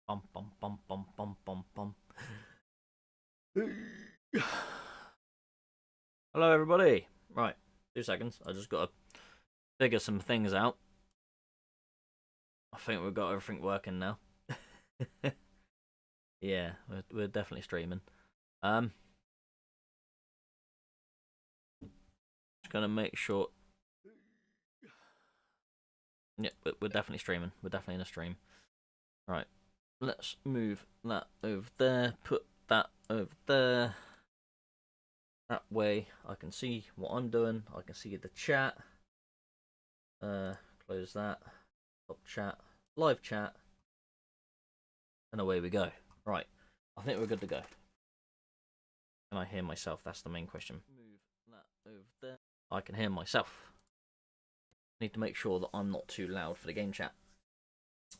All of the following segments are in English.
Bum bum bum bum bum bum bum. Hello, everybody. Right, 2 seconds. I just got to figure some things out. I think we've got everything working now. Yeah, we're definitely streaming. Just gonna make sure. Yeah, we're definitely streaming. We're definitely in a stream. Right, let's move that over there. Put that over there. That way, I can see what I'm doing. I can see the chat. Close that. Stop chat. Live chat. And away we go. Right, I think we're good to go. Can I hear myself? That's the main question. Move that over there. I can hear myself. Need to make sure that I'm not too loud for the game chat.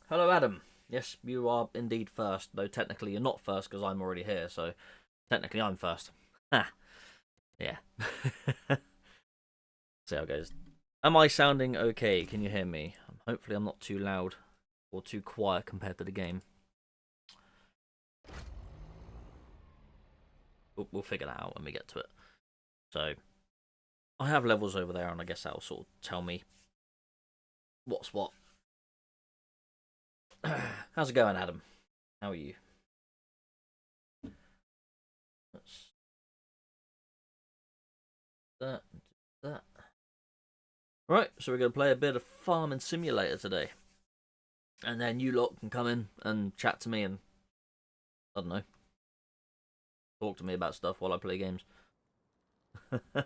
Hello, Adam. Yes, you are indeed first, though technically you're not first because I'm already here, so technically I'm first. Ha! Yeah. See how it goes. Am I sounding okay? Can you hear me? Hopefully I'm not too loud or too quiet compared to the game. We'll figure that out when we get to it. So, I have levels over there, and I guess that'll sort of tell me what's what. How's it going, Adam? How are you? That's that. Right, so we're going to play a bit of Farming Simulator today. And then you lot can come in and chat to me and, I don't know, talk to me about stuff while I play games. I'm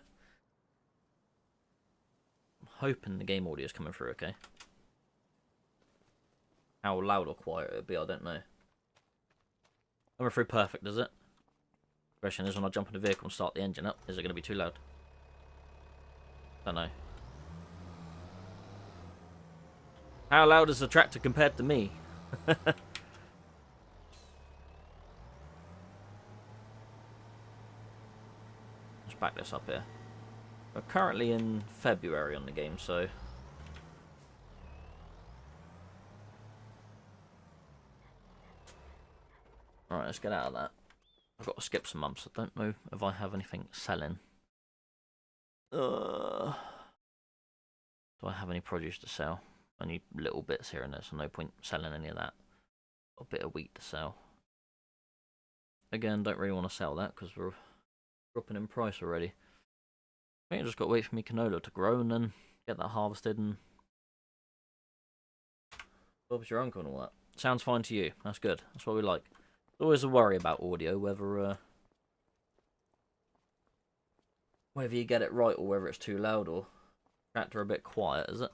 hoping the game audio is coming through okay. How loud or quiet it'll be, I don't know. Coming through perfect, is it? The question is when I jump in the vehicle and start the engine up, is it going to be too loud? Don't know. How loud is the tractor compared to me? Let's back this up here. We're currently in February on the game, so... Alright, let's get out of that. I've got to skip some months. I don't know if I have anything selling. Do I have any produce to sell? Only little bits here and there, so no point selling any of that. Got a bit of wheat to sell. Again, don't really want to sell that because we're dropping in price already. I think I just got to wait for me canola to grow and then get that harvested and Bob's your uncle and all that. Sounds fine to you. That's good. That's what we like. There's always a worry about audio, whether you get it right or whether it's too loud or tractor a bit quiet, is it?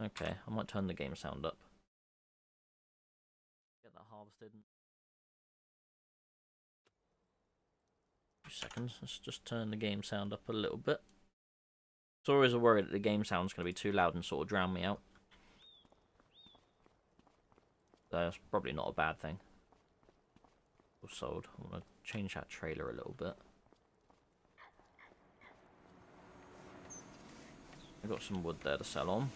Okay, I might turn the game sound up. Get that harvested. 2 seconds. Let's just turn the game sound up a little bit. It's always a worry that the game sound's going to be too loud and sort of drown me out. So that's probably not a bad thing. All sold. I want to change that trailer a little bit. I've got some wood there to sell on.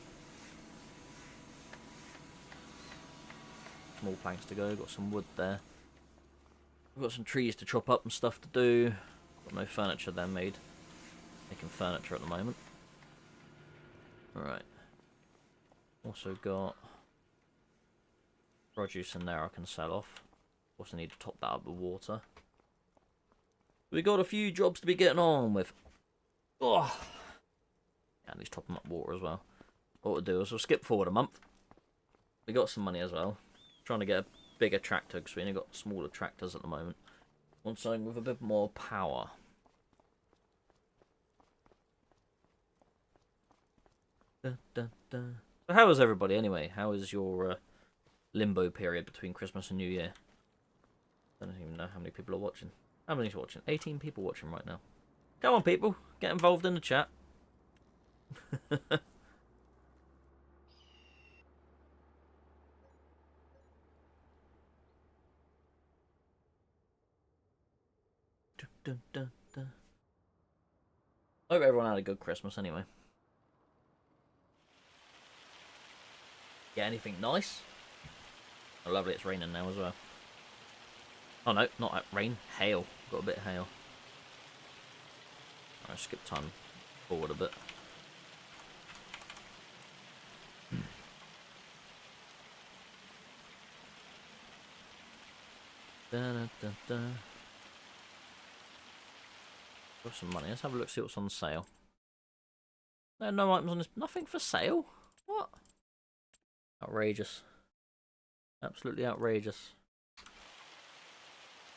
Small planks to go. Got some wood there. I've got some trees to chop up and stuff to do. Got no furniture there made. Making furniture at the moment. Alright. Also got produce in there I can sell off. Also need to top that up with water. We got a few jobs to be getting on with. Oh, yeah, at least top them up water as well. What we'll do is we'll skip forward a month. We got some money as well. Trying to get a bigger tractor because we only got smaller tractors at the moment. Want something with a bit more power. Dun, dun, dun. So how is everybody anyway? How is your limbo period between Christmas and New Year? I don't even know how many people are watching. How many's watching? 18 people watching right now. Come on, people. Get involved in the chat. Dun, dun, dun. Hope everyone had a good Christmas anyway. Get anything nice? Oh, lovely, it's raining now as well. Oh no, not rain, hail. Got a bit of hail. Alright, skip time forward a bit. Got some money. Let's have a look, see what's on sale. No items on this. Nothing for sale? What? Outrageous. Absolutely outrageous.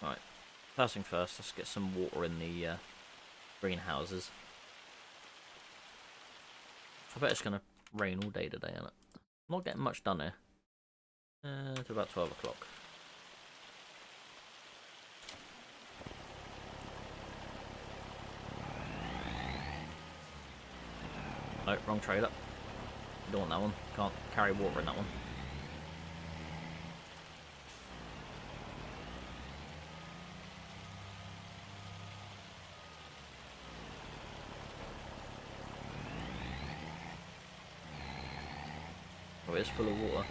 Right. First thing first, let's get some water in the greenhouses. I bet it's going to rain all day today, isn't it? I'm not getting much done here. It's about 12 o'clock. No, wrong trailer. You don't want that one. Can't carry water in that one. Oh, it's full of water.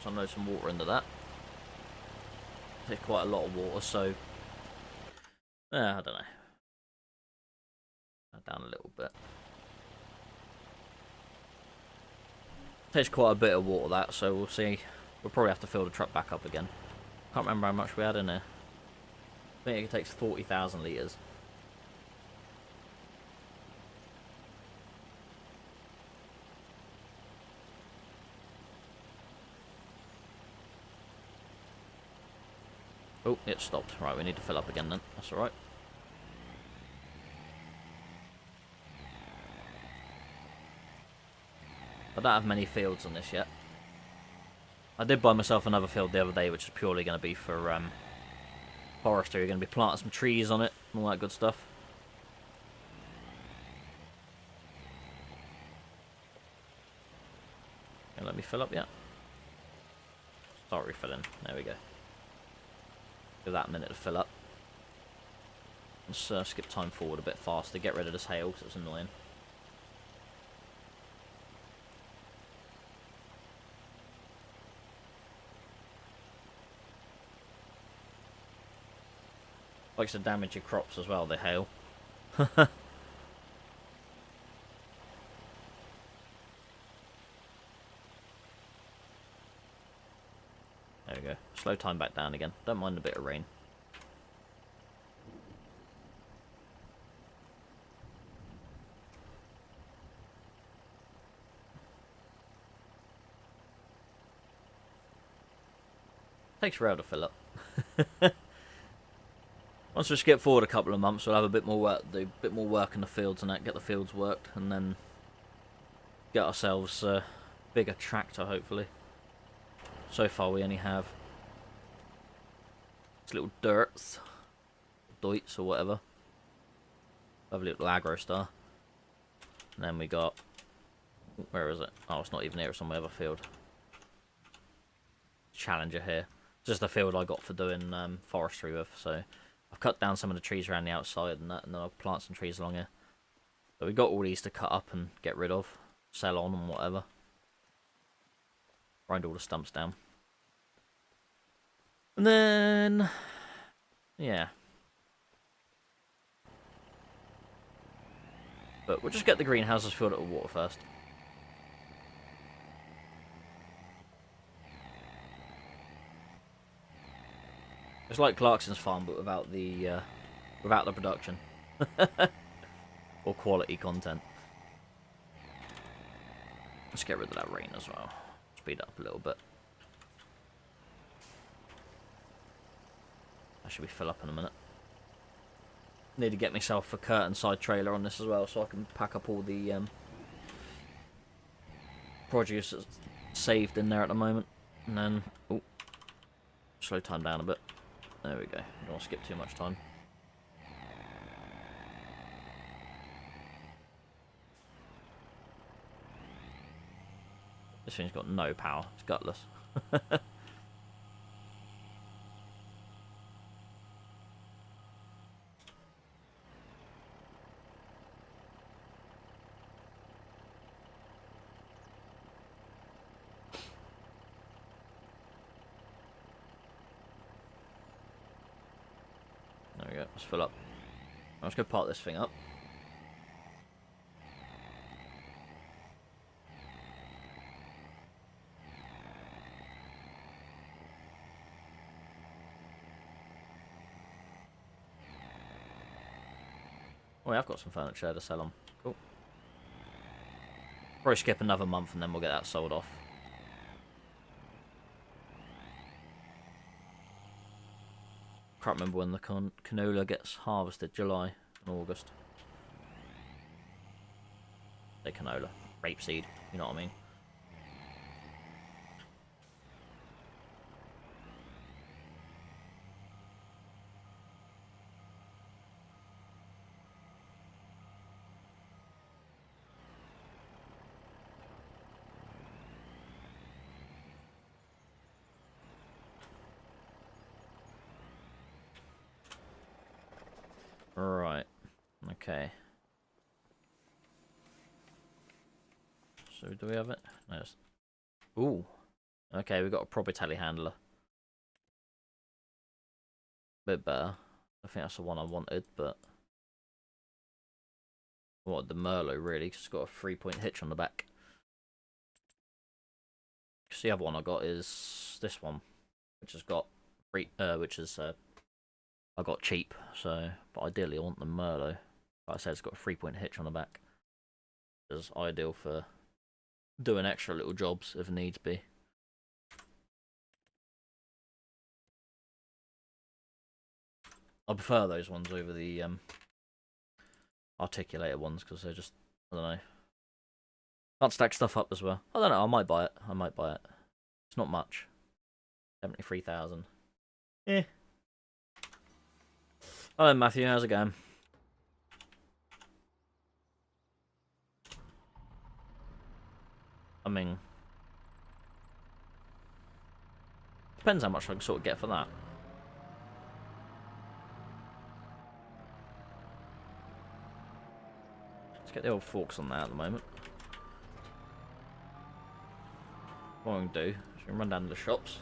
So I know some water into that. Take quite a lot of water, so I don't know. Down a little bit. Takes quite a bit of water that, so we'll see. We'll probably have to fill the truck back up again. Can't remember how much we had in there. I think it takes 40,000 litres. Oh, it stopped. Right, we need to fill up again then. That's alright. I don't have many fields on this yet. I did buy myself another field the other day, which is purely going to be for Forestry. You're going to be planting some trees on it and all that good stuff. Okay, let me fill up yet. Start refilling. There we go. Give that a minute to fill up. Let's skip time forward a bit faster. Get rid of this hail because it's annoying. Likes to damage your crops as well, the hail. There we go. Slow time back down again. Don't mind a bit of rain. Takes forever to fill up. Once we skip forward a couple of months, we'll have a bit more work to do, a bit more work in the fields and that, get the fields worked, and then get ourselves a bigger tractor, hopefully. So far we only have this little Dirts, Deutz or whatever. Lovely little Agro Star. And then we got, where is it? Oh, it's not even here, it's on my other field. Challenger here. Just a field I got for doing forestry with, so I've cut down some of the trees around the outside and that, and then I'll plant some trees along here. But we got all these to cut up and get rid of, sell on and whatever. Grind all the stumps down. And then, yeah. But we'll just get the greenhouses filled up with water first. It's like Clarkson's farm, but without the production or quality content. Let's get rid of that rain as well. Speed it up a little bit. That should be fill up in a minute. Need to get myself a curtain side trailer on this as well, so I can pack up all the produce that's saved in there at the moment, and then slow time down a bit. There we go. Don't want to skip too much time. This thing's got no power. It's gutless. There we go. Let's fill up. Let's go part this thing up. Oh, yeah, I've got some furniture to sell on. Cool. Probably skip another month and then we'll get that sold off. Can't remember when the canola gets harvested. July and August. Say canola. Rapeseed. You know what I mean? Right. Okay. So do we have it? No. Ooh. Okay, we've got a proper telehandler. Bit better. I think that's the one I wanted, but I wanted the Merlot really, because it's got a 3-point hitch on the back. Because the other one I got is this one, which has got I got cheap. So, but ideally I want the Merlot. Like I said, it's got a 3-point hitch on the back. It's ideal for doing extra little jobs if needs be. I prefer those ones over the articulated ones because they're just, I don't know. Can't stack stuff up as well. I don't know, I might buy it. I might buy it. It's not much. 73,000. Eh. Hello Matthew, how's it going? I mean, depends how much I can sort of get for that. Let's get the old forks on that at the moment. What I'm going to do is we can run down to the shops,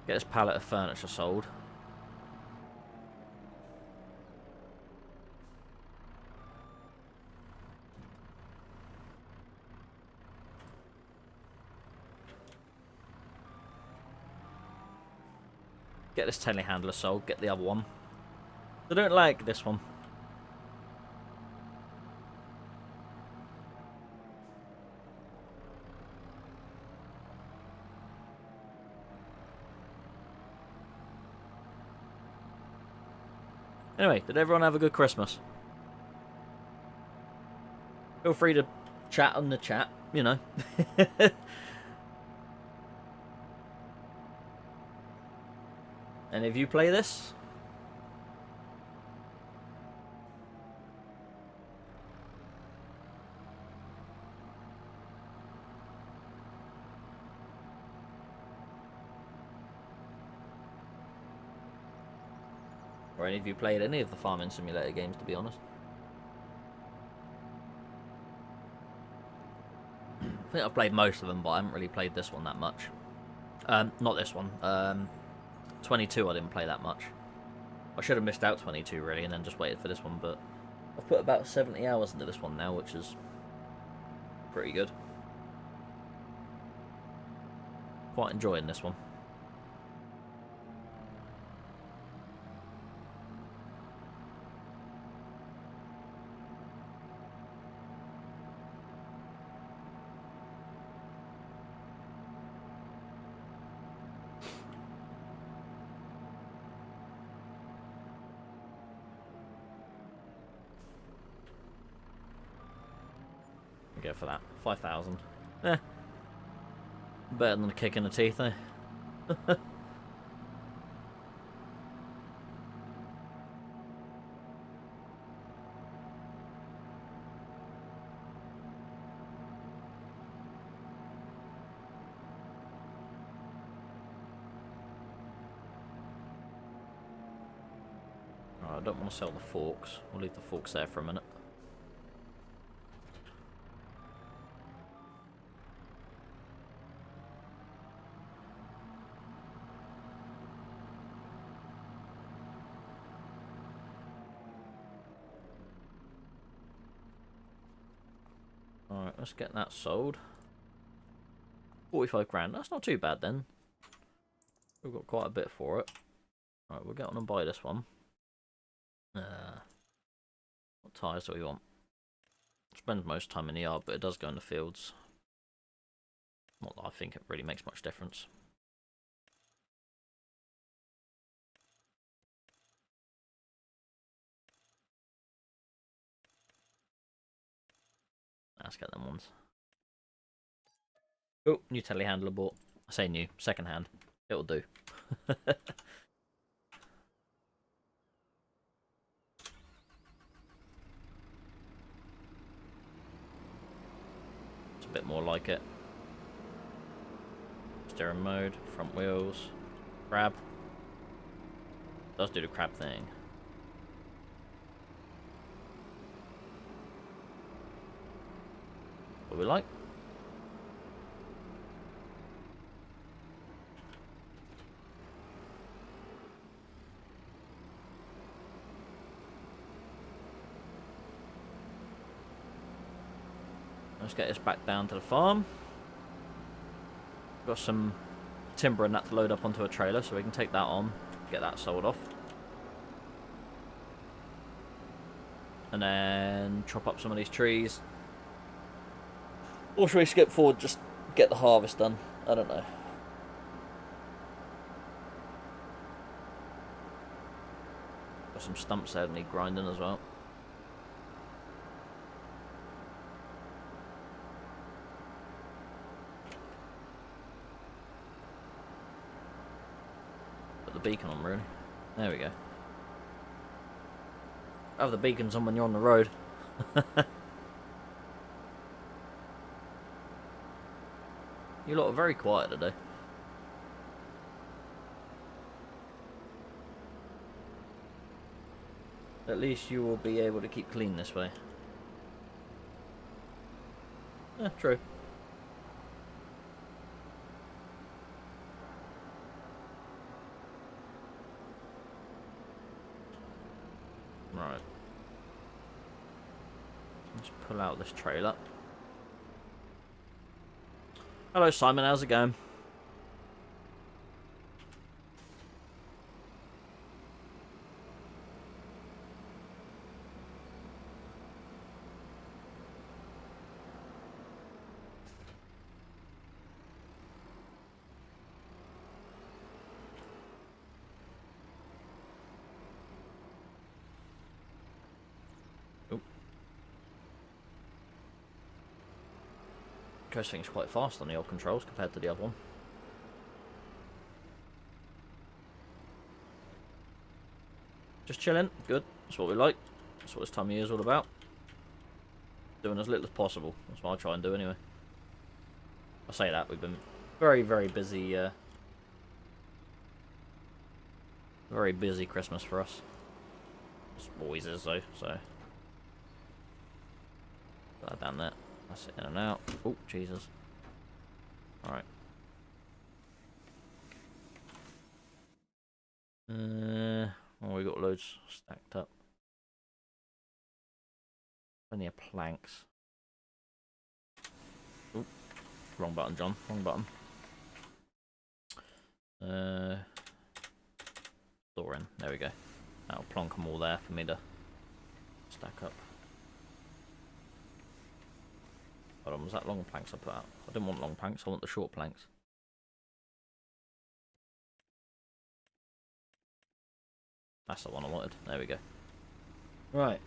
get this pallet of furniture sold. Get this telehandler sold, get the other one. I don't like this one. Anyway, did everyone have a good Christmas? Feel free to chat on the chat, you know. Any of you play this? Or any of you played any of the farming simulator games, to be honest? I think I've played most of them, but I haven't really played this one that much. Not this one. 22 I didn't play that much. I should have missed out 22 really and then just waited for this one, but I've put about 70 hours into this one now, which is pretty good. Quite enjoying this one. Go for that. 5,000. Eh. Better than a kick in the teeth, eh? I don't want to sell the forks. We'll leave the forks there for a minute. Alright, let's get that sold. 45 grand. That's not too bad then. We've got quite a bit for it. Alright, we'll get on and buy this one. What tyres do we want? Spend most time in the yard, but it does go in the fields. Not that I think it really makes much difference. Let's get them ones. Oh, new telehandler bought. I say new, second hand. It'll do. It's a bit more like it. Steering mode, front wheels, crab. Does do the crab thing. What we like? Let's get this back down to the farm. Got some timber and that to load up onto a trailer, so we can take that on, get that sold off. And then chop up some of these trees. Or should we skip forward, just get the harvest done? I don't know. Got some stumps there that need grinding as well. Put the beacon on, really. There we go. Have the beacons on when you're on the road. You lot are very quiet today. At least you will be able to keep clean this way. Yeah, true. Right. Let's pull out this trailer. Hello Simon, how's it going? Goes things quite fast on the old controls compared to the other one. Just chilling, good. That's what we like. That's what this time of year is all about. Doing as little as possible. That's what I try and do anyway. I say that, we've been very, very busy. Very busy Christmas for us. It always is though, so. Put that down there. That's it, in and out. Oh, Jesus. Alright. Oh, we got loads stacked up. Plenty of planks. Oh, wrong button, John. Wrong button. Store in. There we go. That'll plonk them all there for me to stack up. Hold on, was that long planks I put out? I didn't want long planks, I want the short planks. That's the one I wanted. There we go. Right.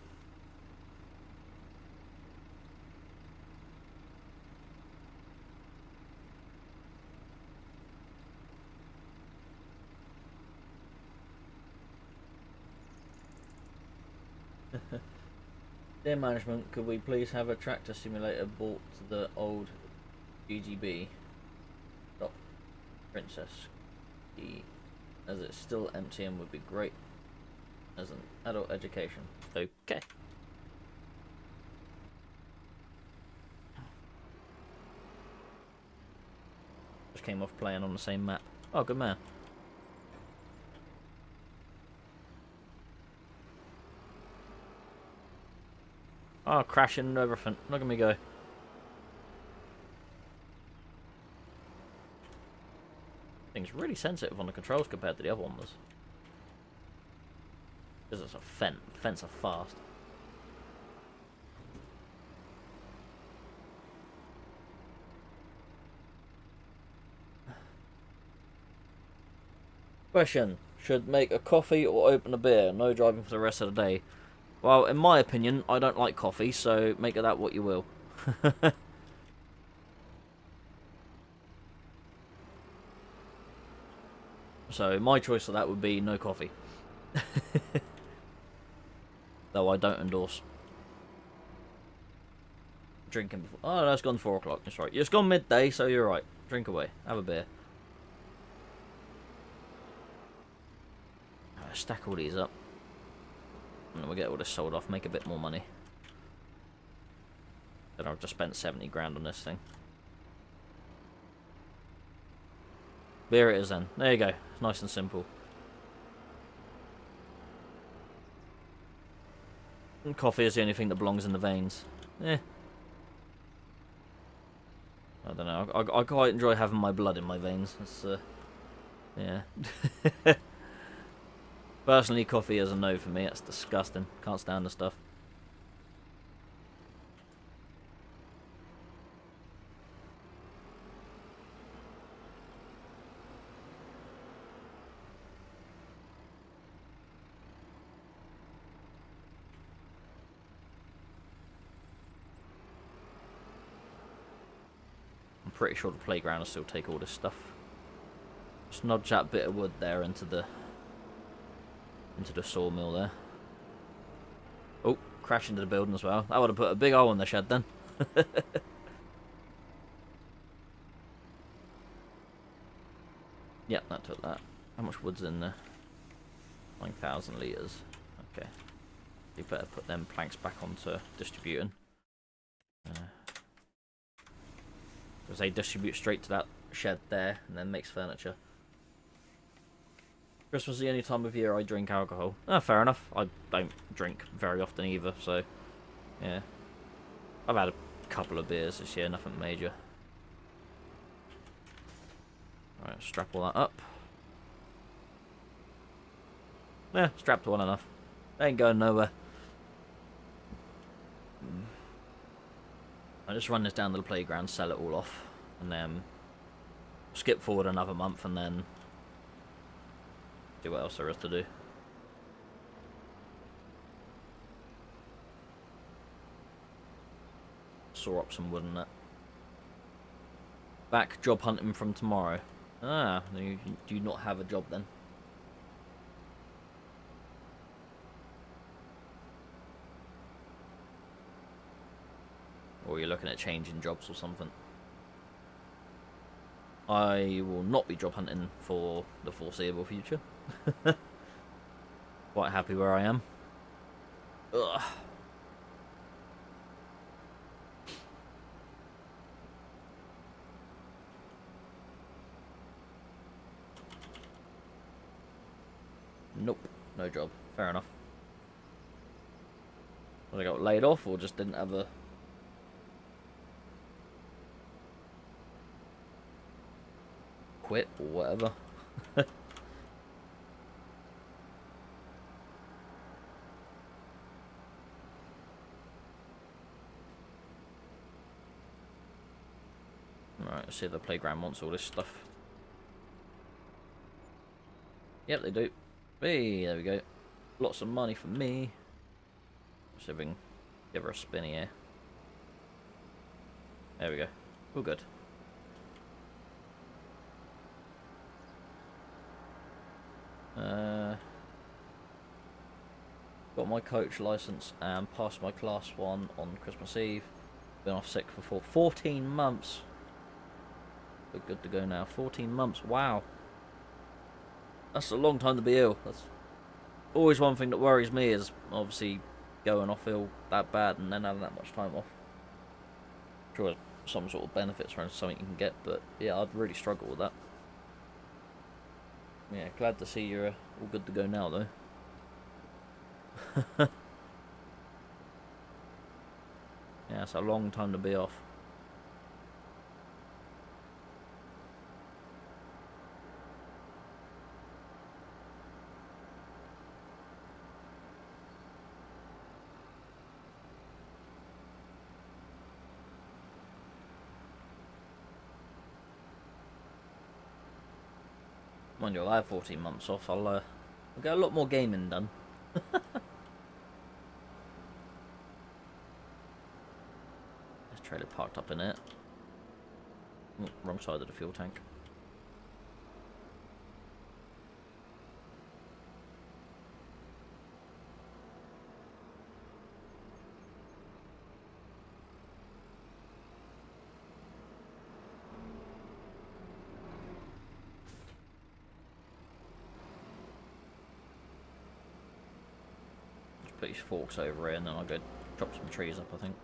Dear management, could we please have a tractor simulator bought to the old GGB shop Princess key, as it's still empty and would be great. as an adult education. Okay. Just came off playing on the same map. Oh, good man. Oh, crashing and everything. Look at me go. Thing's really sensitive on the controls compared to the other one was. Because it's a fence. Fence are fast. Question. Should make a coffee or open a beer? No driving for the rest of the day. Well, in my opinion, I don't like coffee, so make of that what you will. So my choice of that would be no coffee. Though I don't endorse drinking before. Oh, no, it's gone 4 o'clock. That's right. It's gone midday, so you're right. Drink away. Have a beer. Stack all these up. And then we'll get all this sold off, make a bit more money. Then I've just spent 70 grand on this thing. Beer it is then. There you go. It's nice and simple. And coffee is the only thing that belongs in the veins. Eh. I don't know. I quite enjoy having my blood in my veins. It's, yeah. Personally, coffee is a no for me. It's disgusting. Can't stand the stuff. I'm pretty sure the playground will still take all this stuff. Just nudge that bit of wood there into the sawmill there. Oh, crash into the building as well. That would have put a big hole in the shed then. Yep, that took that. How much wood's in there? 9,000 litres. Okay. You better put them planks back onto distributing. Because they distribute straight to that shed there and then makes furniture. Christmas is the only time of year I drink alcohol. Ah, fair enough. I don't drink very often either, so yeah. I've had a couple of beers this year, nothing major. Alright, strap all that up. Yeah, strapped well enough. They ain't going nowhere. I just run this down to the playground, sell it all off, and then skip forward another month and then do what else there is to do. Saw up some wood and that. Back job hunting from tomorrow. Ah, you do not have a job then. Or you're looking at changing jobs or something. I will not be job hunting for the foreseeable future. Quite happy where I am. Ugh. Nope, no job. Fair enough. I got laid off or just didn't have a... quit or whatever. Right, let's see if the playground wants all this stuff. Yep, they do. Hey, there we go. Lots of money for me. See if we can give her a spinny here. There we go. All good. Got my coach license and passed my class 1 on Christmas Eve. Been off sick for 14 months. We're good to go now. 14 months. Wow. That's a long time to be ill. That's always one thing that worries me is obviously going off ill that bad and then having that much time off. Sure, some sort of benefits from something you can get, but yeah, I'd really struggle with that. Yeah, glad to see you're all good to go now, though. Yeah, it's a long time to be off. Mind you, I'll have 14 months off. I'll get a lot more gaming done. This trailer parked up in it. Oh, wrong side of the fuel tank. Just put these forks over here and then I'll go chop some trees up, I think.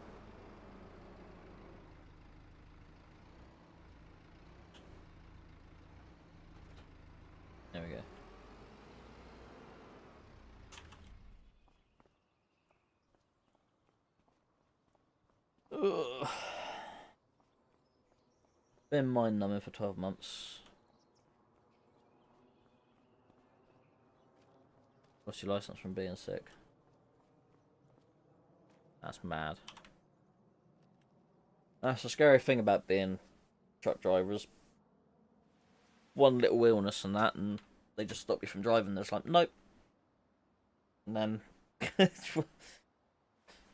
There we go. Ugh. Been mind numbing for 12 months. What's your license from being sick? That's mad. That's the scary thing about being truck drivers. One little illness and that, and they just stop you from driving. They're just like, nope. And then,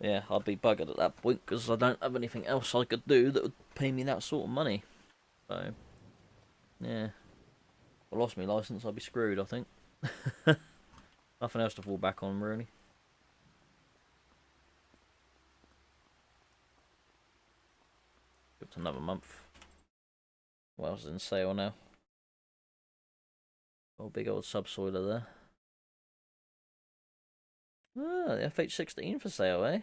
yeah, I'd be buggered at that point because I don't have anything else I could do that would pay me that sort of money. So, yeah. If I lost my license, I'd be screwed, I think. Nothing else to fall back on, really. Up to another month. What else is in sale now? Oh, big old subsoiler there. Ah, the FH16 for sale, eh?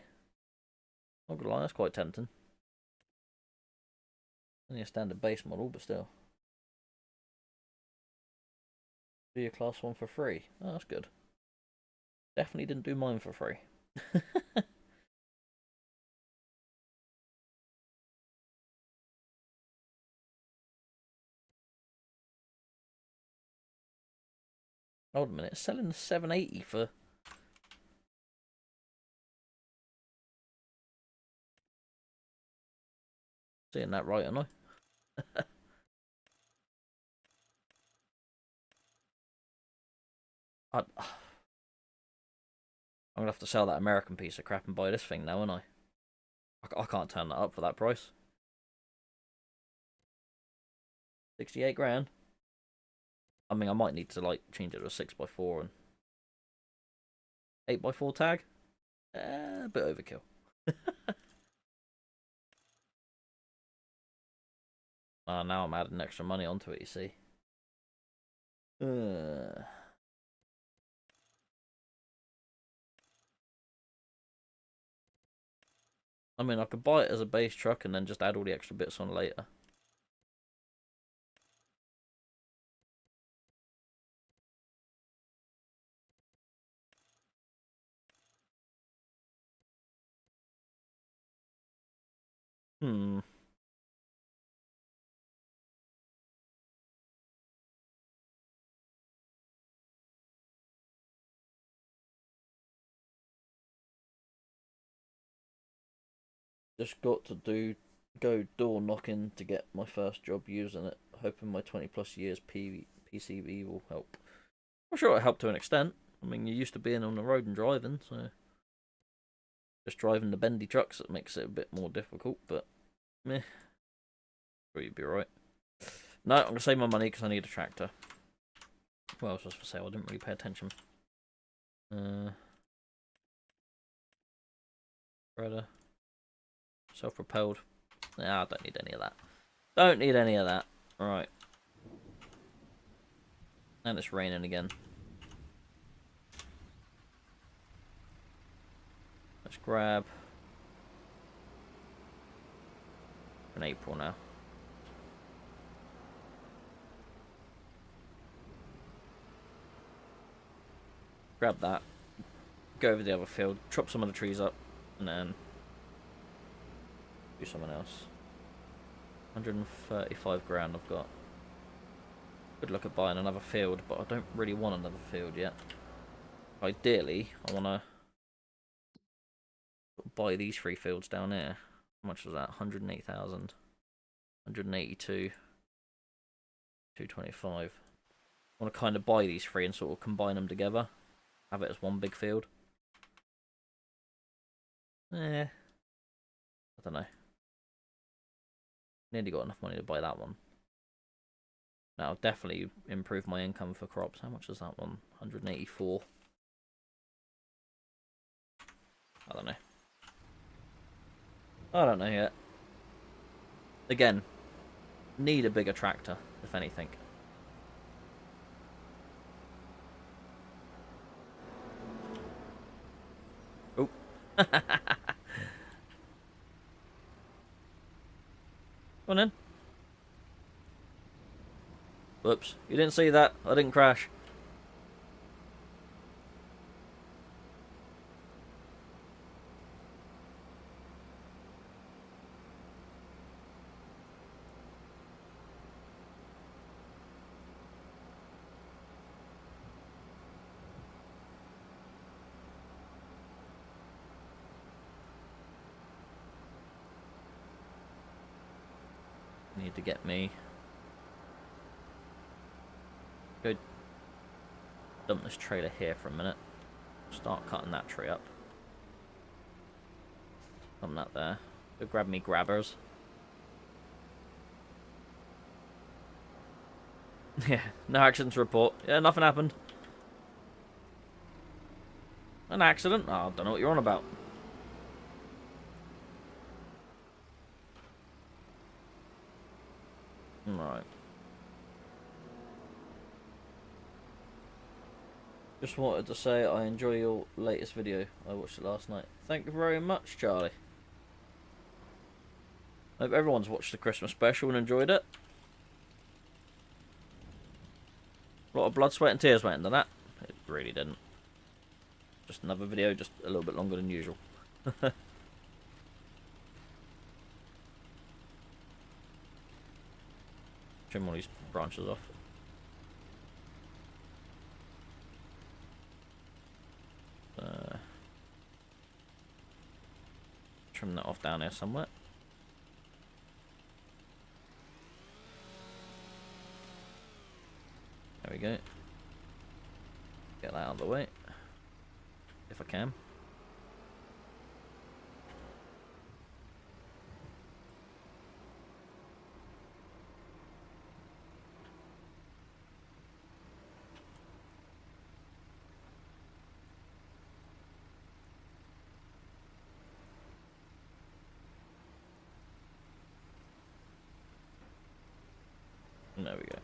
Not gonna lie, that's quite tempting. Only a standard base model, but still. Do your class 1 for free. Oh, that's good. Definitely didn't do mine for free. Hold a minute, it's selling the 780 for... Seeing that right, aren't I? I'm gonna have to sell that American piece of crap and buy this thing now, aren't I? I can't turn that up for that price. 68 grand. I mean, I might need to like change it to a 6x4 and 8x4 tag. A bit overkill. Now I'm adding extra money onto it, you see. I mean, I could buy it as a base truck and then just add all the extra bits on later. Just got to go door knocking to get my first job using it. Hoping my 20+ years PCV will help. I'm sure it'll help to an extent. I mean, you're used to being on the road and driving, so just driving the bendy trucks that makes it a bit more difficult. But meh, sure you'd be right. No, I'm gonna save my money because I need a tractor. What else was for sale? I didn't really pay attention. Spreader. Self-propelled. Nah, I don't need any of that. Don't need any of that. Right. And it's raining again. Let's grab an April now. Grab that. Go over the other field, chop some of the trees up, and then do something else. 135 grand I've got. Could look at buying another field, but I don't really want another field yet. Ideally, I want to buy these 3 fields down here. How much was that? 108,000. 182. 225. I want to kind of buy these 3 and sort of combine them together. Have it as one big field. I don't know. Nearly got enough money to buy that one. Now, I'll definitely improve my income for crops. How much is that one? 184. I don't know. I don't know yet. Again, need a bigger tractor, if anything. Oh. Come on in. Whoops. You didn't see that. I didn't crash. Need to get me. Go dump this trailer here for a minute. Start cutting that tree up. Dump that there. Go grab me grabbers. Yeah, no accident to report. Yeah, nothing happened. An accident? Oh, I don't know what you're on about. Right. Just wanted to say I enjoy your latest video. I watched it last night. Thank you very much, Charlie. Hope everyone's watched the Christmas special and enjoyed it. A lot of blood, sweat and tears went into that. It really didn't. Just another video, just a little bit longer than usual. Trim all these branches off. Trim that off down here somewhere. There we go. Get that out of the way. If I can. There we go.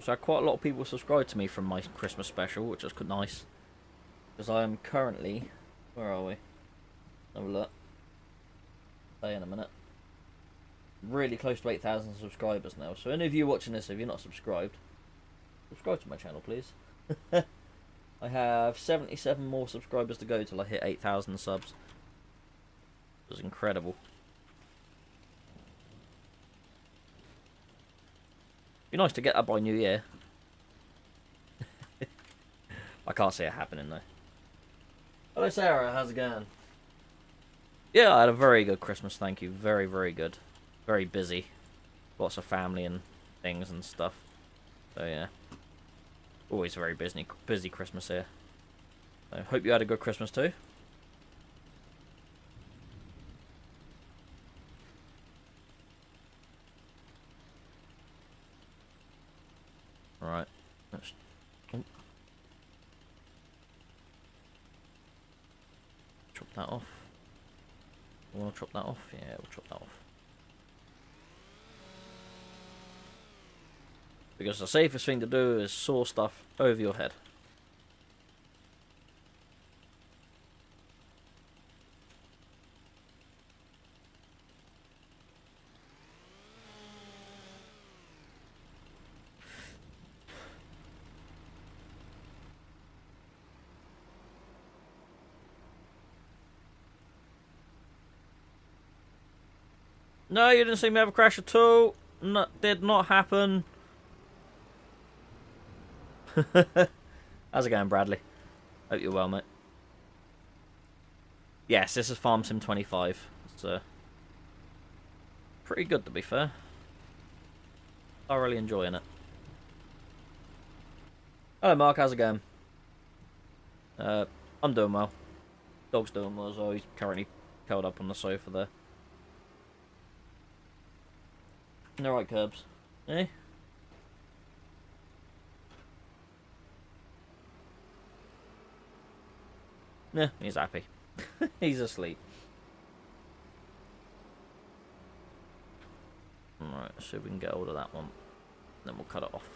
So quite a lot of people subscribed to me from my Christmas special, which was nice. Because I am currently... Where are we? Have a look. Say in a minute. Really close to 8,000 subscribers now. So any of you watching this, if you're not subscribed, subscribe to my channel, please. I have 77 more subscribers to go till I hit 8,000 subs. It was incredible. Be nice to get that by New Year. I can't see it happening though. Hello Sarah, how's it going? Yeah, I had a very good Christmas, thank you. Very, very good. Very busy. Lots of family and things and stuff. So yeah. Always very busy Christmas here. So hope you had a good Christmas too. Alright. Let's... Oh. Chop that off. You want to chop that off? Yeah, we'll chop that off. Because the safest thing to do is saw stuff over your head. No, you didn't see me have a crash at all. No, did not happen. How's it going, Bradley? Hope you're well, mate. Yes, this is Farm Sim 25. It's pretty good, to be fair. Thoroughly enjoying it. Hello, Mark. How's it going? I'm doing well. Dog's doing well as well. He's currently curled up on the sofa there. Alright, Curbs. Eh? Yeah, he's happy. He's asleep. Alright, so we can get hold of that one. Then we'll cut it off.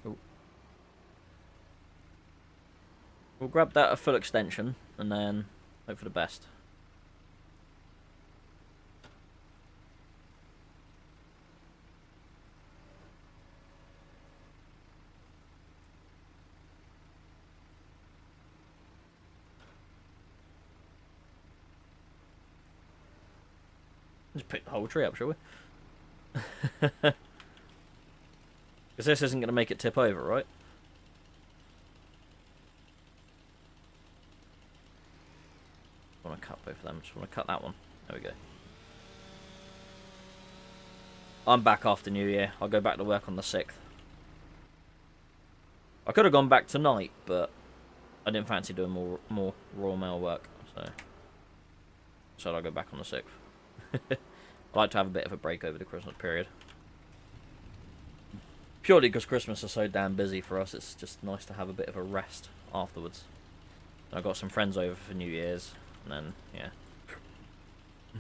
Ooh. We'll grab that at full extension and then hope for the best. Just pick the whole tree up, shall we? Because this isn't going to make it tip over, right? I want to cut both of them. Just want to cut that one. There we go. I'm back after New Year. I'll go back to work on the 6th. I could have gone back tonight, but I didn't fancy doing more raw mail work, so I'll go back on the 6th. I like to have a bit of a break over the Christmas period. Purely because Christmas is so damn busy for us, it's just nice to have a bit of a rest afterwards. I got some friends over for New Year's, and then, yeah. I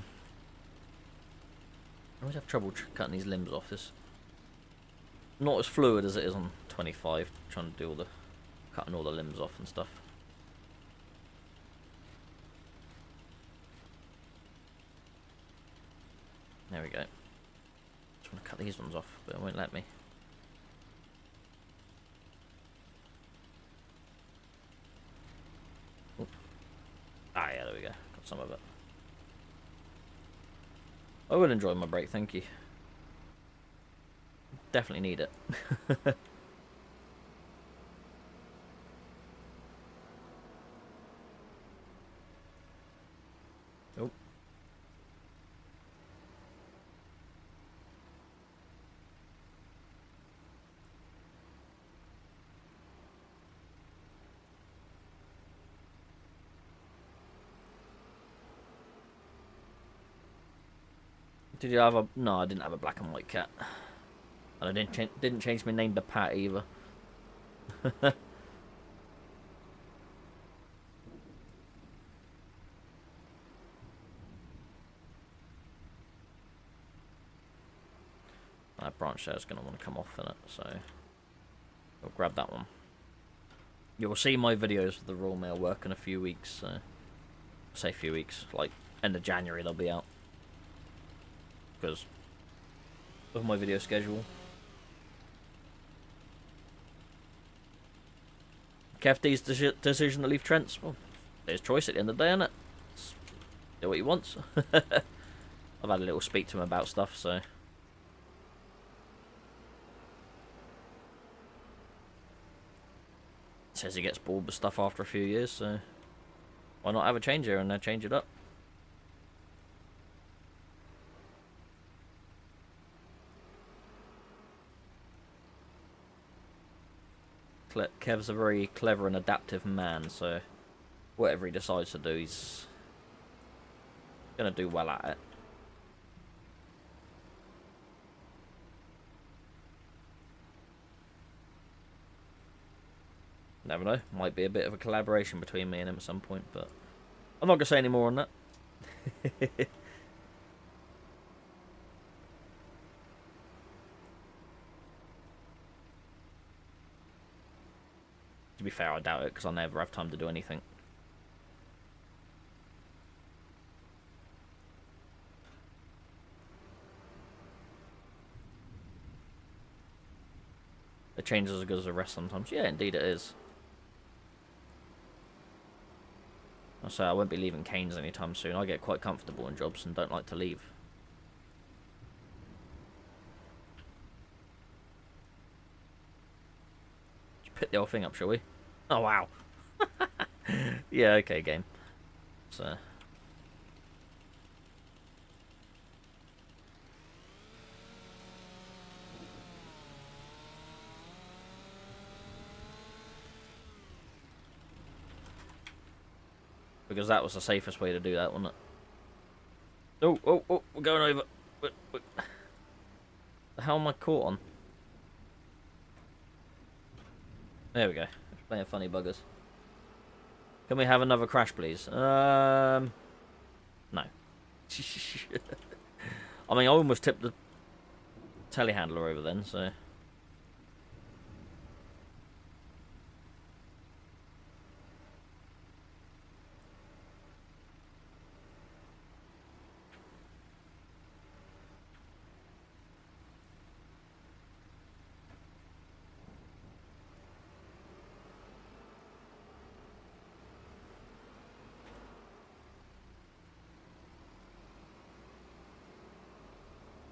always have trouble cutting these limbs off. This not as fluid as it is on 25, trying to do all the cutting all the limbs off and stuff. There we go. Just want to cut these ones off, but it won't let me. Ooh. Ah, yeah, there we go. Got some of it. I will enjoy my break, thank you. Definitely need it. Oh. Did you have a... No, I didn't have a black and white cat. And I didn't change my name to Pat either. That branch there is going to want to come off in it, so I'll grab that one. You'll see my videos of the raw mail work in a few weeks, so say a few weeks, like end of January they'll be out. Because of my video schedule. KFD's decision to leave Trent's, well, his choice at the end of the day, isn't it? Do what he wants. I've had a little speak to him about stuff, so. Says he gets bored with stuff after a few years, so why not have a change here and then change it up? Kev's a very clever and adaptive man, so whatever he decides to do, he's gonna do well at it. Never know. Might be a bit of a collaboration between me and him at some point, but I'm not going to say any more on that. To be fair, I doubt it, because I'll never have time to do anything. The change is as good as the rest sometimes. Yeah, indeed it is. I say I won't be leaving Canes anytime soon. I get quite comfortable in jobs and don't like to leave. Let's pick the old thing up, shall we? Oh, wow. Yeah, okay, game. So... because that was the safest way to do that, wasn't it? Oh, we're going over. Wait. The hell am I caught on? There we go. Playing funny buggers. Can we have another crash, please? No. I mean, I almost tipped the telehandler over then, so...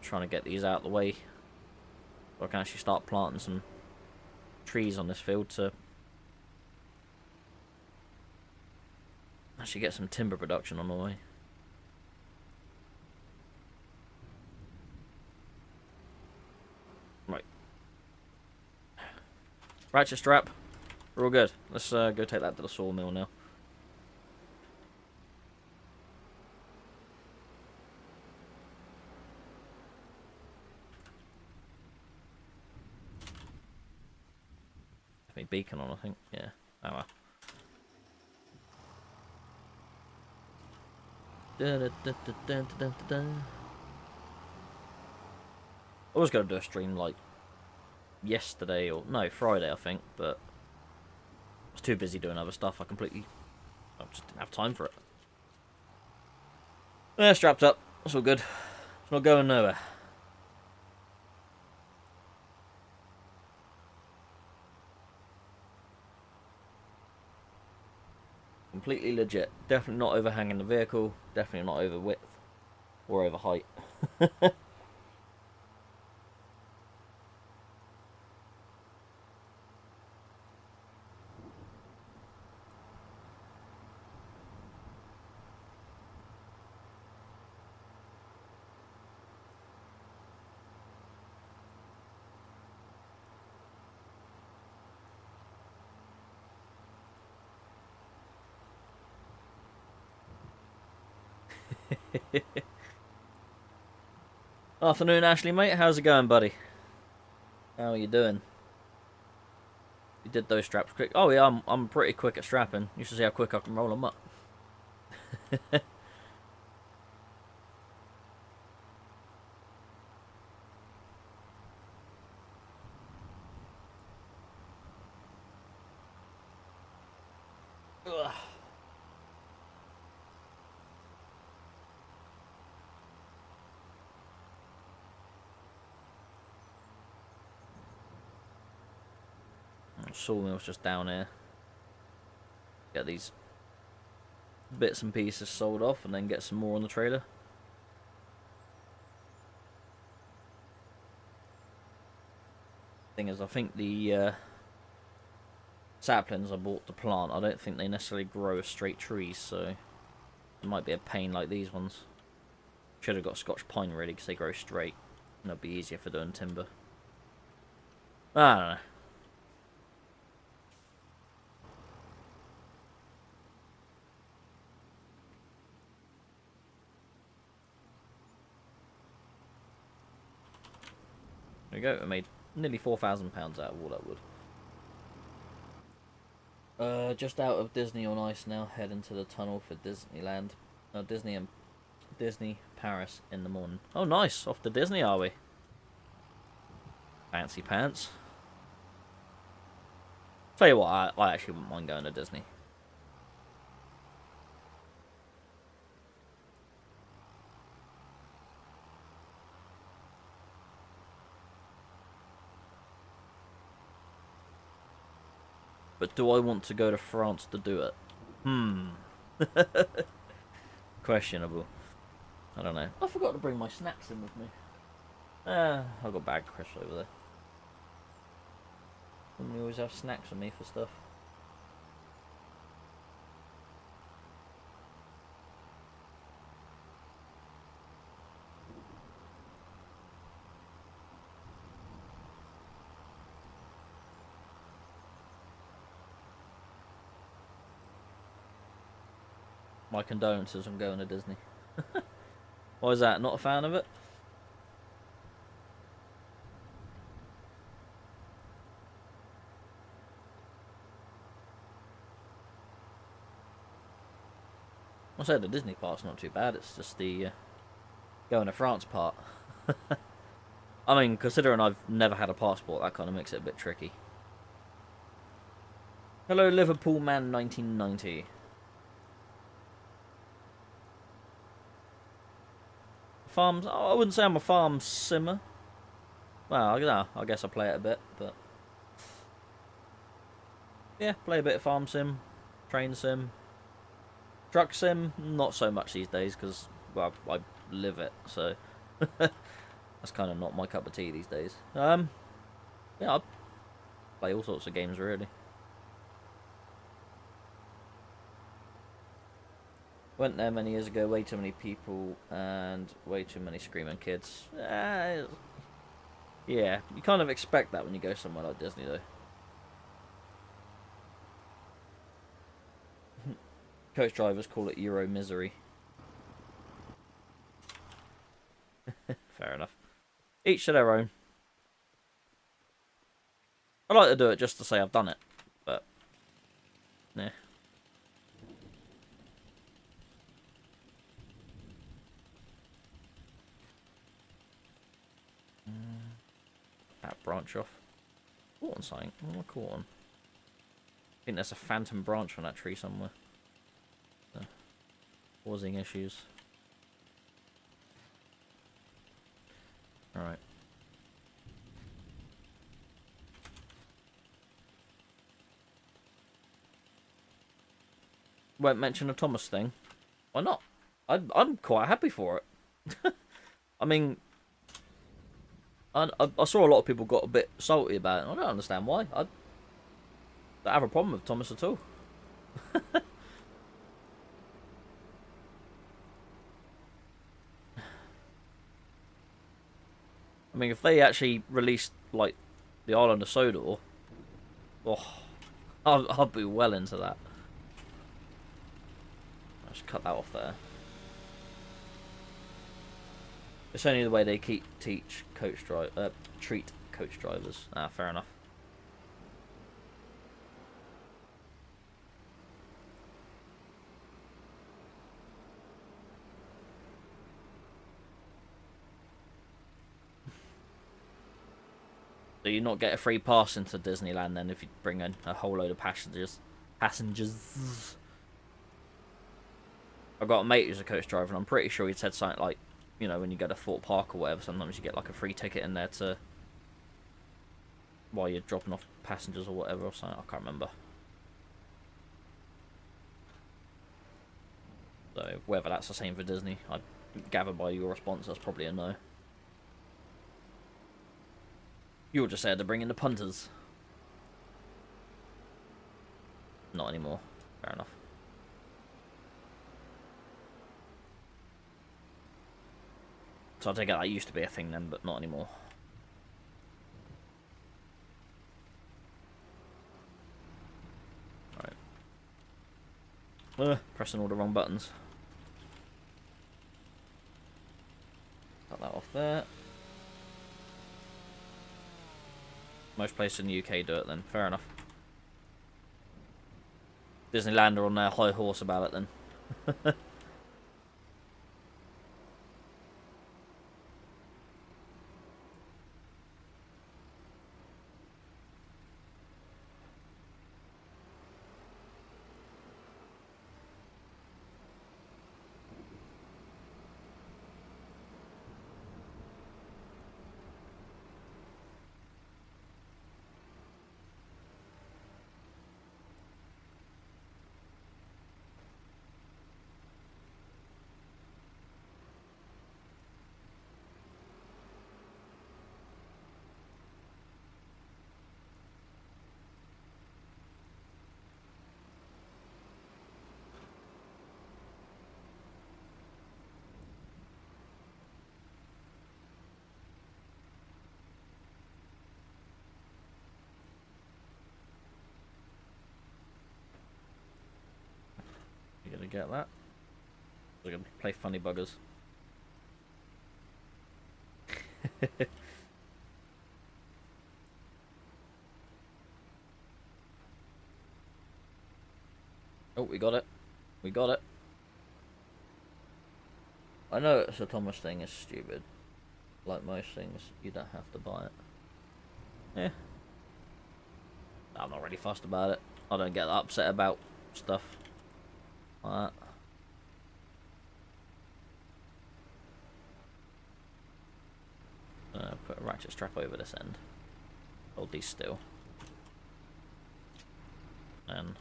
trying to get these out of the way so I can actually start planting some trees on this field to actually get some timber production on the way. Right. Ratchet strap. We're all good. Let's go take that to the sawmill now. Beacon on, I think. Yeah. Oh well. I was going to do a stream like yesterday or no, Friday I think, but I was too busy doing other stuff. I just didn't have time for it. Yeah, strapped up. It's all good. It's not going nowhere. Completely legit. Definitely not overhanging the vehicle. Definitely not over width or over height. Afternoon, Ashley, mate. How's it going, buddy? How are you doing? You did those straps quick. Oh yeah, I'm pretty quick at strapping. You should see how quick I can roll them up. Ugh. Sawmill's just down here. Get these bits and pieces sold off and then get some more on the trailer. Thing is, I think the saplings I bought to plant, I don't think they necessarily grow as straight trees, so it might be a pain like these ones. Should have got Scotch pine ready because they grow straight and it'll be easier for doing timber. I don't know. There we go, we made nearly £4,000 out of all that wood. Just out of Disney on Ice now, heading to the tunnel for Disneyland. No, Disney Paris in the morning. Oh, nice. Off to Disney, are we? Fancy pants. Tell you what, I actually wouldn't mind going to Disney. But do I want to go to France to do it? Questionable. I don't know. I forgot to bring my snacks in with me. I've got a bag of crisps over there. And we always have snacks with me for stuff. My condolences on going to Disney. Why is that? Not a fan of it? I said the Disney part's not too bad. It's just the going to France part. I mean, considering I've never had a passport, that kind of makes it a bit tricky. Hello, Liverpool Man 1990. Farms. Oh, I wouldn't say I'm a farm simmer. Well, I guess I play it a bit, but yeah, play a bit of farm sim, train sim, truck sim. Not so much these days because well, I live it, so that's kind of not my cup of tea these days. Yeah, I play all sorts of games really. Went there many years ago, way too many people and way too many screaming kids. Yeah, you kind of expect that when you go somewhere like Disney though. Coach drivers call it Euro misery. Fair enough. Each to their own. I like to do it just to say I've done it, but yeah. That branch off. Caught on something. What am I caught on? I think there's a phantom branch on that tree somewhere. Causing issues. Alright. Won't mention a Thomas thing. Why not? I'm quite happy for it. I mean, I saw a lot of people got a bit salty about it. I don't understand why. I don't have a problem with Thomas at all. I mean, if they actually released like the Island of Sodor, oh, I'll be well into that. I'll just cut that off there. It's only the way they treat coach drivers. Ah, fair enough. So you not get a free pass into Disneyland then if you bring in a whole load of passengers. I've got a mate who's a coach driver, and I'm pretty sure he said something like, you know, when you go to Fort Park or whatever, sometimes you get like a free ticket in there to while you're dropping off passengers or whatever or something. I can't remember. So whether that's the same for Disney, I gather by your response that's probably a no. You were just there to bring in the punters. Not anymore. Fair enough. So I take it that used to be a thing then, but not anymore. Alright. Pressing all the wrong buttons. Cut that off there. Most places in the UK do it then. Fair enough. Disneyland are on their high horse about it then. You gonna get that? We're gonna play funny buggers. Oh, we got it. We got it. I know it's a Thomas thing is stupid. Like most things, you don't have to buy it. Yeah. I'm not really fussed about it. I don't get upset about stuff like that. Put a ratchet strap over this end. Hold these still. And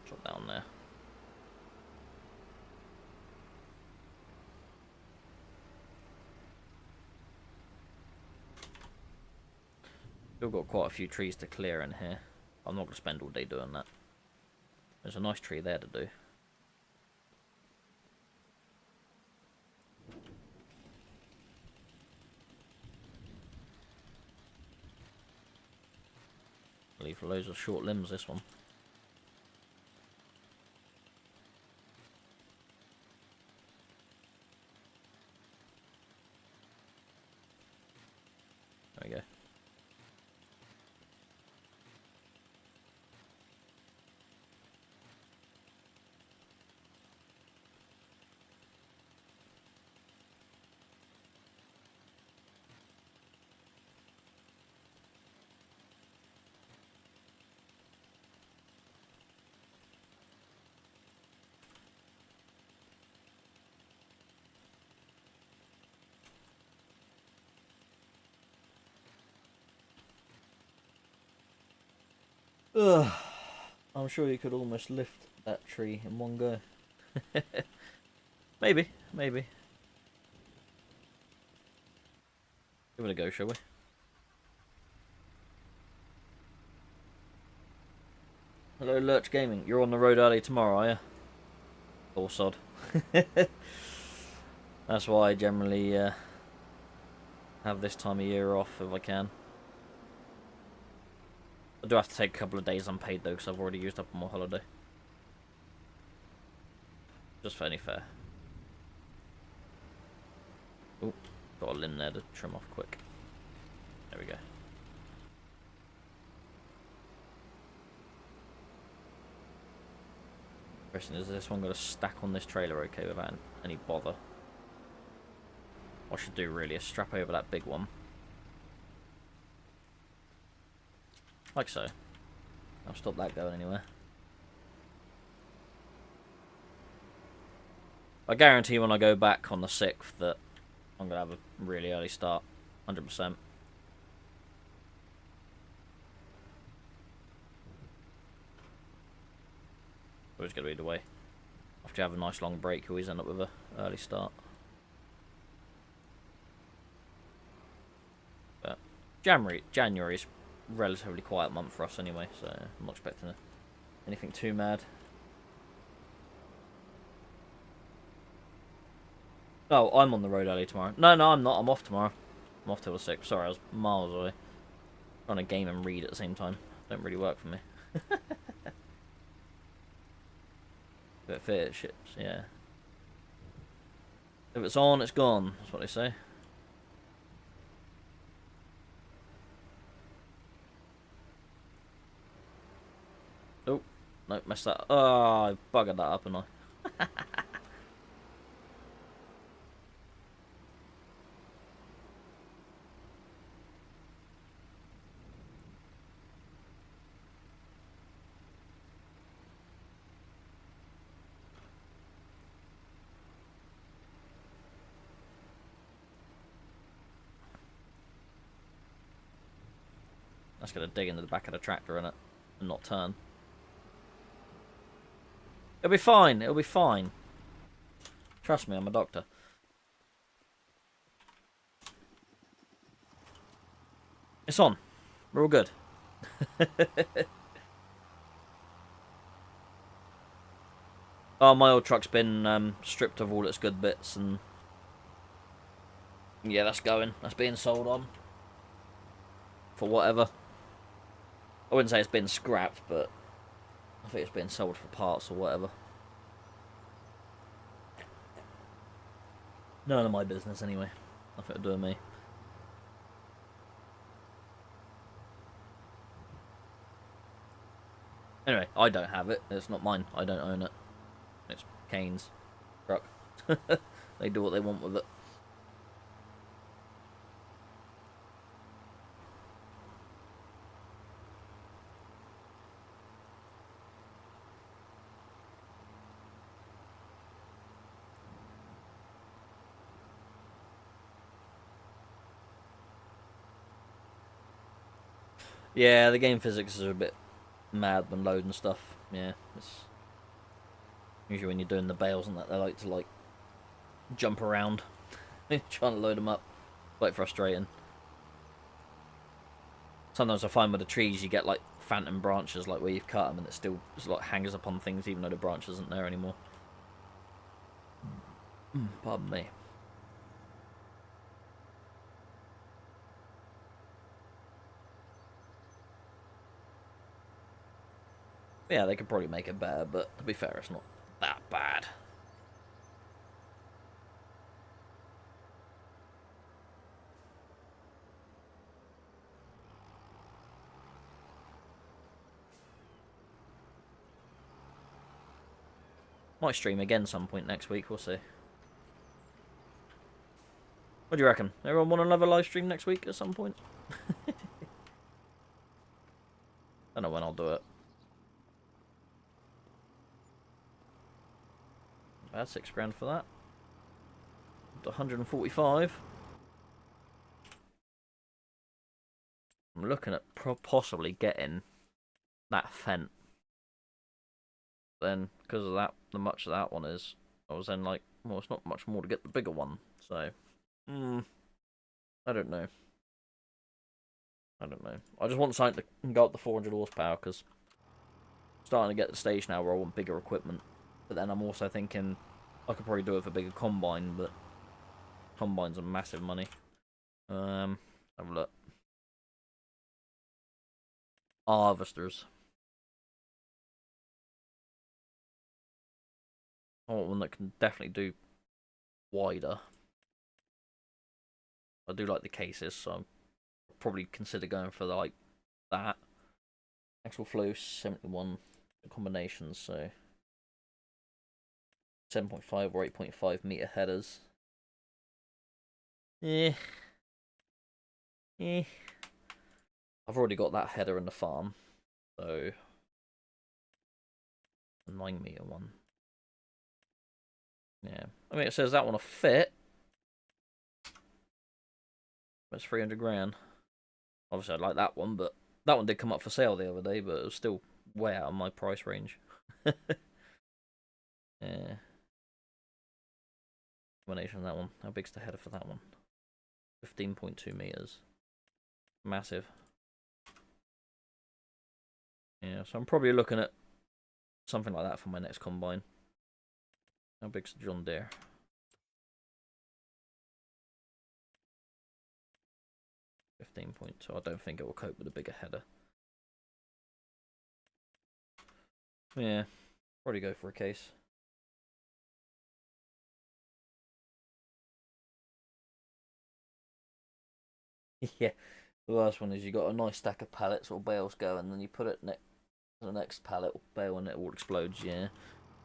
drop down there. Still got quite a few trees to clear in here. I'm not going to spend all day doing that. There's a nice tree there to do. Leave loads of short limbs, this one. There we go. Ugh. I'm sure you could almost lift that tree in one go. Maybe, maybe. Give it a go, shall we? Hello, Lurch Gaming. You're on the road early tomorrow, are you? Poor sod. That's why I generally have this time of year off if I can. I do have to take a couple of days unpaid though, because I've already used up on my holiday. Just for any fair. Oh, got a limb there to trim off quick. There we go. Question is this one got to stack on this trailer okay without any bother? What I should do really is strap over that big one. Like so. I'll stop that going anywhere. I guarantee when I go back on the 6th that I'm going to have a really early start. 100%. Always going to be the way. After you have a nice long break, you always end up with an early start. But January's relatively quiet month for us anyway, so I'm not expecting anything too mad. Oh, I'm on the road early tomorrow. No, I'm not. I'm off tomorrow. I'm off till the 6th. Sorry, I was miles away. Trying to game and read at the same time. Don't really work for me. But fit ships, yeah. If it's on, it's gone. That's what they say. no, messed that. Oh, I buggered that up, and I. That's gonna dig into the back of the tractor, innit? And not turn. It'll be fine. It'll be fine. Trust me, I'm a doctor. It's on. We're all good. Oh, my old truck's been stripped of all its good bits, and yeah, that's going. That's being sold on for whatever. I wouldn't say it's been scrapped, but I think it's been sold for parts or whatever. None of my business, anyway. Nothing to do with me. Anyway, I don't have it. It's not mine. I don't own it. It's Kane's truck. They do what they want with it. Yeah, the game physics are a bit mad when loading stuff. Yeah, it's usually when you're doing the bales and that, they like to jump around trying to load them up. Quite frustrating. Sometimes I find with the trees you get like phantom branches, like where you've cut them and it still like hangs upon things even though the branch isn't there anymore. Pardon me. Yeah, they could probably make it better, but to be fair, it's not that bad. Might stream again some point next week, we'll see. What do you reckon? Everyone want another live stream next week at some point? Don't know when I'll do it. Bad, £6 for that. 145. I'm looking at possibly getting that Fent. Then, because of that, the much of that one is, I was then like, well, it's not much more to get the bigger one. So, I don't know. I don't know. I just want something to go up to 400 horsepower because I'm starting to get to the stage now where I want bigger equipment. But then I'm also thinking I could probably do it for a bigger combine, but combines are massive money. Have a look. Harvesters. I want one that can definitely do wider. I do like the cases, so I'll probably consider going for like that. Actual flow 71 combinations, so 7.5 or 8.5 meter headers. Eh. I've already got that header in the farm, so a 9 meter one. Yeah, I mean it says that one will fit. That's 300 grand. Obviously, I'd like that one, but that one did come up for sale the other day, but it was still way out of my price range. Yeah. Combination of that one. How big's the header for that one? 15.2 meters. Massive. Yeah, so I'm probably looking at something like that for my next combine. How big's the John Deere? 15.2. I don't think it will cope with a bigger header. Yeah, probably go for a case. Yeah, the worst one is you got a nice stack of pallets or bales going, and then you put it The next pallet will bail and it all explodes, yeah.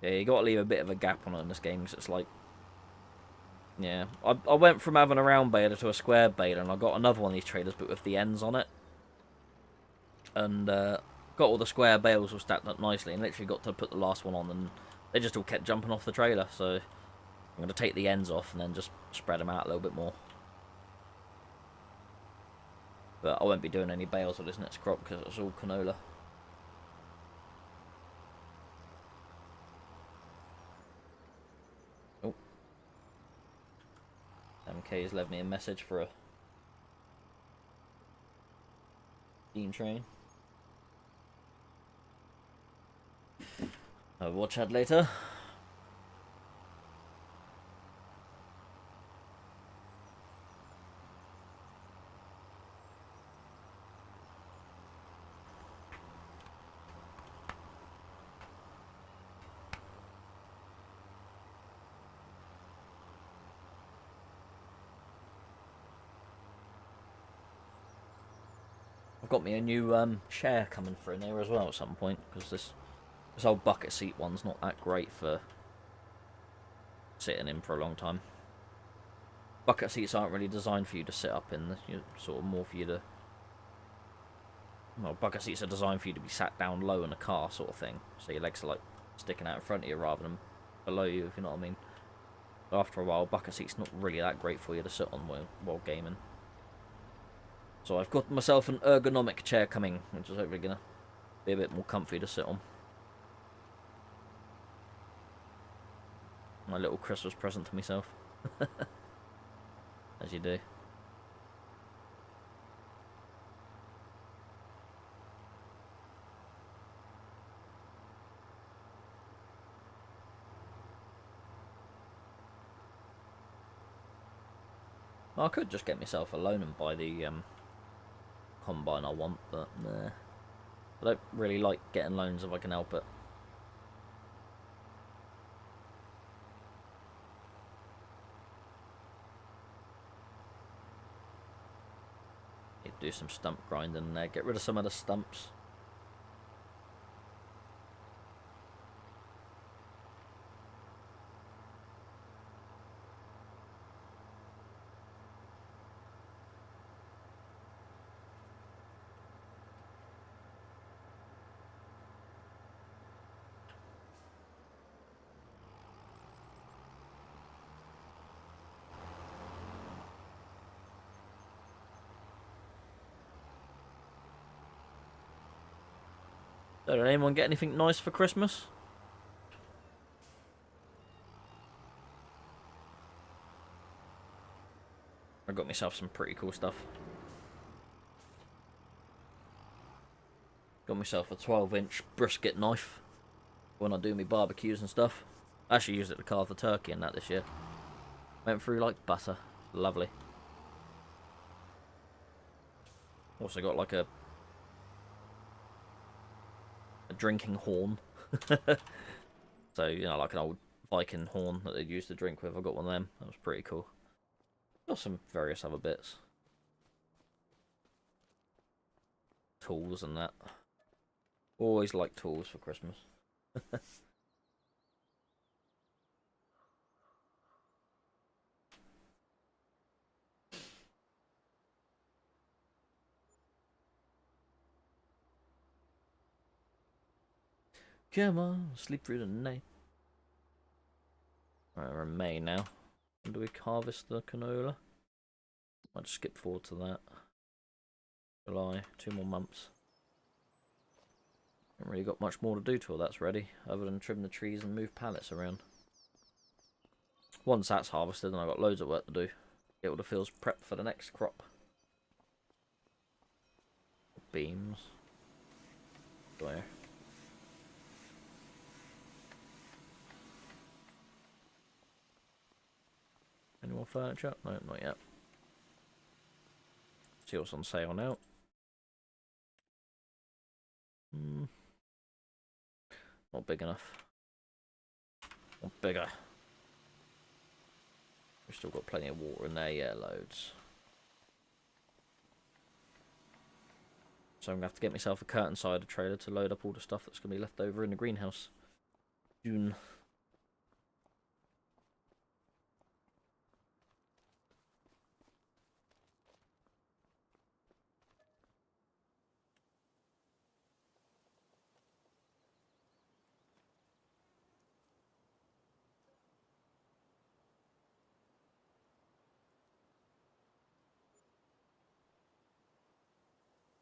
Yeah, you got to leave a bit of a gap on it in this game, because it's like... Yeah, I went from having a round baler to a square baler, and I got another one of these trailers, but with the ends on it. And got all the square bales all stacked up nicely, and literally got to put the last one on, and they just all kept jumping off the trailer, so... I'm going to take the ends off and then just spread them out a little bit more. But I won't be doing any bales with this next crop because it's all canola. Oh. MK's left me a message for a steam train. I'll watch that later. I've got me a new chair coming for in there as well at some point, because this old bucket seat one's not that great for sitting in for a long time. Bucket seats aren't really designed for you to sit up in, you're sort of more for you to... Well, bucket seats are designed for you to be sat down low in a car sort of thing, so your legs are like sticking out in front of you rather than below you, if you know what I mean. But after a while, bucket seat's not really that great for you to sit on while gaming. So I've got myself an ergonomic chair coming, which is hopefully going to be a bit more comfy to sit on. My little Christmas present to myself. As you do. Well, I could just get myself a loan and buy the combine I want, but nah. I don't really like getting loans if I can help it. Need to do some stump grinding there, get rid of some of the stumps. So, did anyone get anything nice for Christmas? I got myself some pretty cool stuff. Got myself a 12-inch brisket knife when I do my barbecues and stuff. I actually used it to carve the turkey and that this year. Went through like butter. Lovely. Also got like a drinking horn. So, you know, like an old Viking horn that they'd used to drink with. I got one of them. That was pretty cool. Got some various other bits. Tools and that. Always like tools for Christmas. Come on, sleep through the night. Right, we're in May now. When do we harvest the canola? I'll just skip forward to that. July, 2 more months. Haven't really got much more to do till that's ready, other than trim the trees and move pallets around. Once that's harvested, then I've got loads of work to do. Get all the fields prepped for the next crop. Beams. Where? Any more furniture? No, not yet. See what's on sale now. Not big enough. Not bigger. We've still got plenty of water in there, yeah, loads. So I'm going to have to get myself a curtain cider trailer to load up all the stuff that's going to be left over in the greenhouse soon.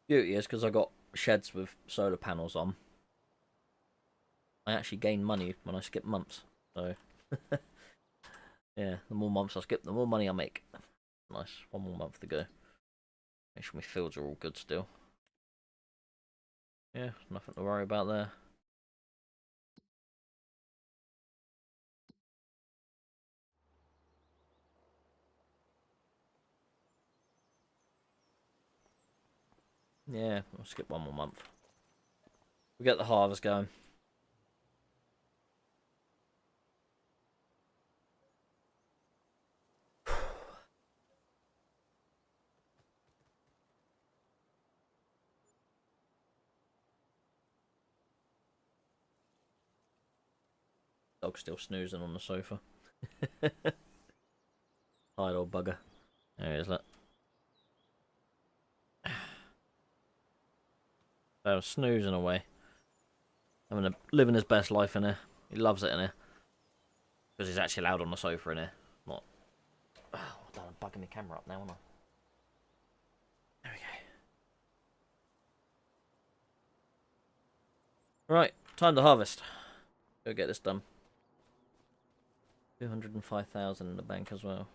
Beauty is because I got sheds with solar panels on. I actually gain money when I skip months. So, yeah, the more months I skip, the more money I make. Nice. One more month to go. Make sure my fields are all good still. Yeah, nothing to worry about there. Yeah, I'll skip one more month. We get the harvest going. Dog's still snoozing on the sofa. Tired old bugger. There he is, look. So snoozing away. Living his best life in here. He loves it in here. Because he's actually allowed on the sofa in here. Not. Oh, I'm bugging the camera up now, aren't I? There we go. Right, time to harvest. Go get this done. 205,000 in the bank as well.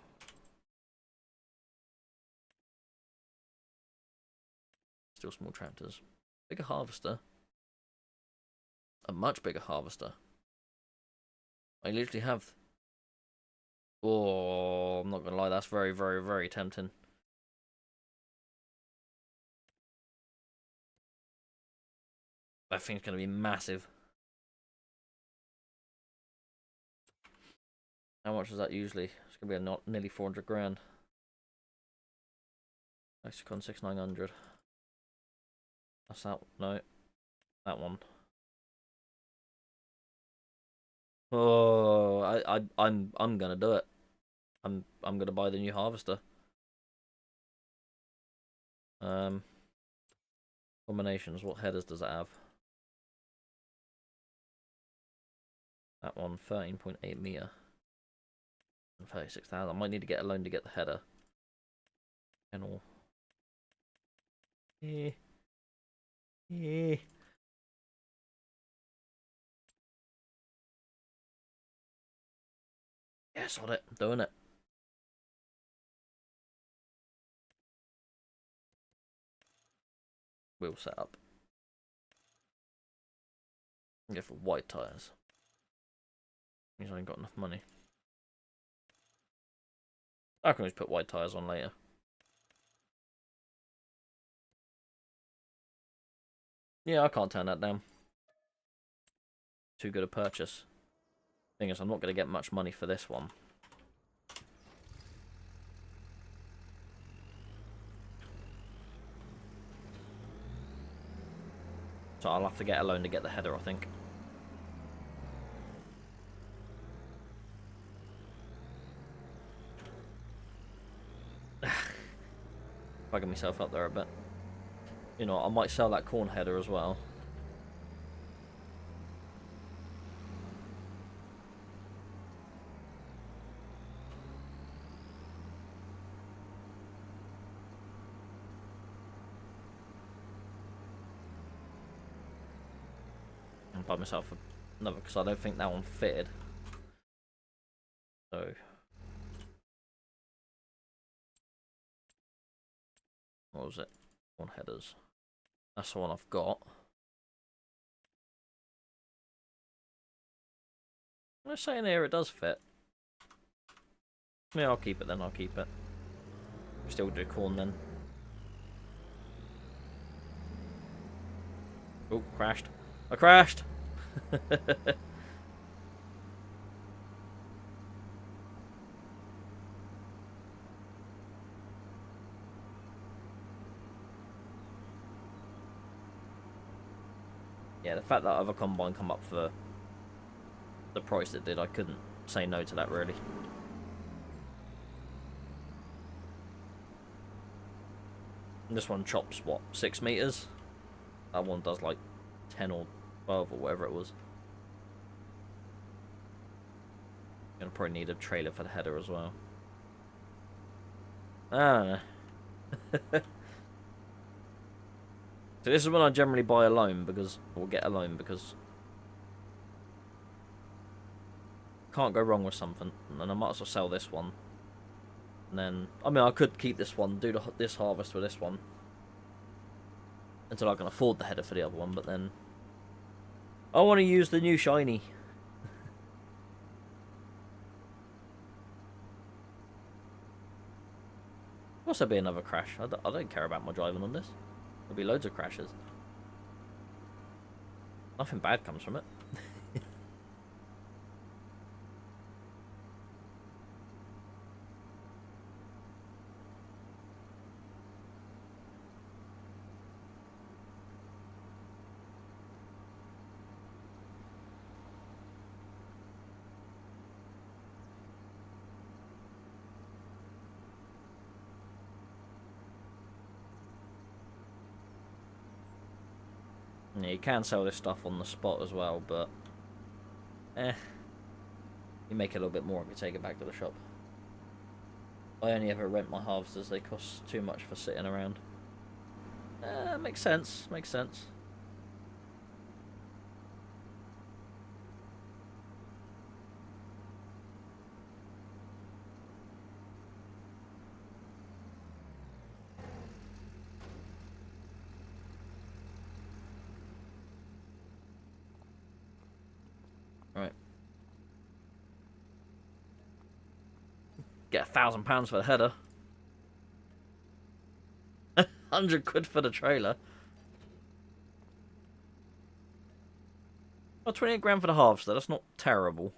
Still small tractors. Bigger harvester. A much bigger harvester. I literally have. Oh, I'm not gonna lie, that's very, very, very tempting. That thing's gonna be massive. How much is that usually? It's gonna be nearly 400 grand. Lexicon 6900. That's that. No, that one. Oh, I'm gonna do it. I'm gonna buy the new harvester. Combinations. What headers does it have? That one, 13.8 meter. 36,000. I might need to get a loan to get the header. And all. Yeah. Yeah. Yes, on it. I'm doing it. Wheel setup. Go for white tyres. Means I ain't got enough money. I can always put white tyres on later. Yeah, I can't turn that down. Too good a purchase. Thing is, I'm not going to get much money for this one. So I'll have to get a loan to get the header, I think. Bugging myself up there a bit. You know, I might sell that corn header as well. And buy myself another, because I don't think that one fitted. So... what was it? Corn headers. That's the one I've got. I'm saying here it does fit. Yeah, I'll keep it then, I'll keep it. Still do corn then. Oh, crashed. I crashed! Yeah, the fact that other combine come up for the price it did, I couldn't say no to that, really. And this one chops, what, 6 meters? That one does like 10 or 12 or whatever it was. Gonna probably need a trailer for the header as well. I don't know. So this is when I generally buy a loan because, or get a loan because can't go wrong with something, and I might as well sell this one. And then, I mean, I could keep this one, do this harvest with this one until I can afford the header for the other one, but then I want to use the new shiny. Also be another crash. I don't care about my driving on this. There'll be loads of crashes. Nothing bad comes from it. Yeah, you can sell this stuff on the spot as well, but you make a little bit more if you take it back to the shop. I only ever rent my harvesters, they cost too much for sitting around. Makes sense, makes sense. Right. Get £1,000 for the header. 100 quid for the trailer. Oh, 28 grand for the harvester, that's not terrible.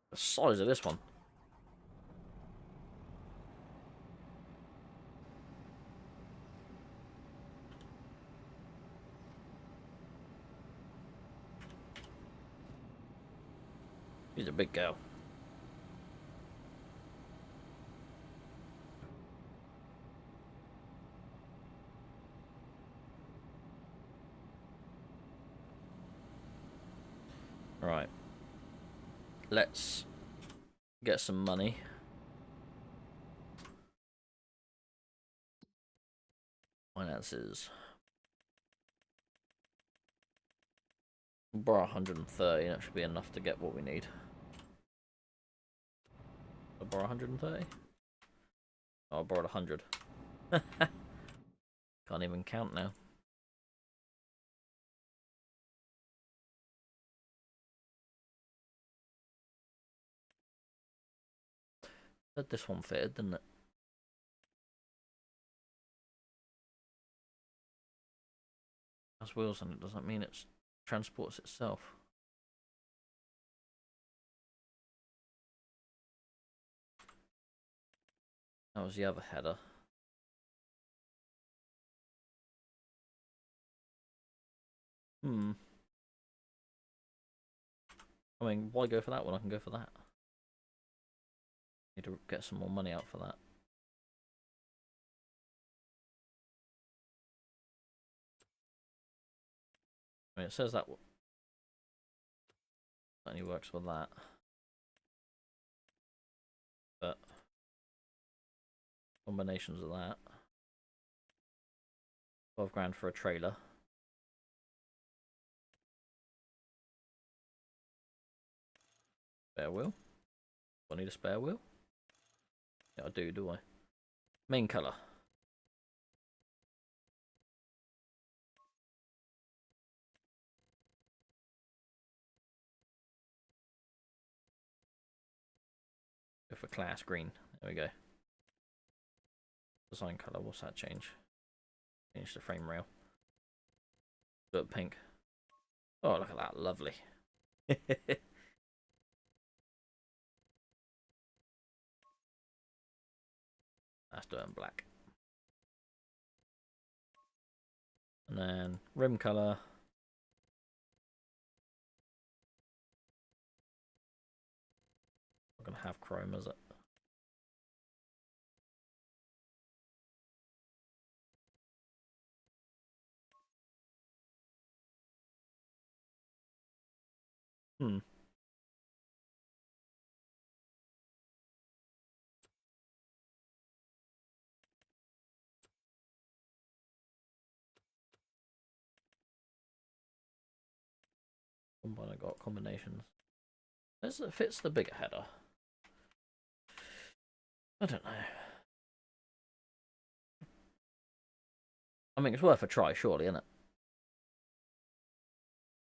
The size of this one. She's a big girl. Right. Let's get some money. Finances. Borrow 130, that should be enough to get what we need. I'll borrow 130? Oh, I borrowed 100. Can't even count now. Said this one fitted, didn't it? Has wheels on it, doesn't mean it transports itself. That was the other header. I mean, why go for that when I can go for that? Need to get some more money out for that. I mean, it says that only works with that. But combinations of that. 12 grand for a trailer. Spare wheel? Do I need a spare wheel? Yeah, I do I? Main colour. Go for class green. There we go. Design colour, what's that change? Change the frame rail. Do it pink. Oh, look at that, lovely. Let's do it in black. And then rim colour. I'm going to have chrome, is it? Hmm. Combine, I got combinations. As it fits the bigger header. I don't know. I mean, it's worth a try, surely, isn't it?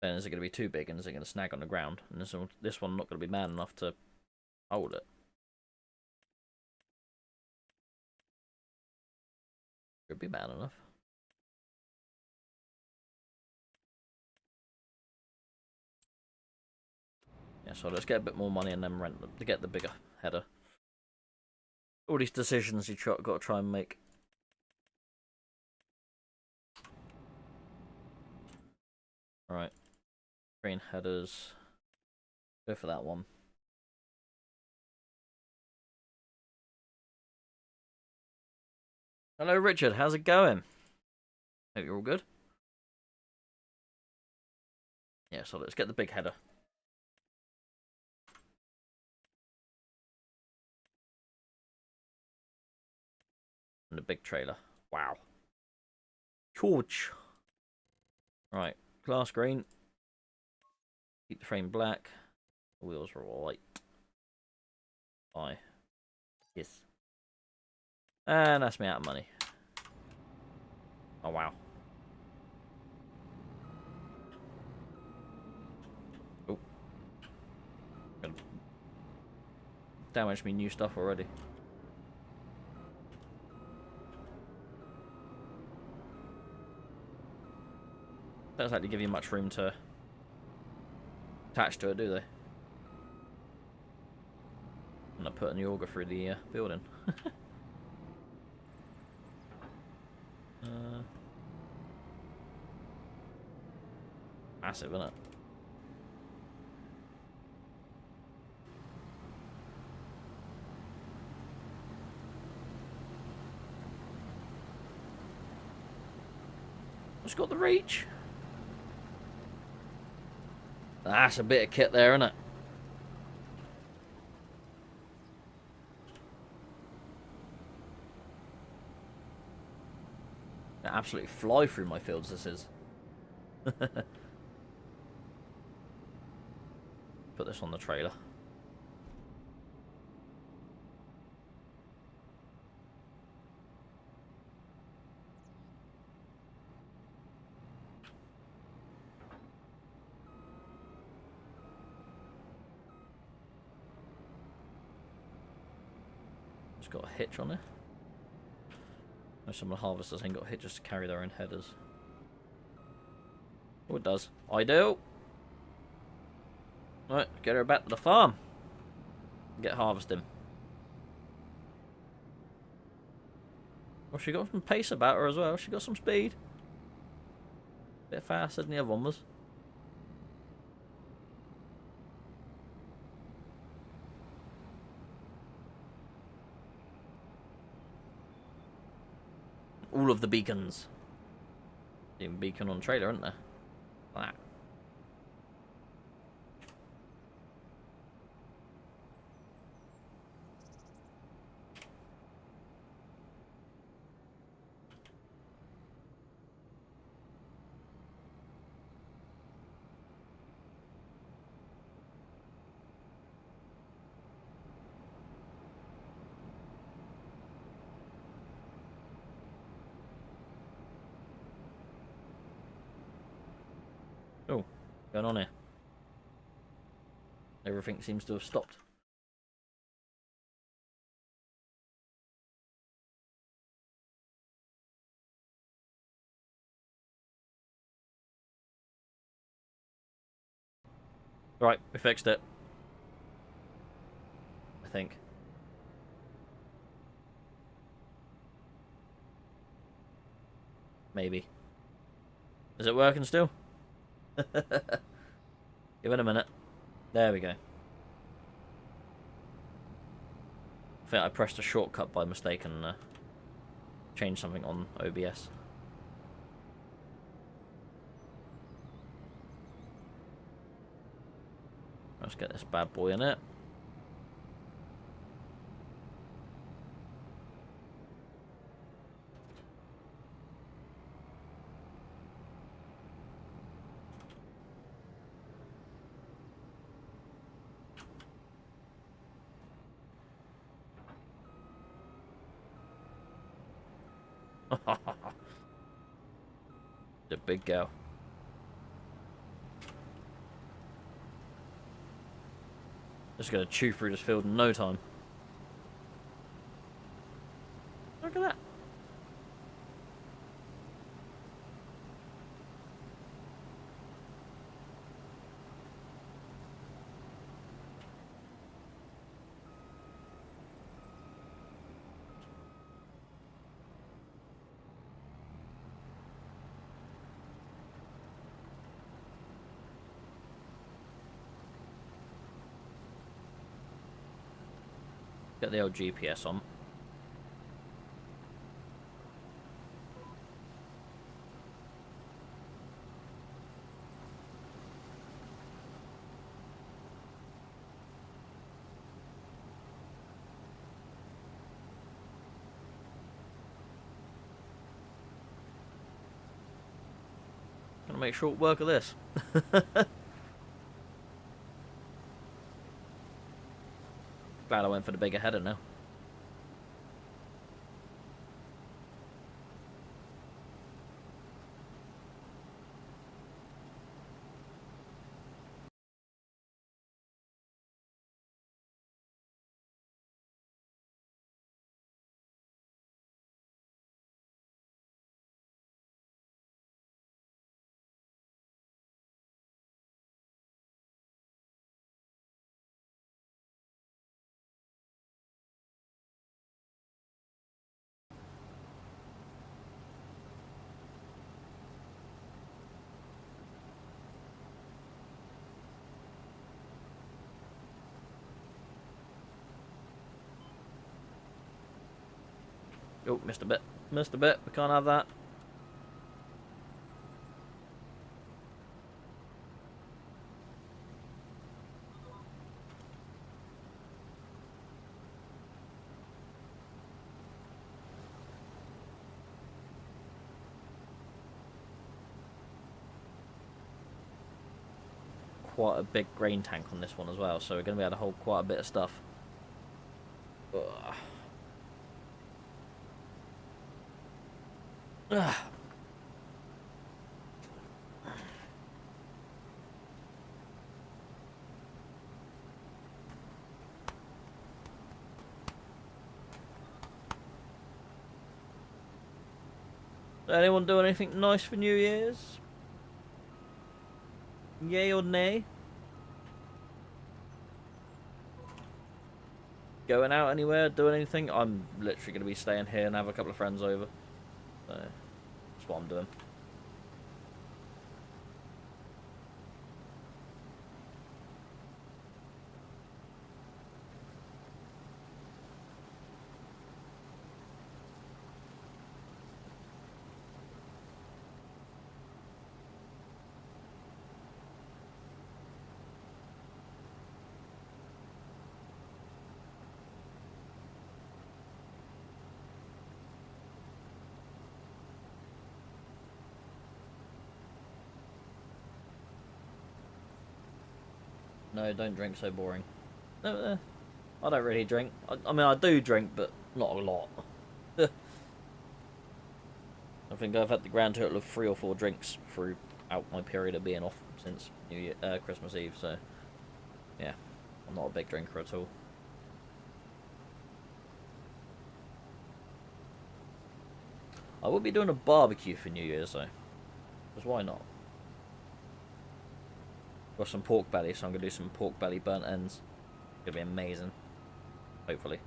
Then is it going to be too big and is it going to snag on the ground? And this one not going to be man enough to hold it. Could be man enough. Yeah, so let's get a bit more money and then rent them to get the bigger header. All these decisions you got to try and make. Alright. Green headers. Go for that one. Hello, Richard. How's it going? Hope you're all good. Yeah, so let's get the big header. And the big trailer. Wow. George. Right. Glass green. Keep the frame black. The wheels are white. Aye. Yes. And that's me out of money. Oh, wow. Oh. Damaged me new stuff already. Don't exactly give you much room to attach to it, do they? I'm not putting the auger through the building. Massive, isn't it? It's got the reach. That's a bit of kit there, isn't it? They absolutely fly through my fields, this is. Put this on the trailer. It's got a hitch on it. Some of the harvesters ain't got hitches to carry their own headers. Oh, it does. I do. Right, get her back to the farm. Get harvesting. Well, she got some pace about her as well. She got some speed. Bit faster than the other one was. All of the beacons. Even beacon on trailer, isn't there? That. Oh, what's going on here? Everything seems to have stopped. Right, we fixed it. I think. Maybe. Is it working still? Give it a minute. There we go. I think I pressed a shortcut by mistake and changed something on OBS. Let's get this bad boy in it. The big girl. Just gonna chew through this field in no time. Look at that. Get the old GPS on. Gonna make short work of this. Glad I went for the bigger header now. Oh, missed a bit. Missed a bit. We can't have that. Quite a big grain tank on this one as well, so we're going to be able to hold quite a bit of stuff. Ugh. Ugh. Anyone do anything nice for New Year's? Yay or nay? Going out anywhere, doing anything? I'm literally going to be staying here and have a couple of friends over. So, that's what I'm doing. No, don't drink, so boring. No, I don't really drink. I mean, I do drink, but not a lot. I think I've had the grand total of 3 or 4 drinks throughout my period of being off since New Year, Christmas Eve, so yeah, I'm not a big drinker at all. I will be doing a barbecue for New Year's though, because why not? Got some pork belly, so I'm going to do some pork belly burnt ends. It's going to be amazing. Hopefully.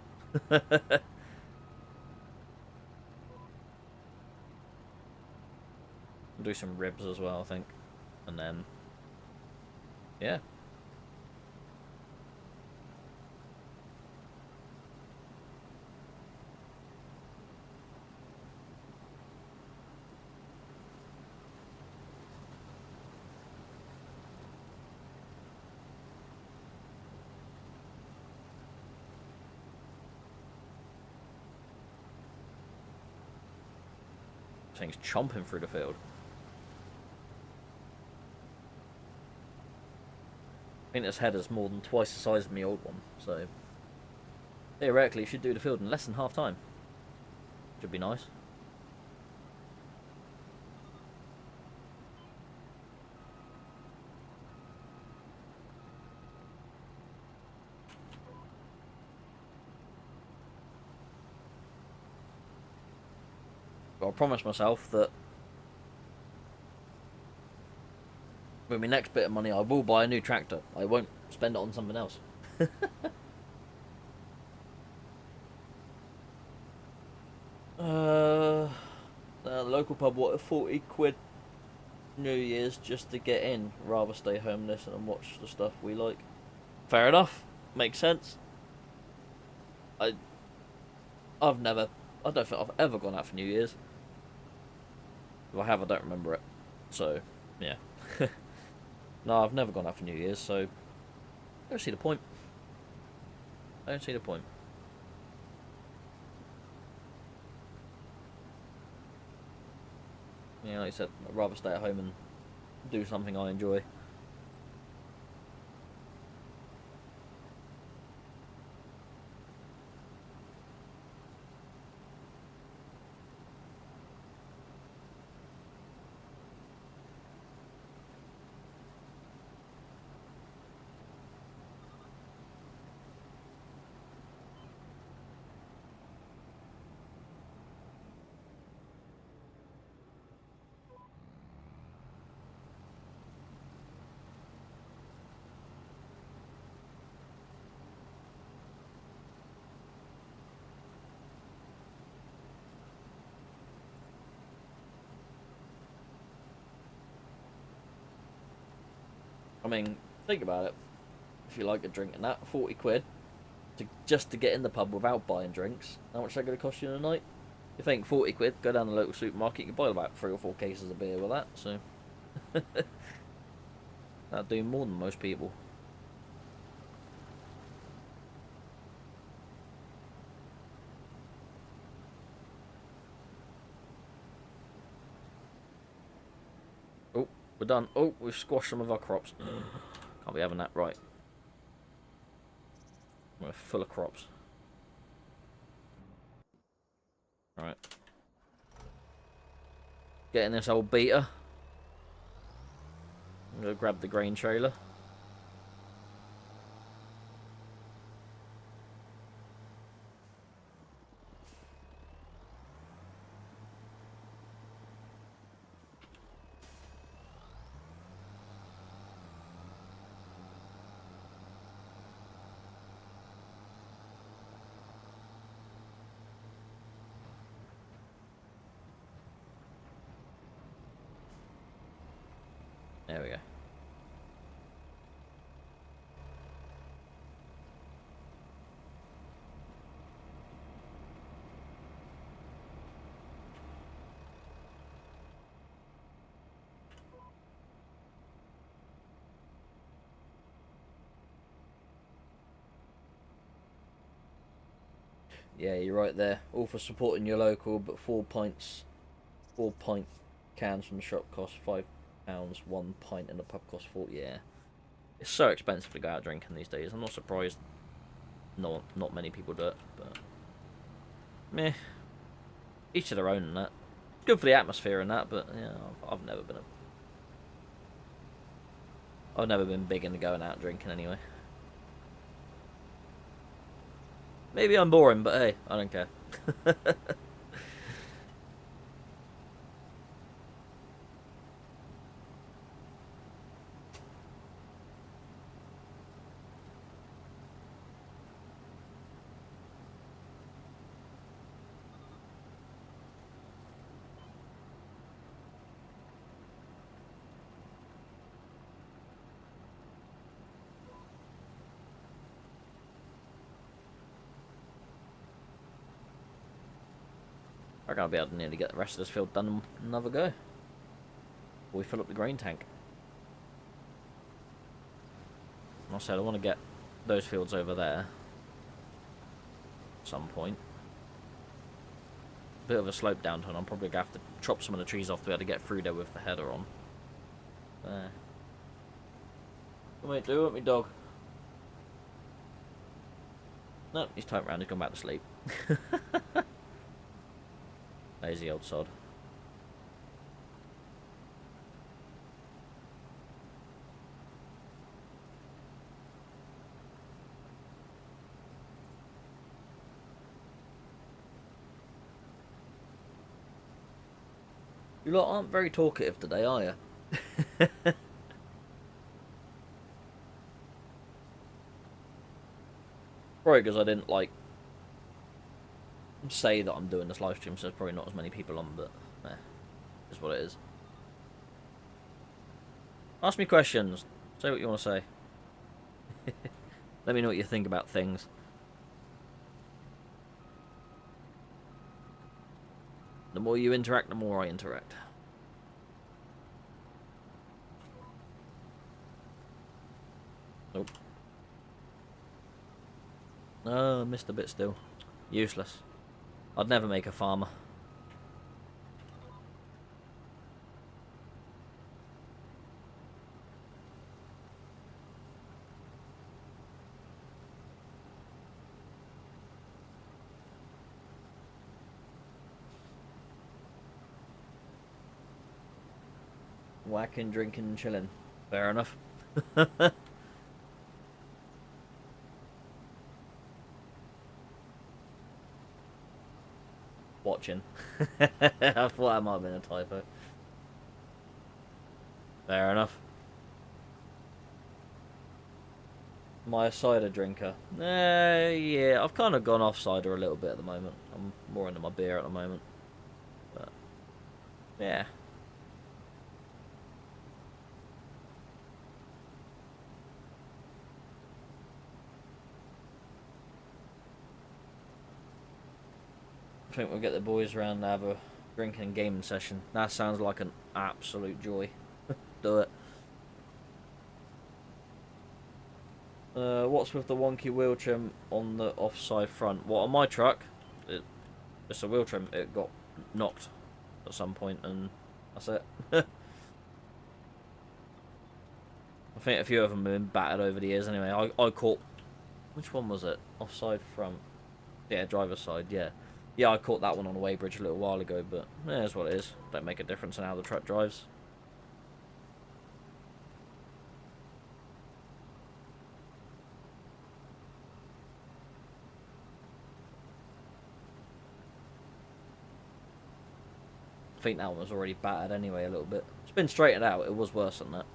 do some ribs as well, I think. And then, yeah. Thing's chomping through the field. I think this header's more than twice the size of my old one, so theoretically it should do the field in less than half time. Should be nice. But I promised myself that with my next bit of money I will buy a new tractor. I won't spend it on something else. The local pub wanted 40 quid New Year's just to get in. Rather stay home and listen and watch the stuff we like. Fair enough. Makes sense. I don't think I've ever gone out for New Year's. If I have, I don't remember it. So, yeah. No, I've never gone out for New Year's, so I don't see the point. I don't see the point. Yeah, like I said, I'd rather stay at home and do something I enjoy. I mean, think about it. If you like a drink and that, 40 quid just to get in the pub without buying drinks. How much is that going to cost you in a night? You think 40 quid, go down to the local supermarket, you can buy about 3 or 4 cases of beer with that, so that'll do more than most people. Oh, we're done. Oh, we've squashed some of our crops. Can't be having that, right. We're full of crops. Right. Getting this old beater. I'm going to grab the grain trailer. There we go. Yeah, you're right there. All for supporting your local, but 4 pint cans from the shop cost £5. 1 pint in the pub costs 40. Yeah, it's so expensive to go out drinking these days. I'm not surprised. Not many people do it, but meh. Each to their own and that. Good for the atmosphere and that, but yeah, I've never been big into going out drinking anyway. Maybe I'm boring, but hey, I don't care. I reckon I'll be able to nearly get the rest of this field done in another go. Before we fill up the grain tank. I said I want to get those fields over there. At some point. Bit of a slope down to it. I'm probably going to have to chop some of the trees off to be able to get through there with the header on. There. What mate do? What me dog? No, he's turned around. He's gone back to sleep. Lazy old sod. You lot aren't very talkative today, are you? Probably because I didn't, like, say that I'm doing this live stream, so there's probably not as many people on, but, is what it is. Ask me questions. Say what you want to say. Let me know what you think about things. The more you interact, the more I interact. Nope. Oh, missed a bit still. Useless. I'd never make a farmer. Whacking, drinking, chilling. Fair enough. Watching. I thought that might have been a typo. Fair enough. Am I a cider drinker? Yeah, I've kind of gone off cider a little bit at the moment. I'm more into my beer at the moment. But, yeah. I think we'll get the boys around and have a drinking and gaming session. That sounds like an absolute joy. Do it. What's with the wonky wheel trim on the offside front? What, on my truck? It's a wheel trim. It got knocked at some point and that's it. I think a few of them have been battered over the years anyway. I caught... Which one was it? Offside front. Yeah, driver's side, yeah. Yeah, I caught that one on the weighbridge a little while ago, but yeah, that's what it is. Don't make a difference in how the truck drives. I think that one was already battered anyway a little bit. It's been straightened out. It was worse than that.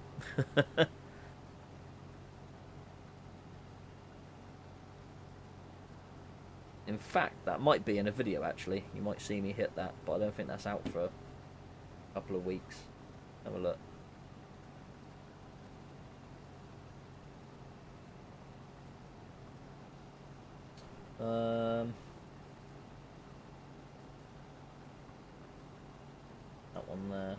In fact, that might be in a video actually. You might see me hit that, but I don't think that's out for a couple of weeks. Have a look. That one there.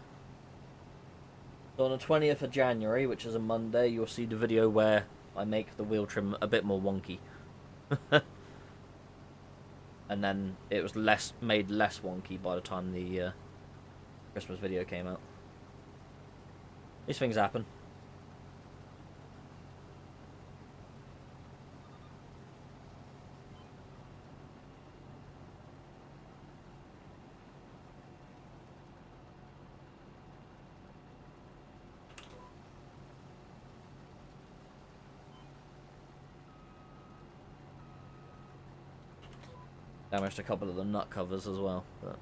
So on the 20th of January, which is a Monday, you'll see the video where I make the wheel trim a bit more wonky. And then it was made less wonky by the time the Christmas video came out. These things happen. Damaged a couple of the nut covers as well, but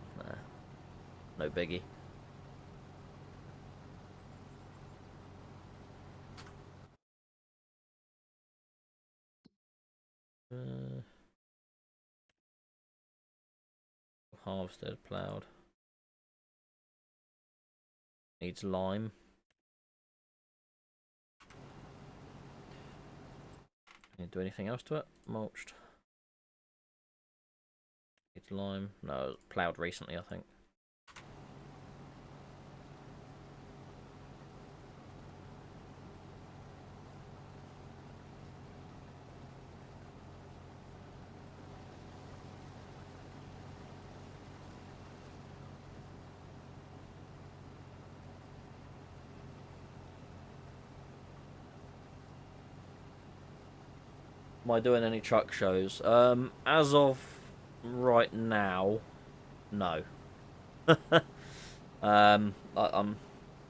no biggie. Harvested, ploughed. Needs lime. Can you do anything else to it? Mulched. It's lime. No, it was ploughed recently, I think. Am I doing any truck shows? As of right now, no. I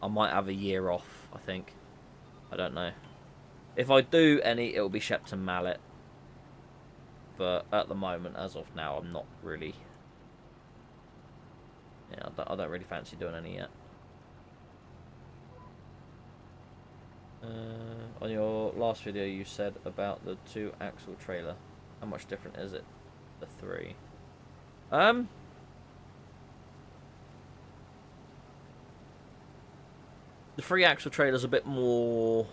might have a year off, I think. I don't know. If I do any, it'll be Shepton Mallet. But at the moment, as of now, I'm not really... Yeah, I don't really fancy doing any yet. On your last video, you said about the 2-axle trailer. How much different is it? The 3. The 3-axle trailer is a bit more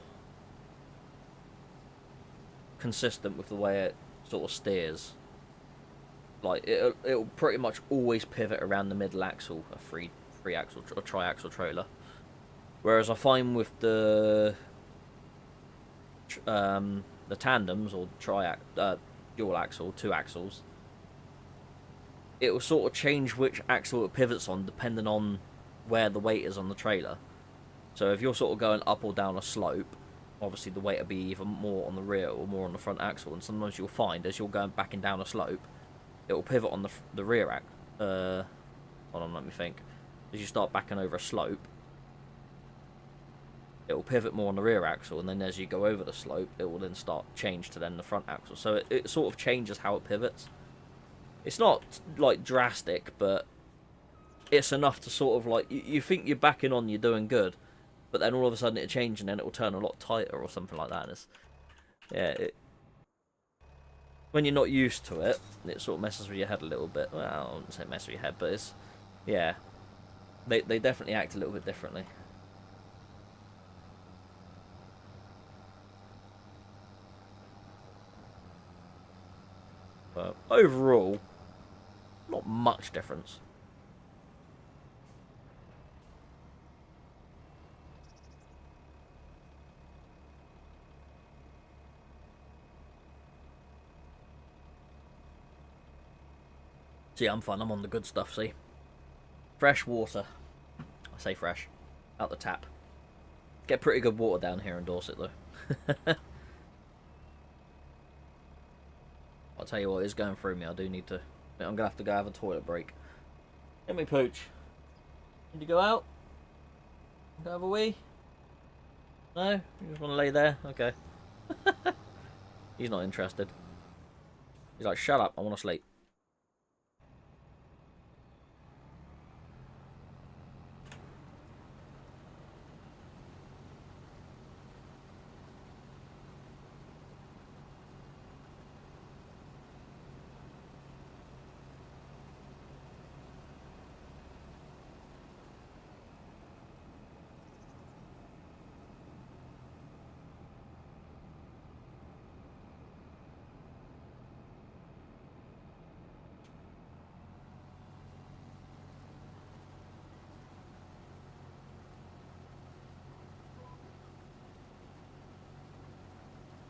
consistent with the way it sort of steers. Like it'll pretty much always pivot around the middle axle, a three-axle or tri-axle trailer. Whereas I find with the tandems or dual axle, 2 axles, it will sort of change which axle it pivots on depending on where the weight is on the trailer. So if you're sort of going up or down a slope, obviously the weight will be either more on the rear or more on the front axle. And sometimes you'll find as you're going back and down a slope, it will pivot on the rear axle. Hold on, let me think. As you start backing over a slope, it will pivot more on the rear axle, and then as you go over the slope, it will then start change to then the front axle. So it sort of changes how it pivots. It's not like drastic, but it's enough to sort of like you think you're backing on, you're doing good, but then all of a sudden it changes and then it will turn a lot tighter or something like that. And it's, yeah, when you're not used to it, it sort of messes with your head a little bit. Well, I wouldn't say mess with your head, but it's, yeah, they definitely act a little bit differently. But overall, not much difference. See, I'm fine. I'm on the good stuff, see? Fresh water. I say fresh. Out the tap. Get pretty good water down here in Dorset, though. I'll tell you what, it's going through me. I do need to... I'm going to have to go have a toilet break. Let me pooch. Need to go out? Go have a wee? No? You just want to lay there? Okay. He's not interested. He's like, shut up, I want to sleep.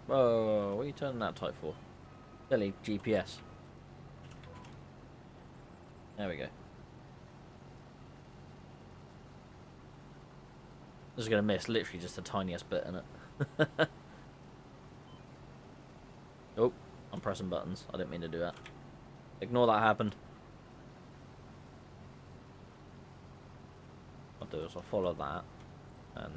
Whoa, what are you turning that tight for? Silly GPS. There we go. This is going to miss literally just the tiniest bit in it. Oh, I'm pressing buttons. I didn't mean to do that. Ignore that happened. What I'll do is I'll follow that and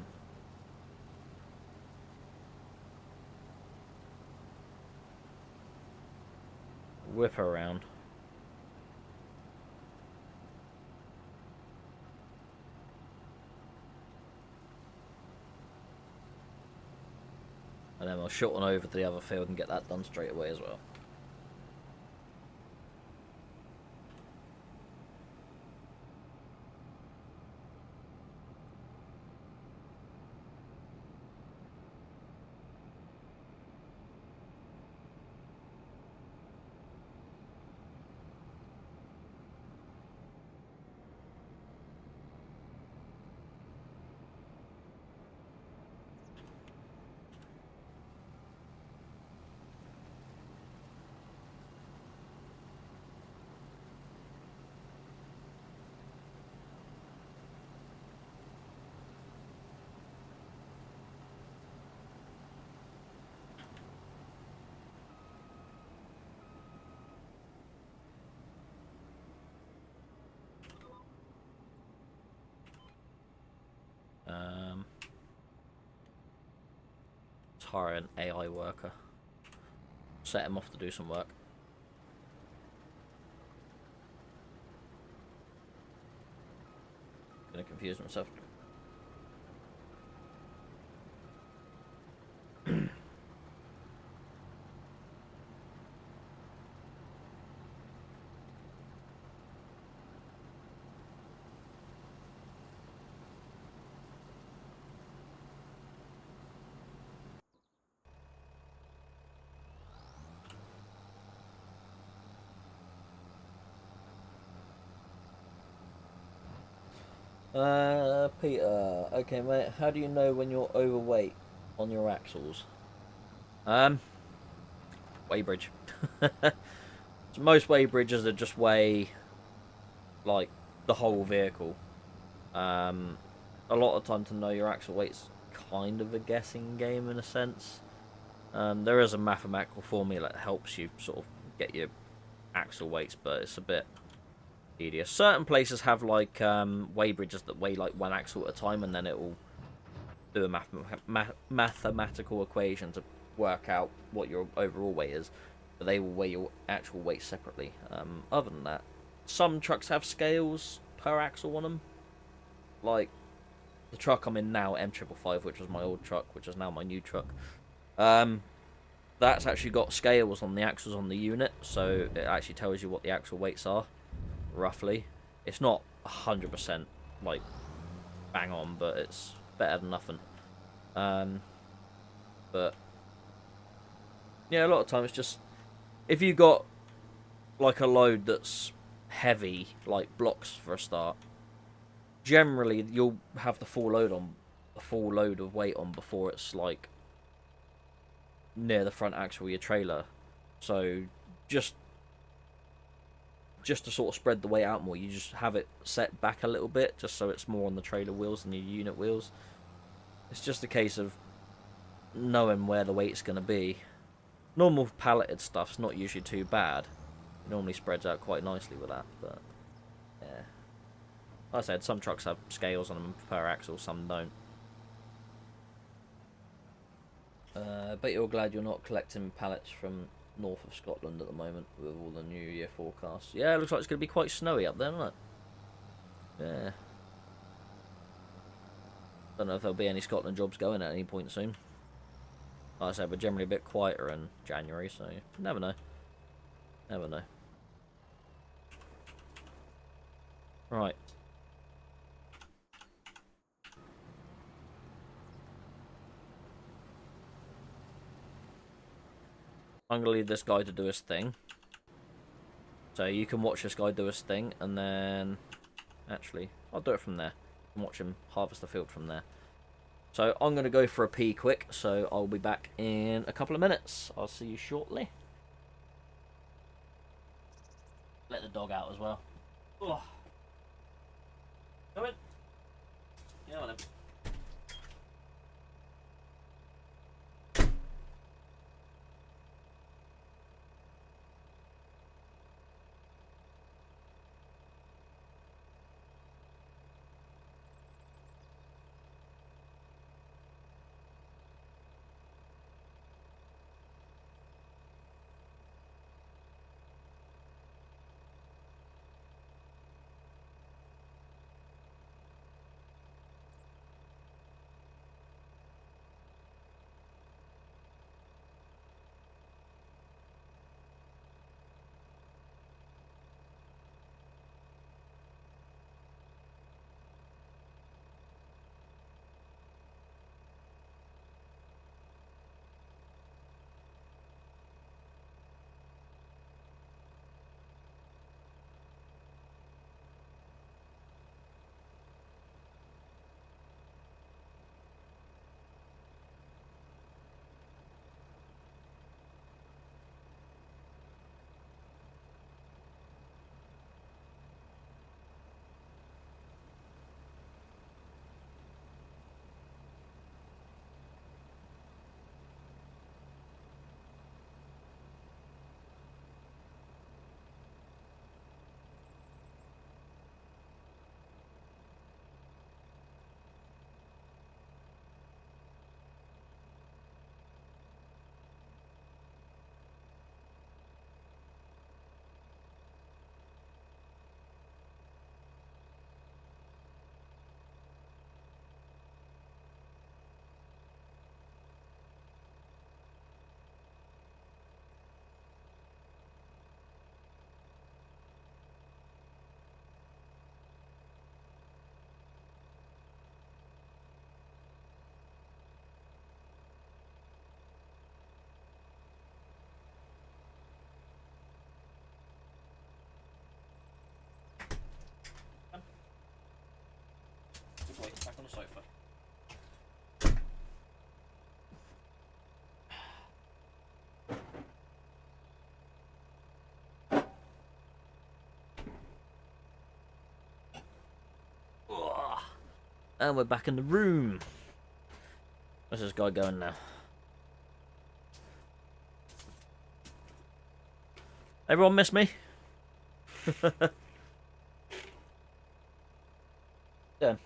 whip around. And then I'll shorten over to the other field and get that done straight away as well. hire an AI worker. Set him off to do some work. Gonna confuse myself. Peter. Okay, mate. How do you know when you're overweight on your axles? Weighbridge. So most weighbridges are just weigh like the whole vehicle. A lot of time to know your axle weight's kind of a guessing game in a sense. There is a mathematical formula that helps you sort of get your axle weights, but it's a bit tedious. Certain places have like weigh bridges that weigh like one axle at a time, and then it will do a mathematical equation to work out what your overall weight is. But they will weigh your actual weight separately. Other than that, some trucks have scales per axle on them. Like the truck I'm in now, M555, which was my old truck, which is now my new truck. That's actually got scales on the axles on the unit, so it actually tells you what the axle weights are, roughly. It's not 100% like bang on, but it's better than nothing. But yeah, a lot of times it's just if you got like a load that's heavy, like blocks for a start, generally you'll have the full load of weight on before it's like near the front axle of your trailer. So just to sort of spread the weight out more, you just have it set back a little bit just so it's more on the trailer wheels than your unit wheels. It's just a case of knowing where the weight's going to be. Normal palleted stuff's not usually too bad. It normally spreads out quite nicely with that, but yeah. Like I said, some trucks have scales on them per axle, some don't. Bet you're glad you're not collecting pallets from north of Scotland at the moment with all the New Year forecasts. Yeah, it looks like it's going to be quite snowy up there, doesn't it? Yeah. Don't know if there'll be any Scotland jobs going at any point soon. Like I said, we're generally a bit quieter in January, so never know. Never know. Right. I'm going to leave this guy to do his thing. So you can watch this guy do his thing, and then... Actually, I'll do it from there. And watch him harvest the field from there. So I'm going to go for a pee quick, so I'll be back in a couple of minutes. I'll see you shortly. Let the dog out as well. Oh. Come in. Yeah, on him. boy, back on the sofa. And we're back in the room. Where's this guy going now? Everyone miss me? Done.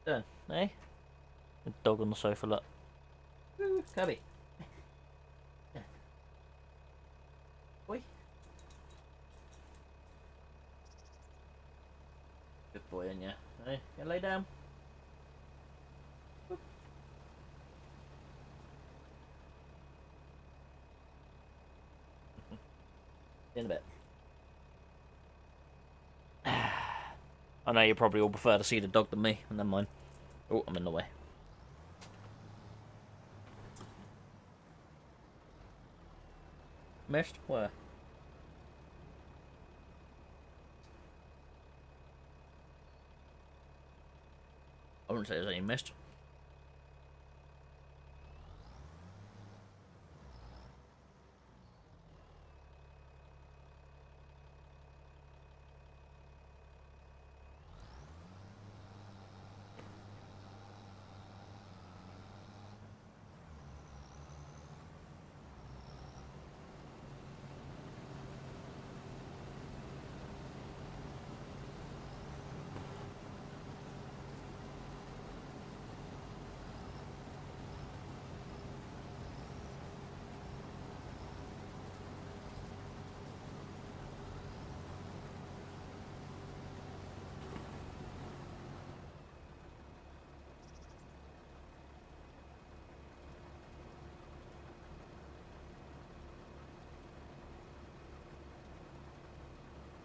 Done, eh? The dog on the sofa, look. Woo, Cubby. Boy. Good boy, ain't ya? Hey, you lay down. In a bit. I know you probably all prefer to see the dog than me, and then mine. Oh, I'm in the way. Missed? Where? I wouldn't say there's any missed.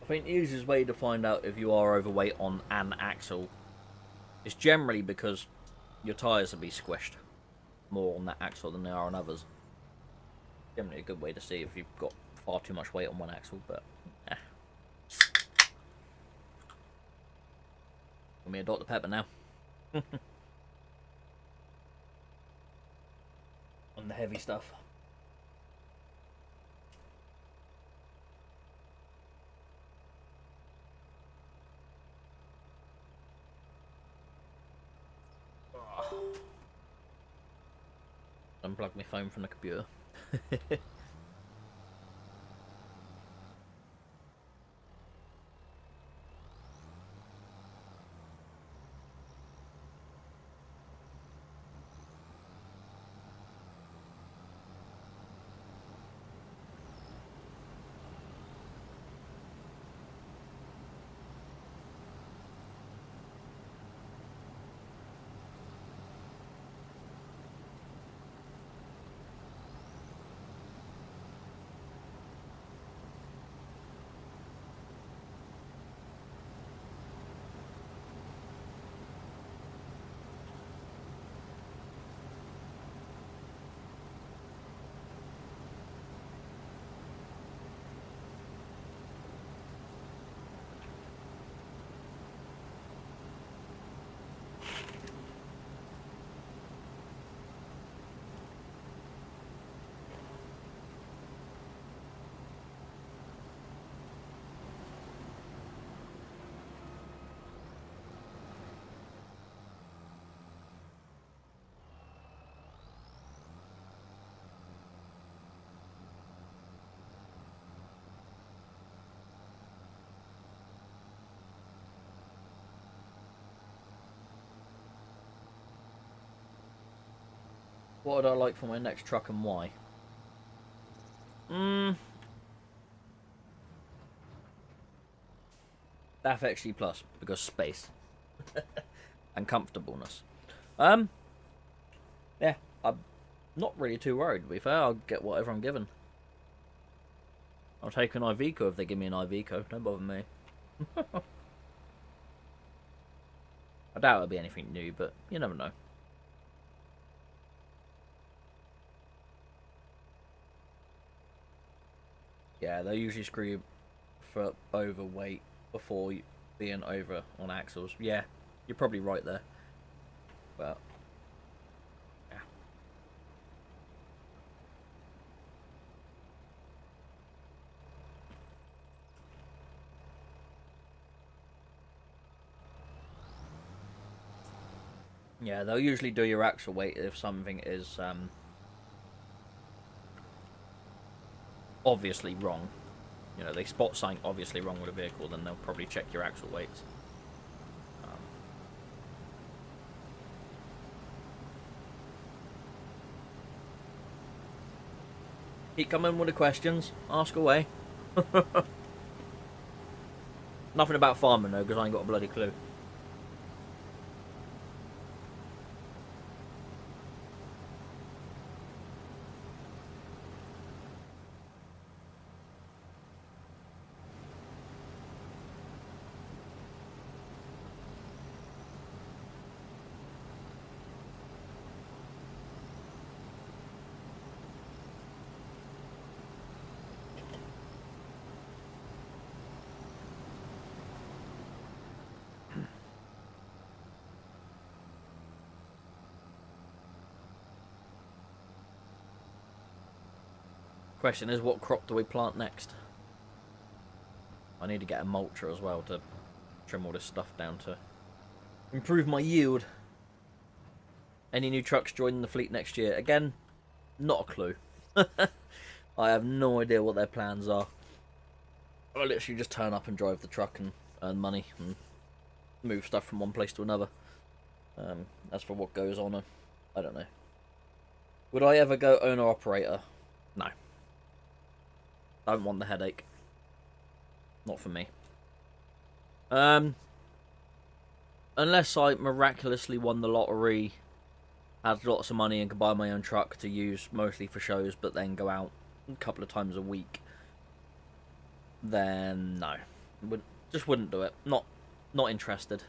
I think the easiest way to find out if you are overweight on an axle is generally because your tyres will be squished more on that axle than they are on others. Generally a good way to see if you've got far too much weight on one axle, but eh. Give me a Dr. Pepper now. On the heavy stuff. Unplug my phone from the computer. What would I like for my next truck and why? DAF XG Plus, because space. And comfortableness. Yeah, I'm not really too worried, to be fair. I'll get whatever I'm given. I'll take an Iveco if they give me an Iveco. Don't bother me. I doubt it'll be anything new, but you never know. Yeah, they usually screw you for overweight before being over on axles. Yeah, You're probably right there. But yeah. Yeah, they'll usually do your axle weight if something is obviously wrong. You know, they spot something obviously wrong with a vehicle, then they'll probably check your axle weights. Keep coming with the questions. Ask away. Nothing about farming though, because I ain't got a bloody clue. Question is, what crop do we plant next? I need to get a mulcher as well to trim all this stuff down to improve my yield. Any new trucks joining the fleet next year? Again, not a clue. I have no idea what their plans are. I literally just turn up and drive the truck and earn money and move stuff from one place to another. As for what goes on, I don't know. Would I ever go owner-operator? No. Don't want the headache. Not for me. Unless I miraculously won the lottery, had lots of money and could buy my own truck to use mostly for shows, but then go out a couple of times a week, then no. Just wouldn't do it. Not interested.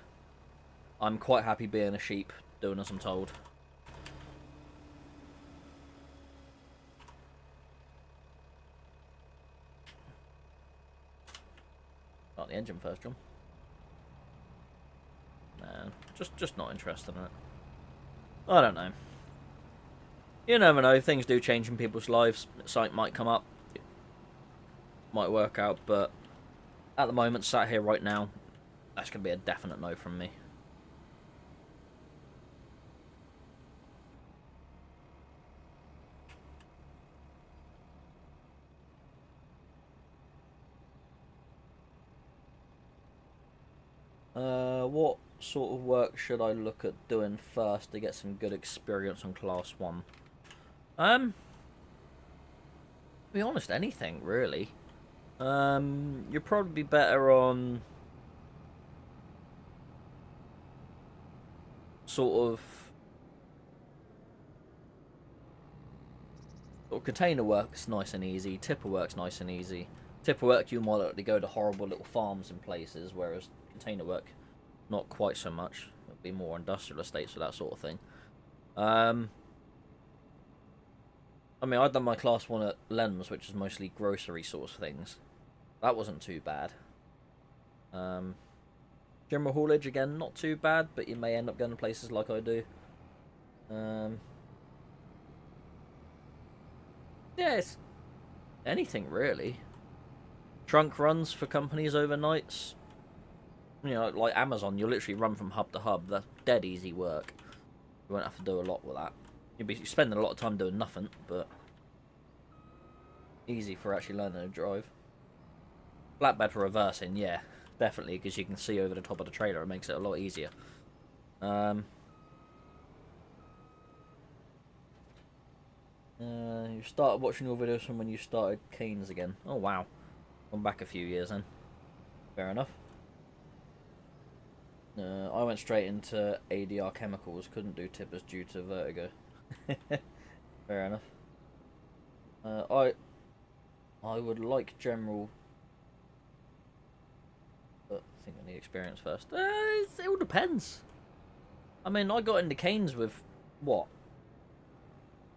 I'm quite happy being a sheep, doing as I'm told. Start the engine first, John. Nah, just not interested in it. I don't know. You never know. Things do change in people's lives. Something might come up. It might work out, but at the moment, sat here right now, that's going to be a definite no from me. What sort of work should I look at doing first to get some good experience on Class 1? To be honest, anything, really. You'd probably be better on sort of container work's nice and easy, tipper work's nice and easy. Tipper work, you might likely go to horrible little farms and places, whereas container work, not quite so much. It'll be more industrial estates for that sort of thing. I mean, I'd done my Class 1 at Lems, which is mostly grocery sorts of things. That wasn't too bad. General haulage, again, not too bad, but you may end up going to places like I do. Yeah, it's anything, really. Trunk runs for companies overnights. You know, like Amazon, you'll literally run from hub to hub. That's dead easy work. You won't have to do a lot with that. You'll be spending a lot of time doing nothing, but easy for actually learning to drive. Flatbed for reversing, yeah, definitely, because you can see over the top of the trailer. It makes it a lot easier. You started watching your videos from when you started Canes again. Oh, wow. Gone back a few years then. Fair enough. I went straight into ADR chemicals. Couldn't do tippers due to vertigo. Fair enough. I would like general... But I think I need experience first. It all depends. I mean, I got into Canes with... What?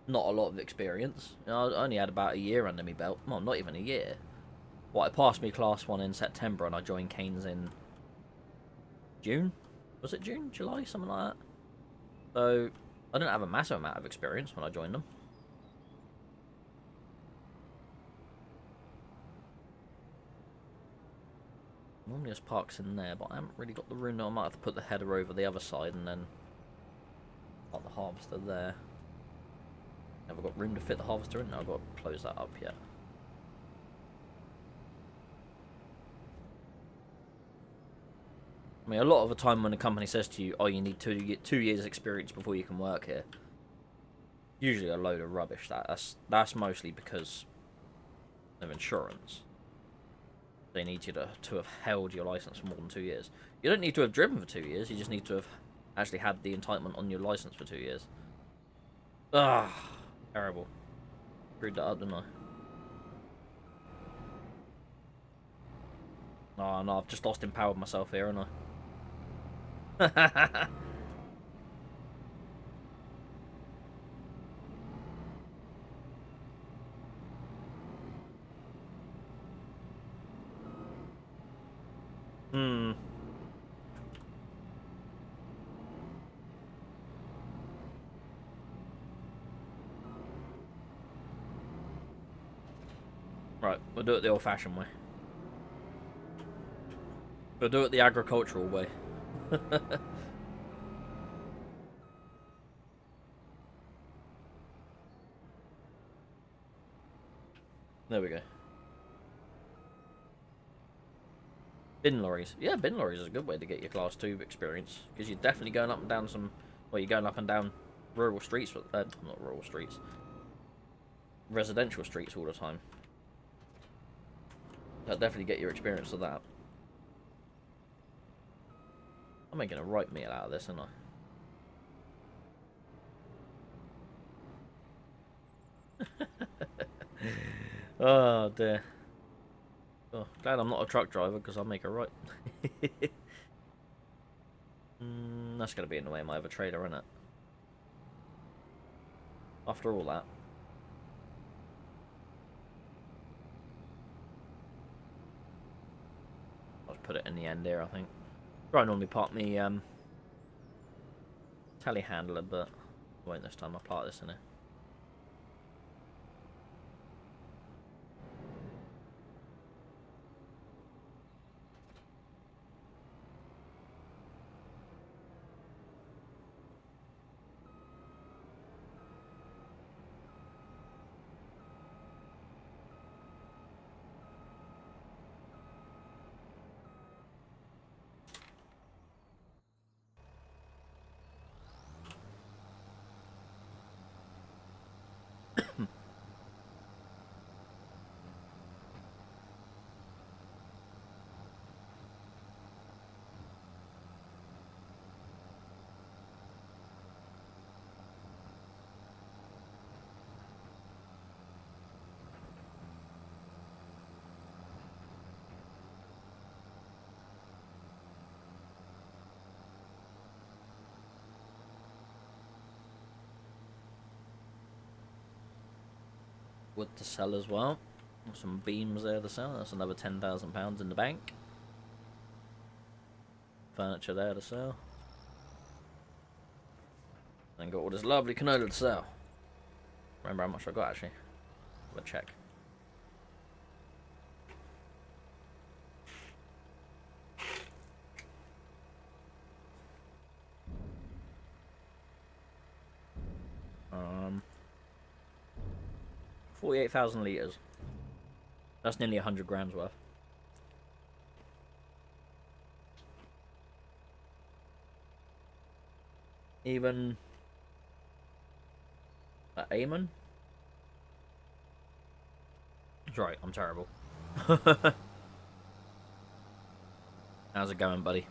Not a lot of experience. You know, I only had about a year under my belt. Well, not even a year. Well, I passed me Class 1 in September and I joined Canes in June? Was it June, July, something like that? So I didn't have a massive amount of experience when I joined them. Normally there's parks in there, but I haven't really got the room now. I might have to put the header over the other side and then put the harvester there. Have I got room to fit the harvester in? No, I've got to close that up yet. I mean, a lot of the time when a company says to you, oh, you need 2 years experience before you can work here, usually a load of rubbish. That's mostly because of insurance. They need you to have held your license for more than 2 years. You don't need to have driven for 2 years, you just need to have actually had the entitlement on your license for 2 years. Ah, terrible. Screwed that up, didn't I? Oh no, I've just lost empowered myself here, haven't I? Hmm. Right, we'll do it the old-fashioned way. We'll do it the agricultural way. There we go. Bin lorries. Yeah, bin lorries is a good way to get your class 2 experience. Because you're definitely going up and down some... Well, you're going up and down rural streets. Not rural streets. Residential streets all the time. That'll definitely get your experience of that. I'm making a right meal out of this, aren't I? Oh, dear. Oh, glad I'm not a truck driver, because I'll make a right. That's going to be in the way of my other trailer, isn't it? After all that. I'll just put it in the end here, I think. I normally park me telehandler, but I won't this time. I'll park this in here. Wood to sell as well. Some beams there to sell. That's another £10,000 in the bank. Furniture there to sell. And got all this lovely canola to sell. Remember how much I got actually? Have a check. Um, 48,000 litres. That's nearly 100 grams worth. Even at Amon? That's right, I'm terrible. How's it going, buddy?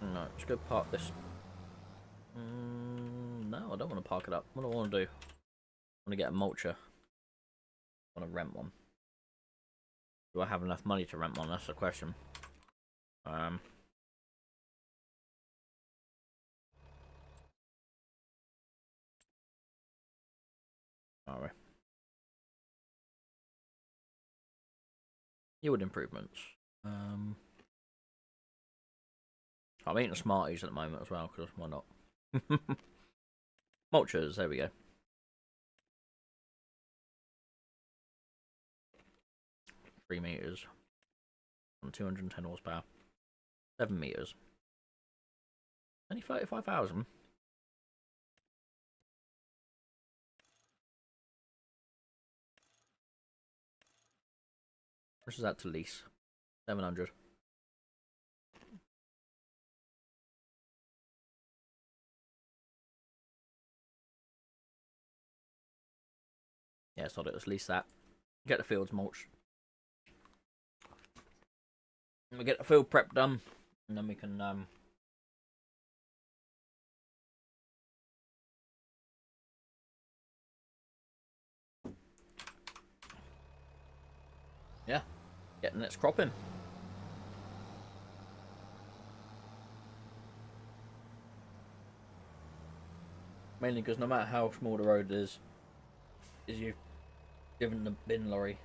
No, just go park this. No, I don't want to park it up. What do I want to do? I want to get a mulcher. I want to rent one. Do I have enough money to rent one? That's the question. Alright. Yield improvements. I'm eating Smarties at the moment as well, because why not? Mulchers, there we go. 3 meters. On 210 horsepower. 7 meters. Only 35,000. This is that to lease. 700. Yeah, sod it, let's lease that. Get the fields mulched. And we get the field prep done. And then we can yeah, get the next crop in. Mainly because no matter how small the road is you've driven the bin lorry.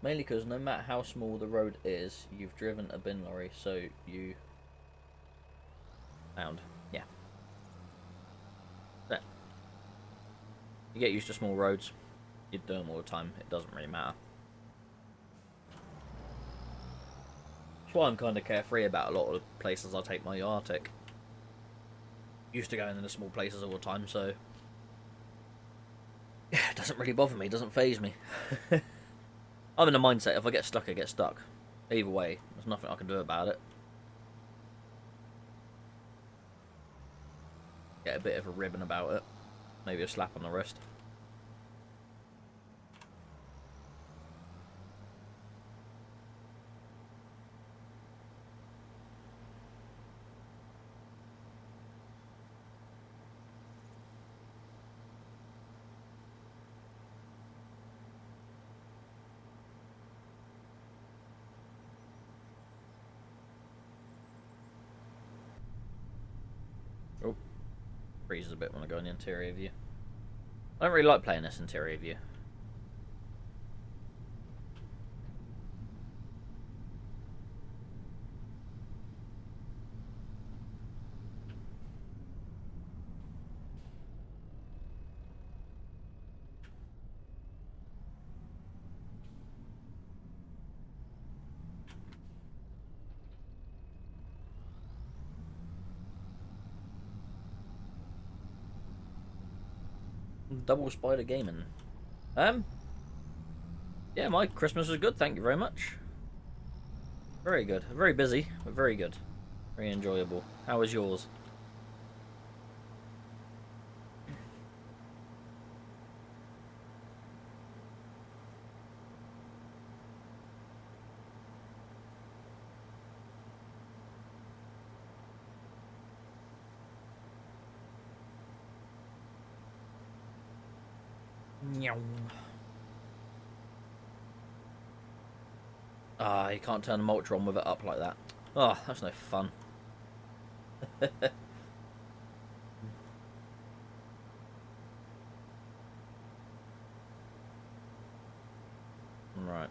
Mainly because no matter how small the road is, you've driven a bin lorry, so you found, yeah. So, you get used to small roads. You do them all the time. It doesn't really matter. That's why I'm kind of carefree about a lot of the places I take my Arctic. Used to going in the small places all the time, so yeah, it doesn't really bother me. It doesn't faze me. I'm in the mindset, if I get stuck, I get stuck. Either way, there's nothing I can do about it. Get a bit of a ribbon about it. Maybe a slap on the wrist. Oh, freezes a bit when I go in the interior view. I don't really like playing this interior view. Double Spider Gaming. Yeah, my Christmas was good, thank you very much. Very good. Very busy, but very good. Very enjoyable. How was yours? Ah, you can't turn the mulcher on with it up like that. Oh, that's no fun. Right.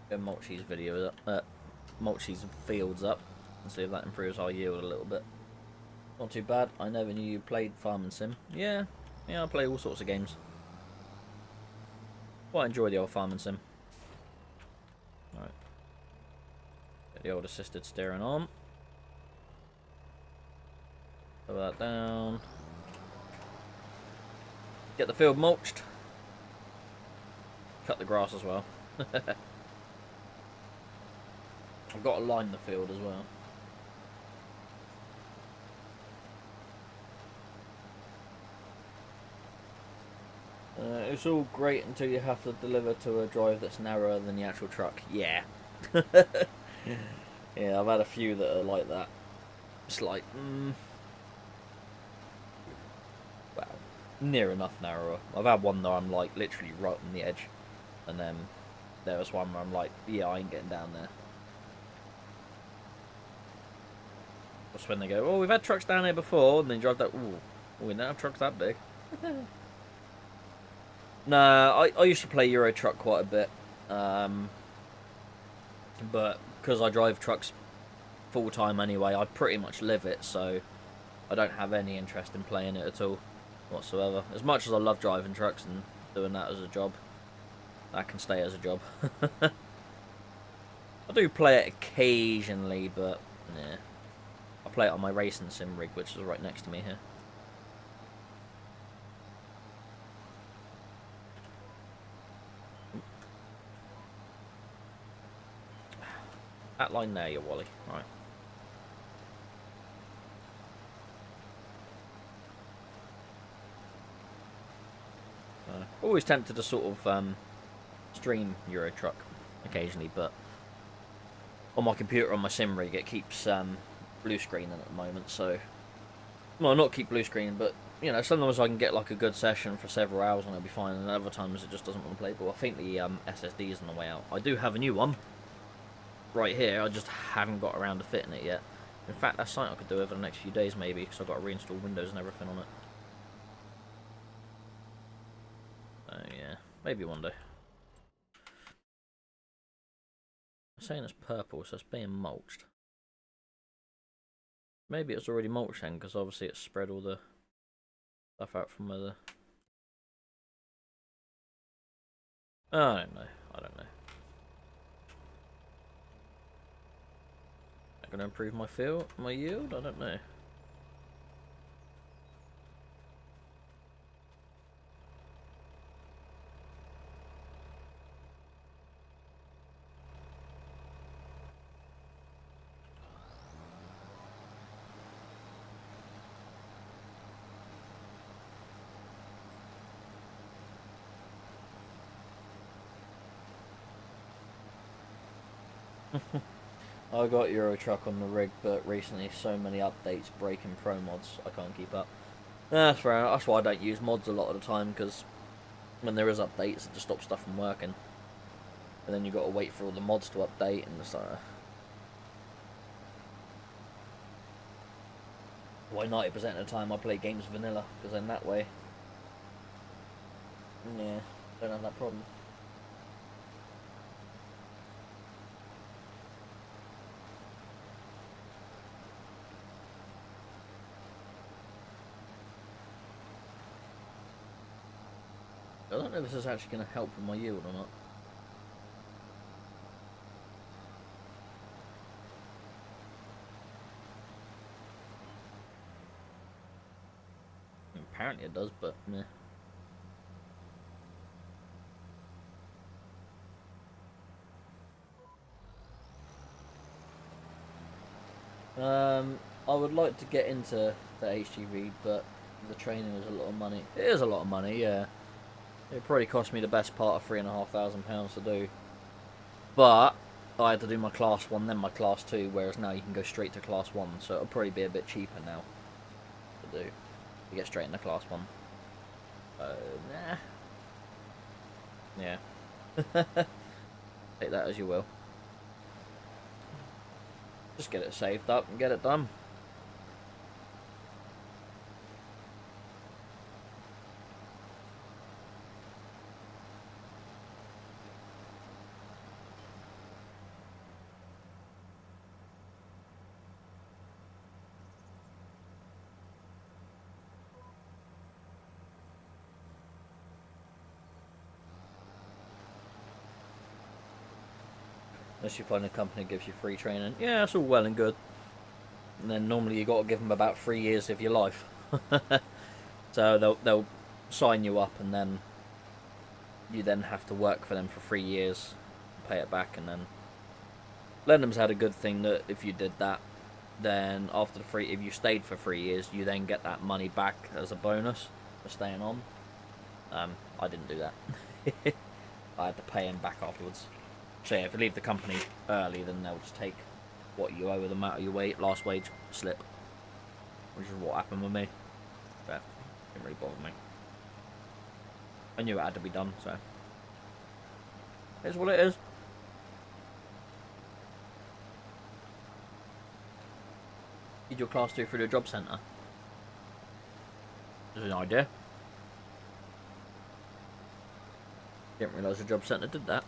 Get Mulchy's video up, Mulchy's fields up, and see if that improves our yield a little bit. Not too bad. I never knew you played Farmin Sim. Yeah, I play all sorts of games. Quite enjoy the old Farmin Sim. Right. Get the old assisted steering on. Put that down. Get the field mulched. Cut the grass as well. I've got to line the field as well. It's all great until you have to deliver to a drive that's narrower than the actual truck. Yeah. Yeah, I've had a few that are like that. It's like, well, near enough narrower. I've had one that I'm like literally right on the edge. And then there was one where I'm like, yeah, I ain't getting down there. That's when they go, oh, we've had trucks down here before, and then you drive that, ooh, we don't have trucks that big. No, I used to play Euro Truck quite a bit, but because I drive trucks full time anyway, I pretty much live it, so I don't have any interest in playing it at all whatsoever. As much as I love driving trucks and doing that as a job, that can stay as a job. I do play it occasionally, but yeah, I play it on my racing sim rig, which is right next to me here. That line there, you Wally. Right. Always tempted to sort of stream Euro Truck occasionally, but on my computer, on my sim rig, it keeps blue screening at the moment. So, well, not keep blue screening, but you know, sometimes I can get like a good session for several hours and it'll be fine, and other times it just doesn't want to play. But I think the SSD is on the way out. I do have a new one right here. I just haven't got around to fitting it yet. In fact, that's something I could do over the next few days maybe, because I've got to reinstall Windows and everything on it. So yeah, maybe one day. I'm saying it's purple, so it's being mulched. Maybe it's already mulched then, because obviously it's spread all the stuff out from where the... I don't know. I don't know. Am I going to improve my yield? I don't know. I got Euro Truck on the rig, but recently so many updates breaking pro mods, I can't keep up. That's fair enough. That's why I don't use mods a lot of the time, because when there is updates, it just stops stuff from working. And then you got to wait for all the mods to update, and it's like... Why 90% of the time I play games vanilla, because then that way... Yeah, don't have that problem. I don't know if this is actually going to help with my yield or not. Apparently it does, but meh. I would like to get into the HGV, but the training is a lot of money. It is a lot of money, yeah. It probably cost me the best part of £3,500 to do. But I had to do my class 1, then my class 2, whereas now you can go straight to class 1, so it'll probably be a bit cheaper now to do. To get straight into class 1. Nah. Yeah. Take that as you will. Just get it saved up and get it done. Unless you find a company that gives you free training. Yeah, that's all well and good. And then normally you got to give them about 3 years of your life. So they'll sign you up, and then you then have to work for them for 3 years, pay it back, and then Lendham's had a good thing that if you did that, then after if you stayed for 3 years, you then get that money back as a bonus for staying on. I didn't do that. I had to pay him back afterwards. So yeah, if you leave the company early, then they'll just take what you owe them out of your last wage slip, which is what happened with me. But it didn't really bother me. I knew it had to be done, so it's what it is. Did your class 2 through the job centre? There's an idea. Didn't realise the job centre did that.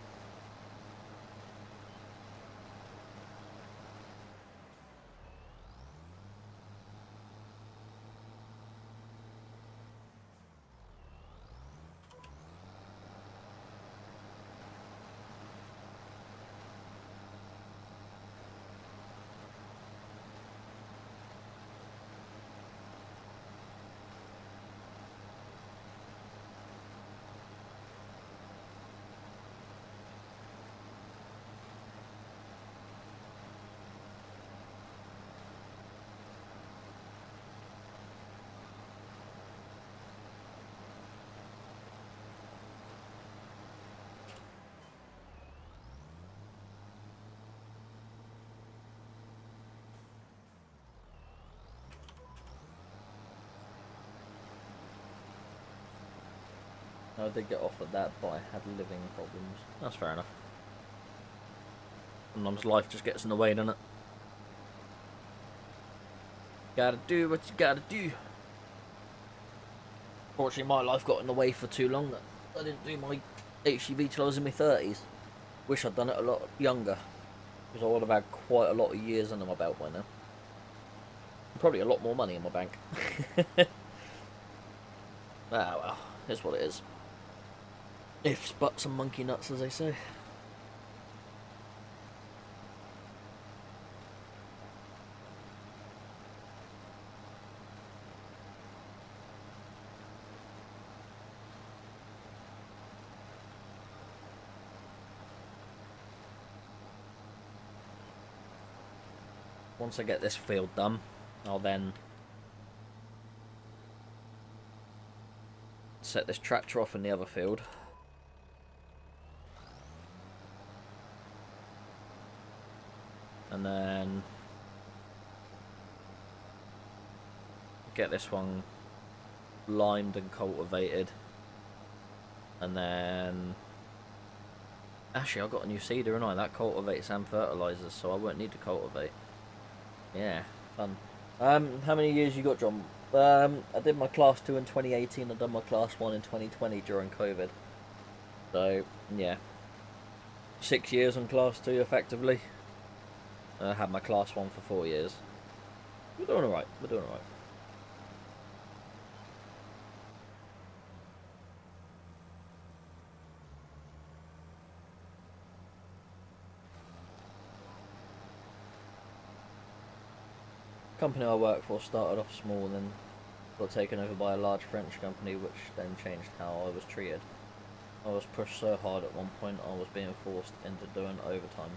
I did get offered that, but I had living problems. That's fair enough. Sometimes life just gets in the way, doesn't it? Gotta do what you gotta do. Fortunately, my life got in the way for too long. That I didn't do my HGV till I was in my 30s. Wish I'd done it a lot younger, because I would have had quite a lot of years under my belt by now. And probably a lot more money in my bank. Ah well, it's what it is. Ifs, buts and monkey nuts, as they say. Once I get this field done, I'll then set this tractor off in the other field. And then get this one limed and cultivated. And then actually I've got a new seeder, and that cultivates and fertilises, so I won't need to cultivate. Yeah, fun. How many years you got, John? I did my class 2 in 2018. I've done my class 1 in 2020 during COVID. So yeah, 6 years on class 2 effectively. I had my class 1 for 4 years. We're doing alright. We're doing alright. The company I work for started off small and then got taken over by a large French company, which then changed how I was treated. I was pushed so hard at one point I was being forced into doing overtime.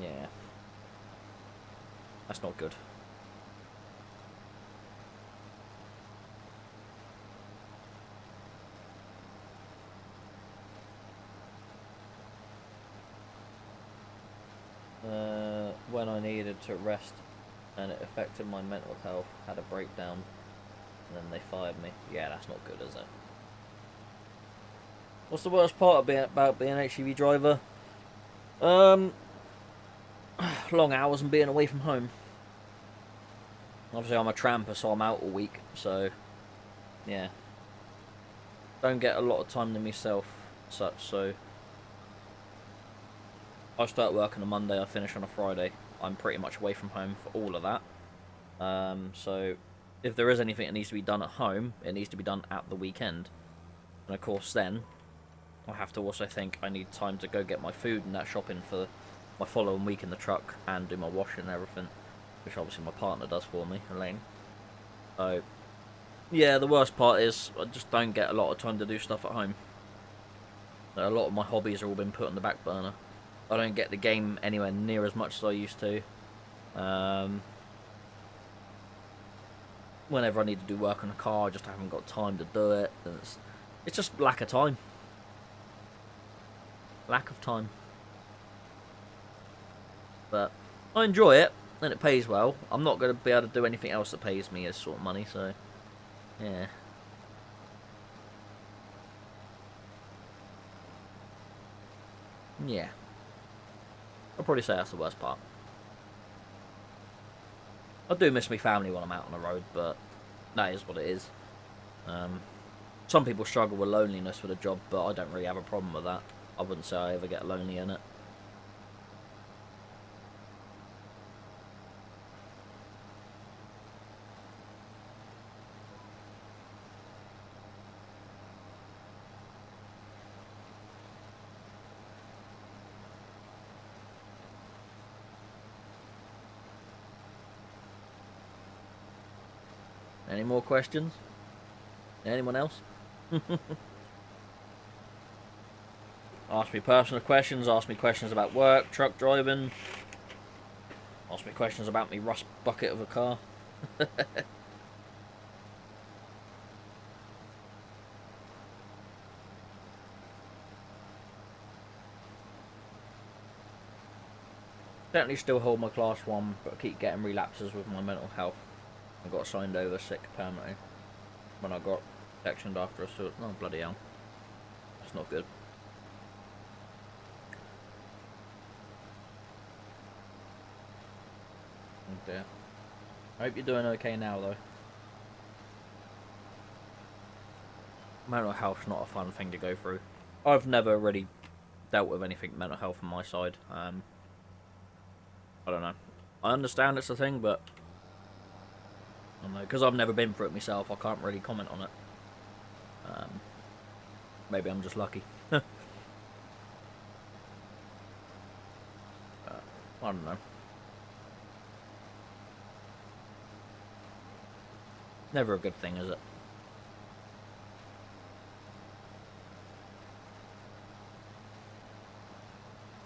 Yeah. That's not good. When I needed to rest and it affected my mental health, had a breakdown, and then they fired me. Yeah, that's not good, is it? What's the worst part about being an HGV driver? Long hours and being away from home. Obviously I'm a tramper, so I'm out all week, so yeah. Don't get a lot of time to myself, such, so I start work on a Monday, I finish on a Friday. I'm pretty much away from home for all of that. So if there is anything that needs to be done at home, it needs to be done at the weekend. And of course then, I have to also think I need time to go get my food and that shopping for my following week in the truck and do my washing and everything, which obviously my partner does for me, Elaine. So yeah, the worst part is I just don't get a lot of time to do stuff at home. A lot of my hobbies are all been put on the back burner. I don't get the game anywhere near as much as I used to. Whenever I need to do work on a car, I just haven't got time to do it. It's just lack of time. Lack of time. But I enjoy it, and it pays well. I'm not going to be able to do anything else that pays me this sort of money, so yeah. Yeah. I'll probably say that's the worst part. I do miss my family when I'm out on the road, but that is what it is. Some people struggle with loneliness with a job, but I don't really have a problem with that. I wouldn't say I ever get lonely in it. Any more questions? Anyone else? Ask me personal questions, ask me questions about work, truck driving. Ask me questions about me rust bucket of a car. Definitely still hold my class 1, but I keep getting relapses with my mental health. I got signed over sick permanently when I got sectioned after a sort. Oh, bloody hell. That's not good. Oh dear. I hope you're doing okay now, though. Mental health's not a fun thing to go through. I've never really dealt with anything mental health on my side. I don't know. I understand it's a thing, but I don't know, because I've never been through it myself, I can't really comment on it. Maybe I'm just lucky. I don't know. Never a good thing, is it?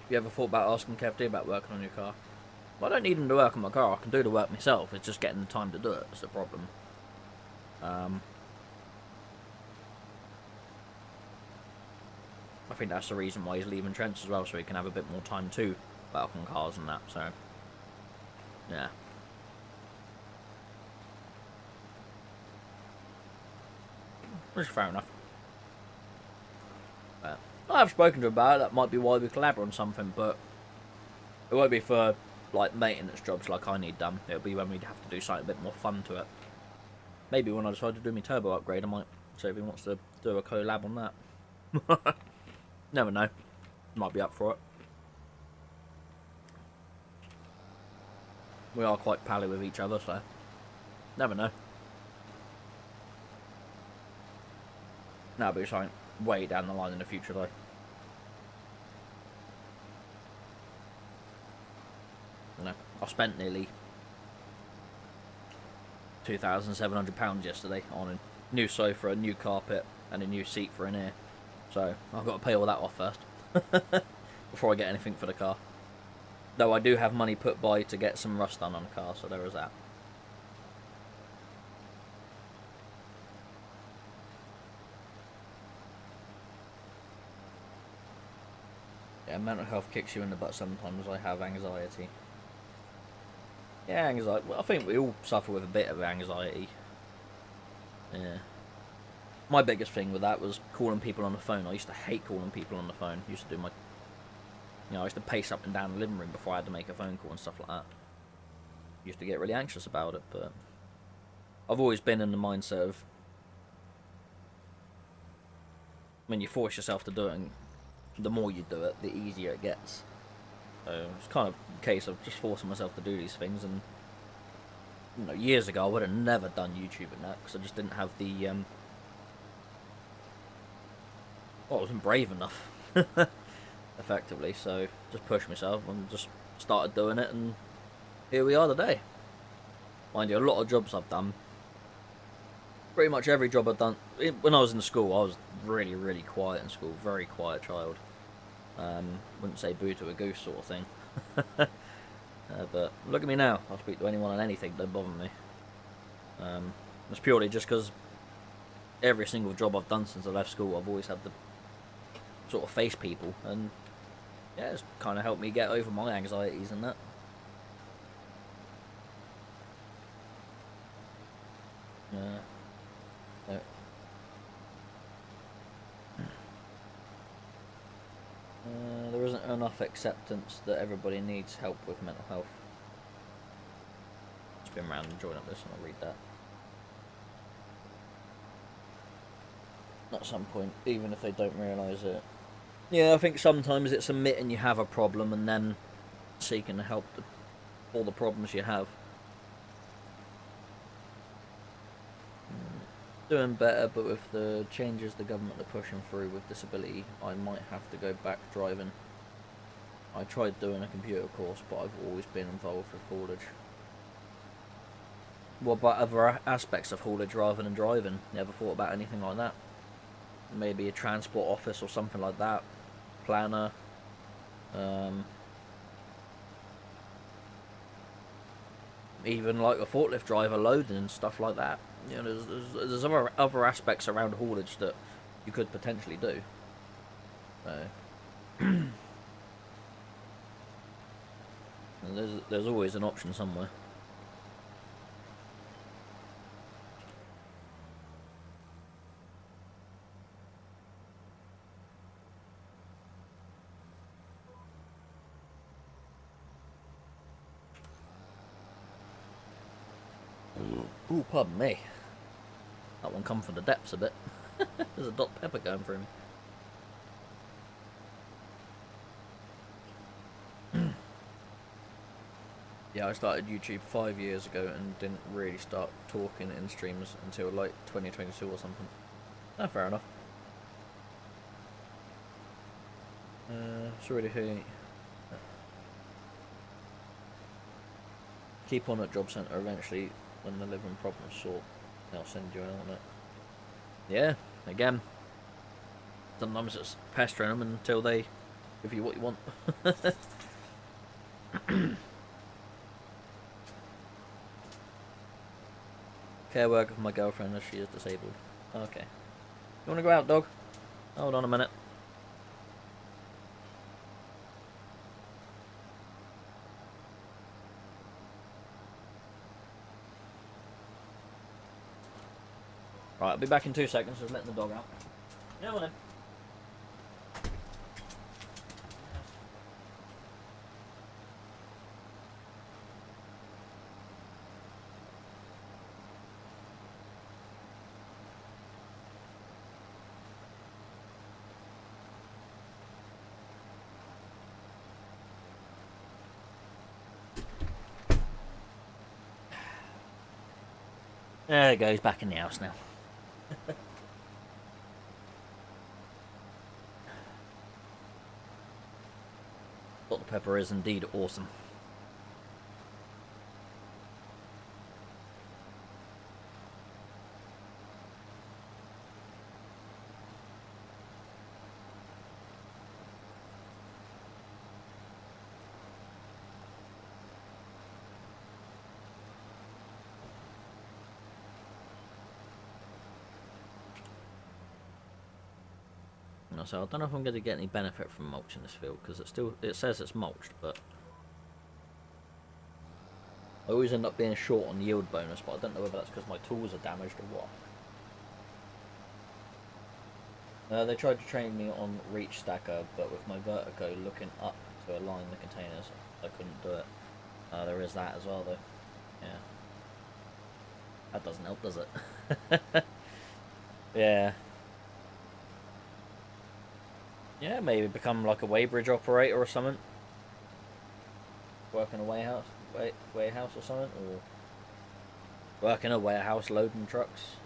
You ever thought about asking Kev D about working on your car? Well, I don't need him to work on my car. I can do the work myself. It's just getting the time to do it. That's the problem. I think that's the reason why he's leaving Trent as well, so he can have a bit more time to work on cars and that. So, yeah. Which is fair enough. But I've spoken to him about it. That might be why we collaborate on something, but it won't be for like maintenance jobs like I need done. It'll be when we have to do something a bit more fun to it. Maybe when I decide to do my turbo upgrade, I might see if he wants to do a collab on that. Never know. Might be up for it. We are quite pally with each other, so never know. That'll be something way down the line in the future, though. You know, I spent nearly £2,700 yesterday on a new sofa, a new carpet, and a new seat for in here. So I've got to pay all that off first before I get anything for the car. Though I do have money put by to get some rust done on the car, so there is that. Yeah, mental health kicks you in the butt sometimes. I have anxiety. Yeah, anxiety. Well, I think we all suffer with a bit of anxiety. Yeah. My biggest thing with that was calling people on the phone. I used to hate calling people on the phone. I used to do my... You know, I used to pace up and down the living room before I had to make a phone call and stuff like that. I used to get really anxious about it, but... I've always been in the mindset of... When you force yourself to do it, and the more you do it, the easier it gets. So it's kind of a case of just forcing myself to do these things, and... You know, years ago I would have never done YouTube and that, because I just didn't have the... Well, I wasn't brave enough, effectively, so just pushed myself and just started doing it, and here we are today. Mind you, a lot of jobs I've done, pretty much every job I've done, when I was in school, I was really, really quiet in school, very quiet child. Wouldn't say boo to a goose sort of thing. But look at me now, I'll speak to anyone on anything, don't bother me. It's purely just because every single job I've done since I left school, I've always had the sort of face people, and yeah, it's kind of helped me get over my anxieties and that. Yeah. There isn't enough acceptance that everybody needs help with mental health. Spin around and join up this and I'll read that. at some point, even if they don't realise it. Yeah, I think sometimes it's admitting you have a problem and then seeking to help all the problems you have. Doing better, but with the changes the government are pushing through with disability, I might have to go back driving. I tried doing a computer course, but I've always been involved with haulage. What about other aspects of haulage rather than driving? You ever thought about anything like that? Maybe a transport office or something like that? Planner? Even like a forklift driver loading and stuff like that. You know, there's other aspects around haulage that you could potentially do. So there's always an option somewhere. Ooh, pardon me. That one come from the depths a bit. There's a Dr. Pepper going through me. Yeah, I started YouTube 5 years ago and didn't really start talking in streams until like 2022 or something. Oh, fair enough. It's really who. Keep on at job centre. Eventually, when the living problems sort, they'll send you out on it. Yeah, again. Sometimes it's pestering them until they give you what you want. Care worker for my girlfriend as she is disabled. Okay. You want to go out, dog? Hold on a minute. Right, I'll be back in 2 seconds, just letting the dog out. Yeah, well then. There it goes, back in the house now. Dr. Pepper is indeed awesome. So I don't know if I'm going to get any benefit from mulching this field because it says it's mulched, but I always end up being short on yield bonus, but I don't know whether that's because my tools are damaged or what. They tried to train me on reach stacker, but with my vertigo looking up to align the containers, I couldn't do it. There is that as well, though. Yeah, that doesn't help, does it? Yeah. Yeah, maybe become like a weighbridge operator or something. Work in a warehouse or something, or work in a warehouse loading trucks.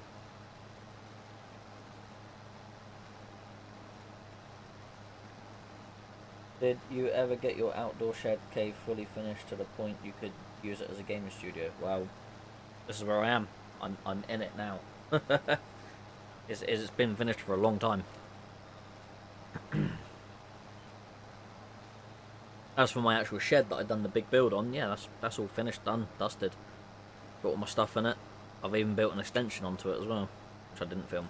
Did you ever get your outdoor shed cave fully finished to the point you could use it as a gaming studio? Well, this is where I am. I'm in it now. It's been finished for a long time. As for my actual shed that I'd done the big build on, yeah, that's all finished, done, dusted. Got all my stuff in it. I've even built an extension onto it as well, which I didn't film.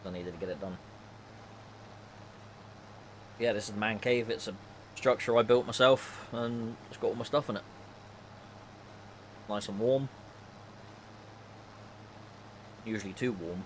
I needed to get it done. Yeah, this is the man cave. It's a structure I built myself, and it's got all my stuff in it. Nice and warm. Usually too warm.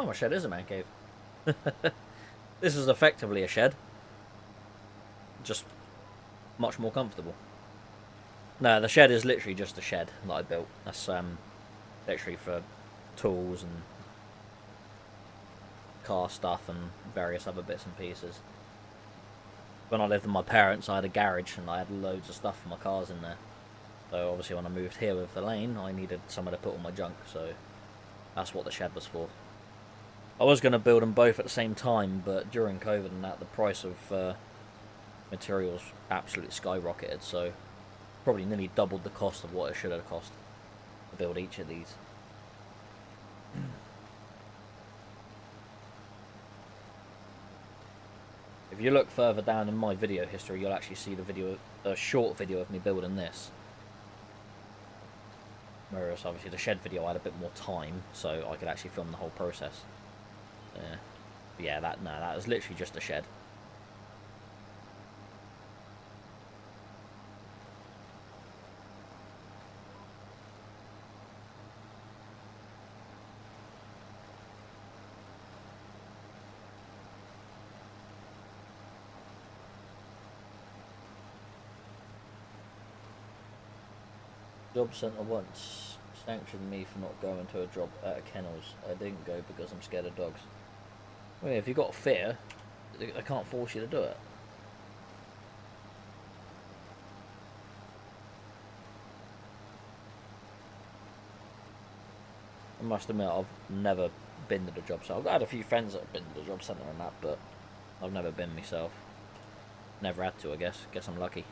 Oh, my shed is a man cave. This is effectively a shed. Just much more comfortable. No, the shed is literally just a shed that I built. That's literally for tools and car stuff and various other bits and pieces. When I lived with my parents, I had a garage and I had loads of stuff for my cars in there. So obviously when I moved here with Elaine, I needed somewhere to put all my junk, so that's what the shed was for. I was going to build them both at the same time, but during COVID and that, the price of materials absolutely skyrocketed, so probably nearly doubled the cost of what it should have cost to build each of these. If you look further down in my video history, you'll actually see the video, a short video of me building this. Whereas obviously the shed video I had a bit more time, so I could actually film the whole process. Yeah, that was literally just a shed. Job centre once sanctioned me for not going to a job at a kennels. I didn't go because I'm scared of dogs. Well, if you've got fear, they can't force you to do it. I must admit, I've never been to the job centre. I've had a few friends that have been to the job centre and that, but I've never been myself. Never had to, I guess. Guess I'm lucky.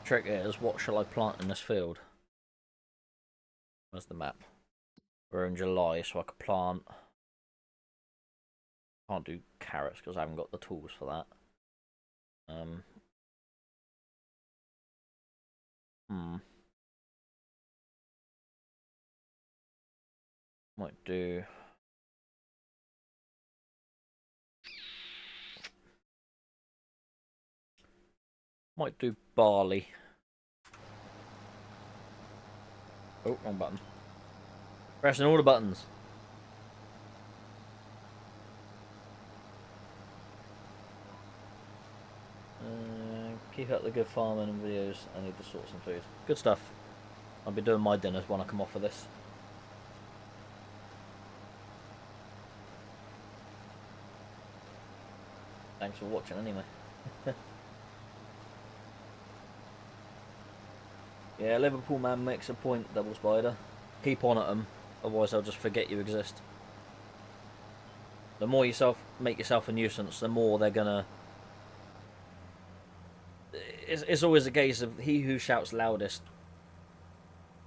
Trick is, what shall I plant in this field? Where's the map? We're in July, so I could plant... Can't do carrots because I haven't got the tools for that. Might do... Might do barley. Oh, wrong button. Pressing all the buttons. Keep up the good farming and videos. I need to sort some food. Good stuff. I'll be doing my dinners when I come off of this. Thanks for watching anyway. Yeah, Liverpool man makes a point, Double Spider. Keep on at them, otherwise they'll just forget you exist. The more you make yourself a nuisance, the more they're gonna... It's always a case of he who shouts loudest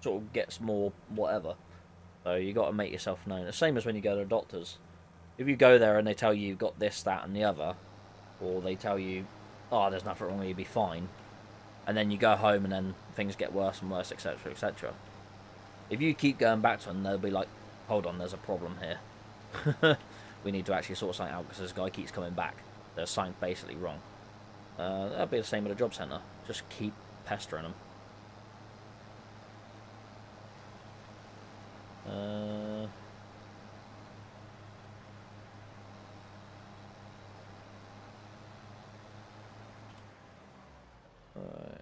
sort of gets more whatever. So you got to make yourself known. The same as when you go to the doctors. If you go there and they tell you you've got this, that and the other, or they tell you, oh, there's nothing wrong, you'll be fine, and then you go home and then things get worse and worse, etc, etc. If you keep going back to them, they'll be like, hold on, there's a problem here. We need to actually sort something out because this guy keeps coming back. There's something basically wrong. That'll be the same at a job centre. Just keep pestering them. Right.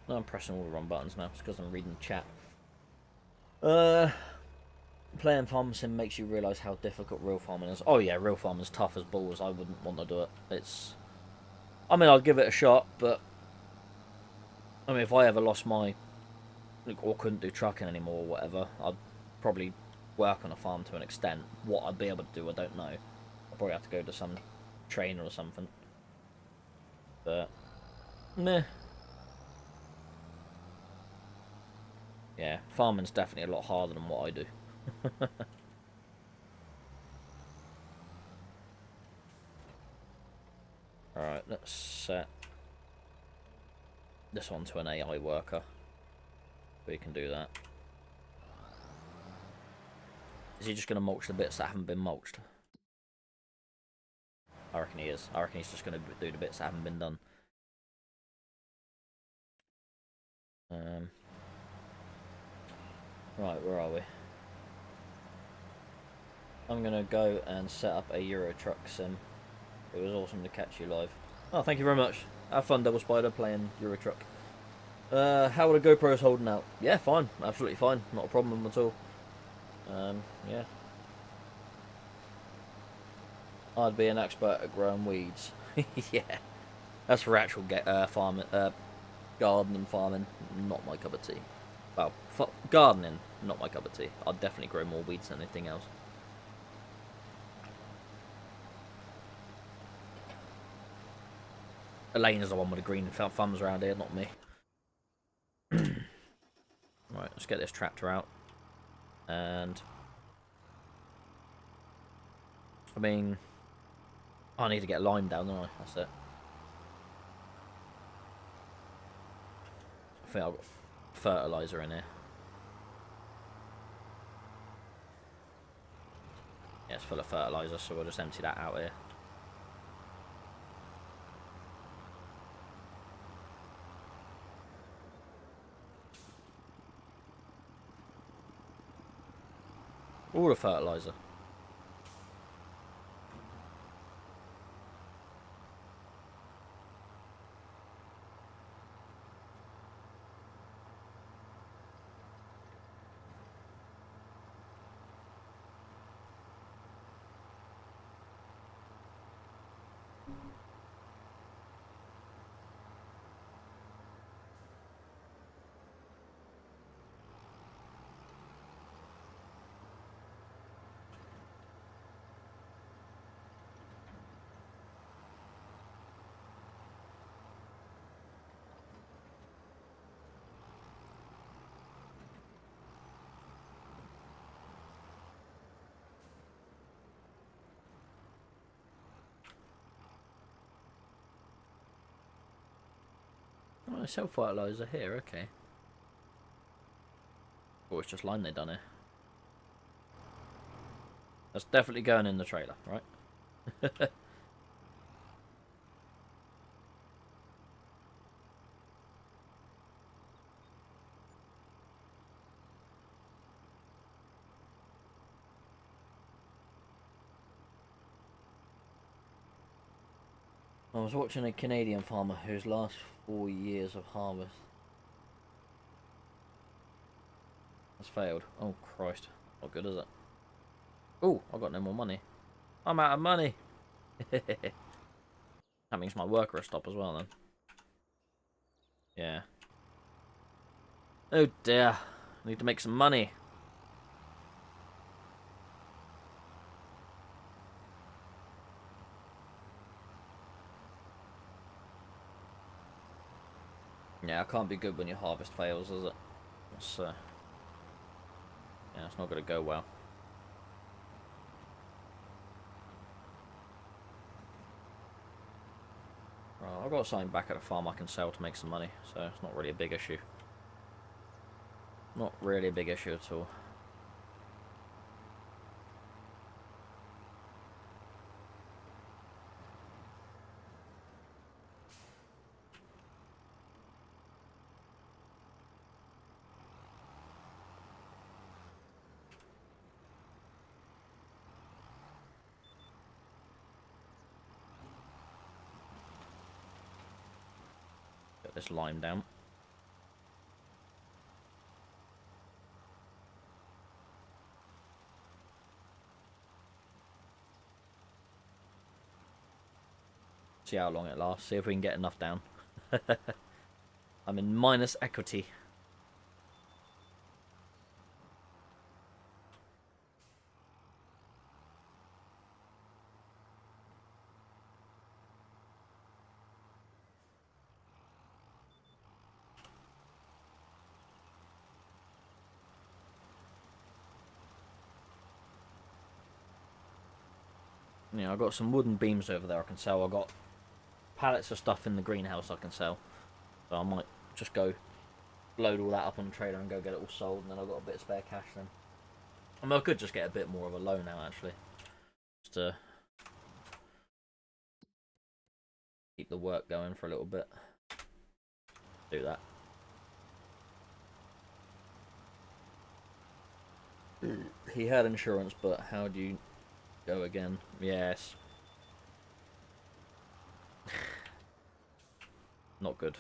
No, I'm pressing all the wrong buttons now. It's because I'm reading chat. Playing Farm Sim makes you realise how difficult real farming is. Oh yeah, real farming is tough as balls. I wouldn't want to do it. I mean, I'd give it a shot, but I mean, if I ever lost my, or couldn't do trucking anymore or whatever, I'd probably work on a farm to an extent. What I'd be able to do, I don't know. I'd probably have to go to some trainer or something. But, meh. Yeah, farming's definitely a lot harder than what I do. Alright, let's set this one to an AI worker. We can do that. Is he just going to mulch the bits that haven't been mulched? I reckon he is. I reckon he's just going to do the bits that haven't been done. Right, where are we? I'm going to go and set up a Euro Truck sim. It was awesome to catch you live. Oh, thank you very much. Have fun, Double Spider, playing Euro Truck. How are the GoPros holding out? Yeah, fine. Absolutely fine. Not a problem at all. Yeah. I'd be an expert at growing weeds. Yeah. That's for actual farming, gardening farming. Not my cup of tea. Well, gardening, not my cup of tea. I'd definitely grow more weeds than anything else. Elaine is the one with the green thumbs around here, not me. Right, let's get this tractor out. And I mean, I need to get lime down, don't I? That's it. I think I've got fertilizer in here. Yeah, it's full of fertilizer, so we'll just empty that out here. All the fertilizer. Oh, I sell fertilizer here, okay. Oh, it's just lime they done here. That's definitely going in the trailer, right? I was watching a Canadian farmer whose last 4 years of harvest has failed. Oh, Christ. What good is it? Oh, I've got no more money. I'm out of money. That means my worker will stop as well, then. Yeah. Oh, dear. I need to make some money. Yeah, I can't be good when your harvest fails, is it? It's, yeah, it's not going to go well. Right, I've got something back at the farm I can sell to make some money, so it's not really a big issue. Not really a big issue at all. Get this lime down. See how long it lasts. See if we can get enough down. I'm in minus equity. Yeah, I've got some wooden beams over there I can sell. I've got pallets of stuff in the greenhouse I can sell. So I might just go load all that up on the trailer and go get it all sold, and then I've got a bit of spare cash then. I mean, I could just get a bit more of a loan now, actually. Just to keep the work going for a little bit. Do that. He had insurance, but how do you go again? Yes. Not good.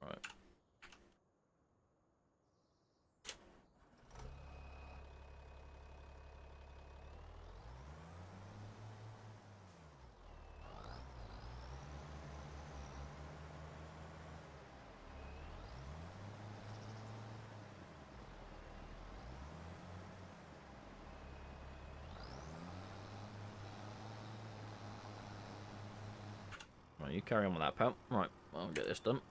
Right. Right, you carry on with that, pal. Right, I'll get this done.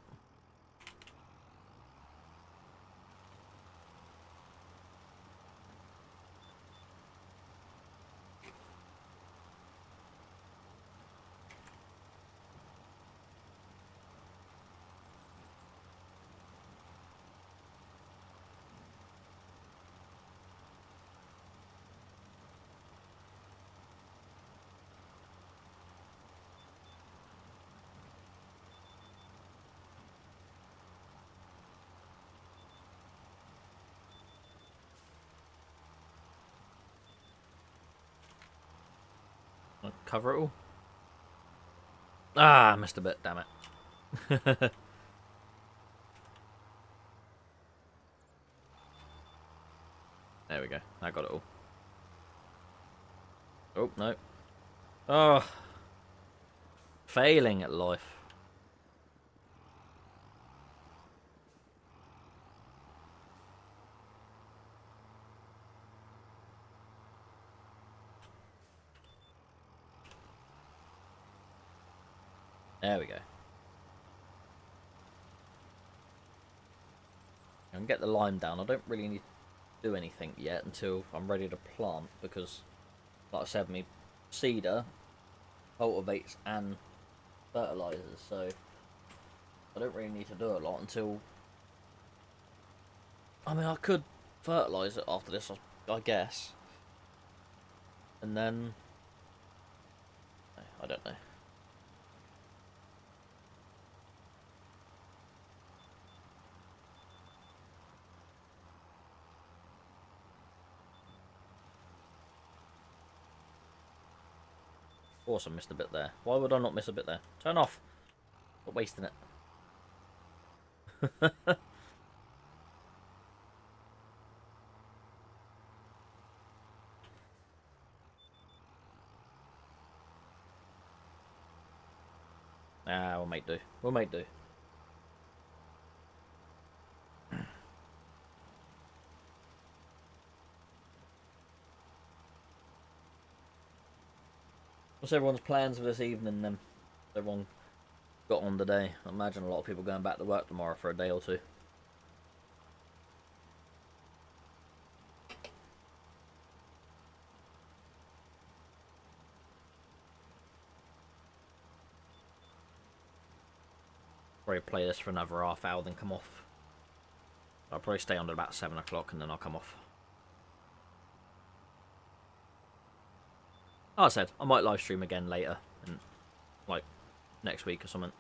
I'll cover it all. Ah, I missed a bit, damn it. There we go. I got it all. Oh, no. Oh. Failing at life. There we go. I can get the lime down. I don't really need to do anything yet until I'm ready to plant, because, like I said, my cedar cultivates and fertilizes, so I don't really need to do a lot until... I mean, I could fertilize it after this, I guess. And then... I don't know. Of course I missed a bit there. Why would I not miss a bit there? Turn off! Not wasting it. Ah, we'll make do. We'll make do. What's everyone's plans for this evening then? Everyone got on today? I imagine a lot of people going back to work tomorrow for a day or two. Probably play this for another half hour, then come off. I'll probably stay on at about 7 o'clock and then I'll come off. Like I said, I might live stream again later, and like next week or something.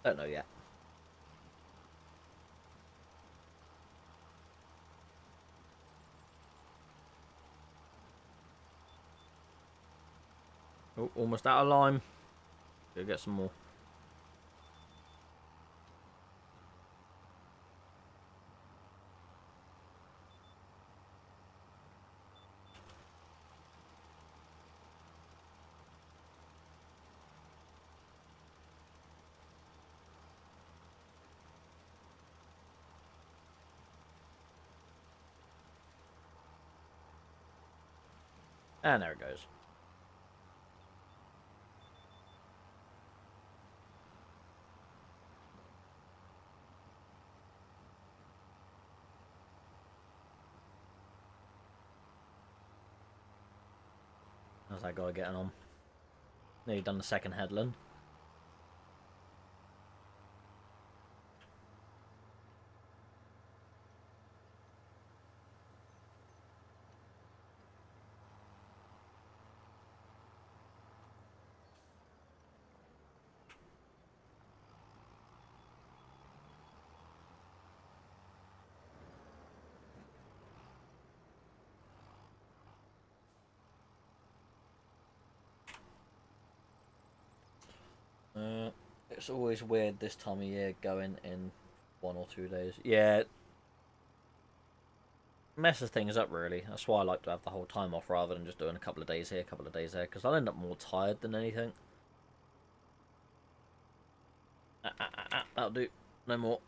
Don't know yet. Oh, almost out of lime. Go get some more. And there it goes. How's that guy getting on? Nearly done the second headland. It's always weird this time of year going in 1 or 2 days. Yeah, messes things up really. That's why I like to have the whole time off rather than just doing a couple of days here, a couple of days there, because I'll end up more tired than anything. That'll do. No more.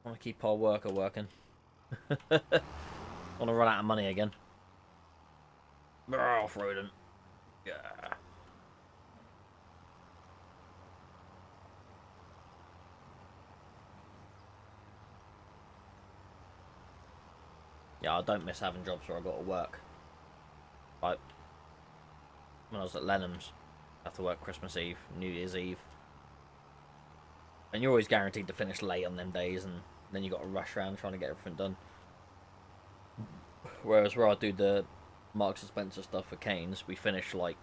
I want to keep our worker working. I want to run out of money again. Off-roading. Yeah. Yeah, I don't miss having jobs where I got to work. Like, when I was at Lenham's, I have to work Christmas Eve, New Year's Eve. And you're always guaranteed to finish late on them days, and then you got to rush around trying to get everything done. Whereas where I do the Marks and Spencer stuff for Canes, we finish like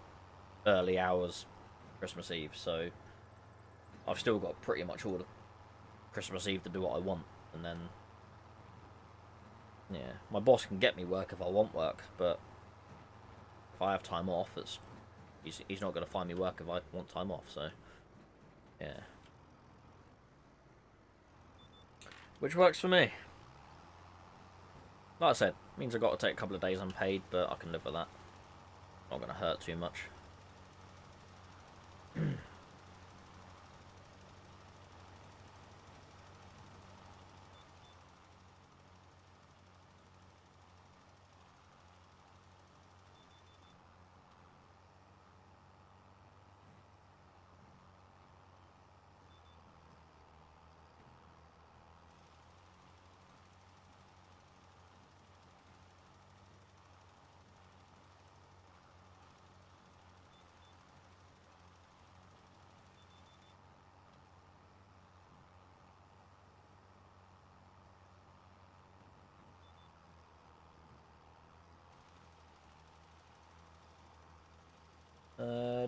early hours Christmas Eve, so I've still got pretty much all the Christmas Eve to do what I want, and then yeah, my boss can get me work if I want work, but if I have time off, he's not going to find me work if I want time off, so yeah. Which works for me. Like I said, means I've got to take a couple of days unpaid, but I can live with that. Not going to hurt too much.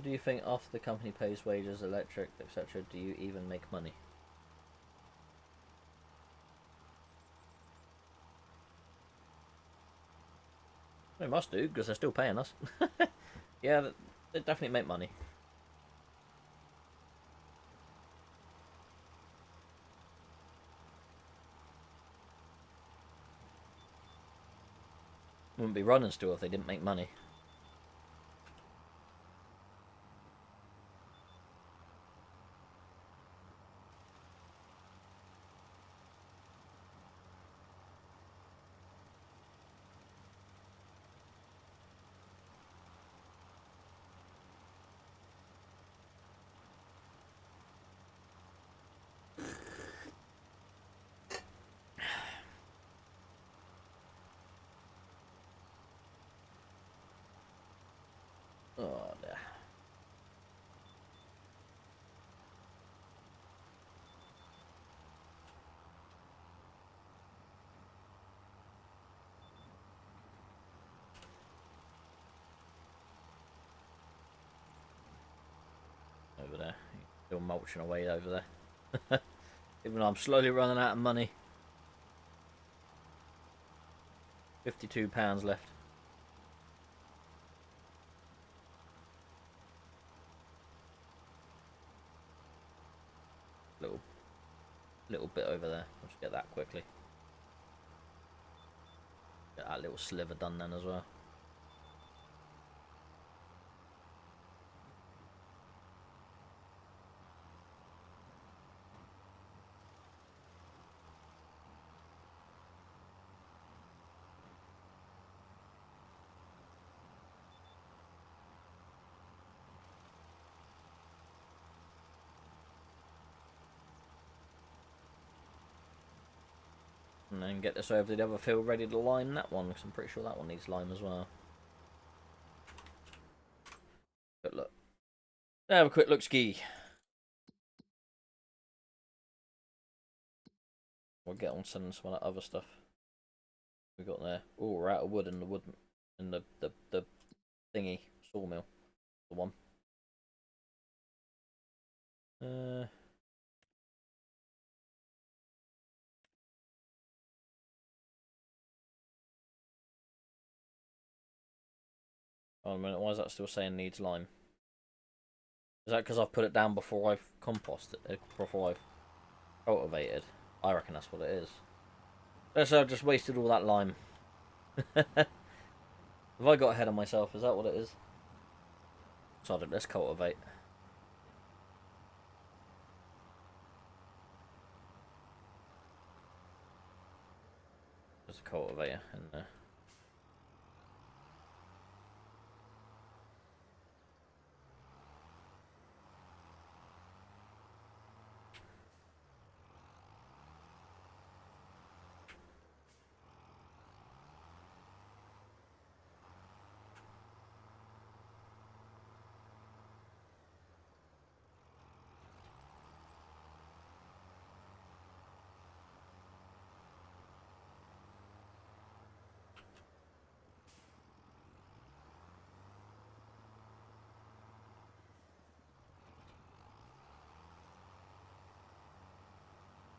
Do you think after the company pays wages, electric, etc., do you even make money? They must do, because they're still paying us. Yeah, they definitely make money. Wouldn't be running still if they didn't make money. Oh, dear. Over there. Still mulching away over there. Even though I'm slowly running out of money. £52 left. Little bit over there. I'll just get that quickly. Get that little sliver done then as well. And then get this over to the other field ready to lime that one, because I'm pretty sure that one needs lime as well. Good look. Have a quick look ski. We'll get on some of that other stuff we got there. Oh, we're out of wood in the the thingy sawmill. The one. Oh, a minute, why is that still saying needs lime? Is that because I've put it down before I've composted it, before I've cultivated? I reckon that's what it is. So I've just wasted all that lime. Have I got ahead of myself? Is that what it is? So let's cultivate. There's a cultivator in there.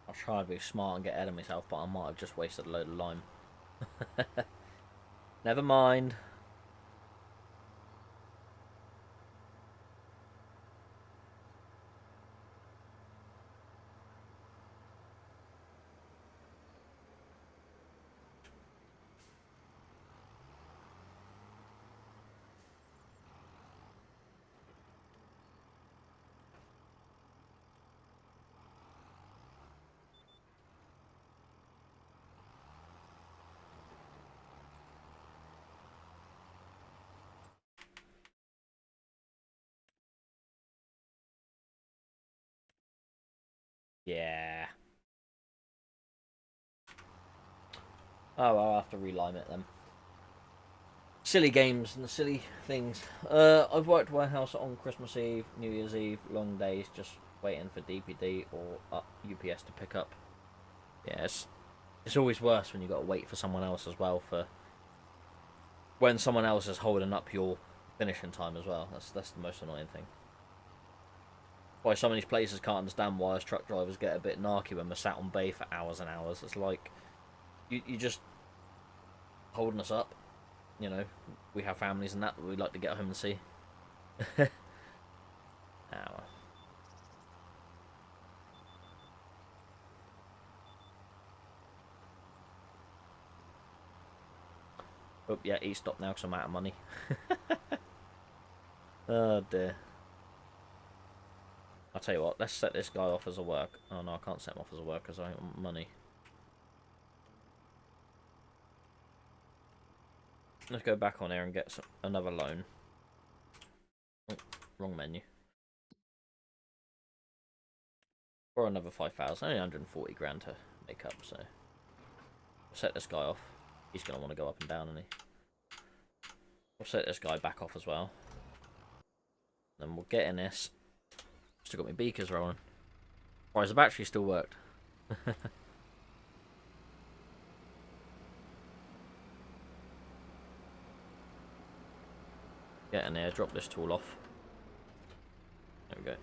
I'll try to be smart and get ahead of myself, but I might have just wasted a load of lime. Never mind. Yeah. Oh, I'll have to relime it then. Silly games and silly things. I've worked warehouse on Christmas Eve, New Year's Eve, long days, just waiting for DPD or UPS to pick up. Yes, it's always worse when you got to wait for someone else as well for when someone else is holding up your finishing time as well. That's the most annoying thing. Why some of these places can't understand why us truck drivers get a bit narky when we're sat on bay for hours and hours. It's like you just holding us up. You know, we have families and that we'd like to get home and see. Hour. Oh, yeah, he stopped now because I'm out of money. Oh, dear. I'll tell you what, let's set this guy off as a work. Oh, no, I can't set him off as a work because I want money. Let's go back on here and get another loan. Oh, wrong menu. Or another 5,000. Only 140 grand to make up, so. We'll set this guy off. He's going to want to go up and down, isn't he? We'll set this guy back off as well. Then we'll get in this. Still got my beakers rolling. Whereas the battery still worked. Get in there, drop this tool off. There we go.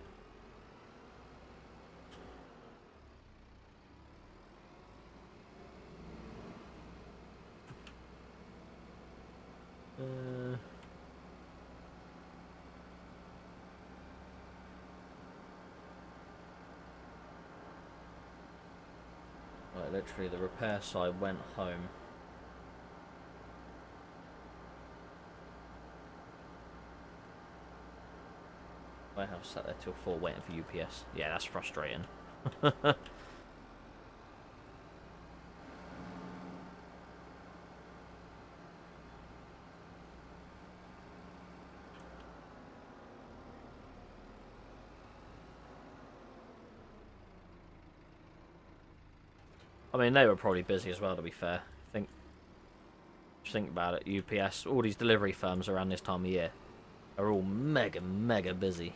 Right, literally the repair side went home. Warehouse sat there till 4 waiting for UPS. Yeah, that's frustrating. I mean, they were probably busy as well, to be fair. Just think about it. UPS, all these delivery firms around this time of year are all mega, mega busy.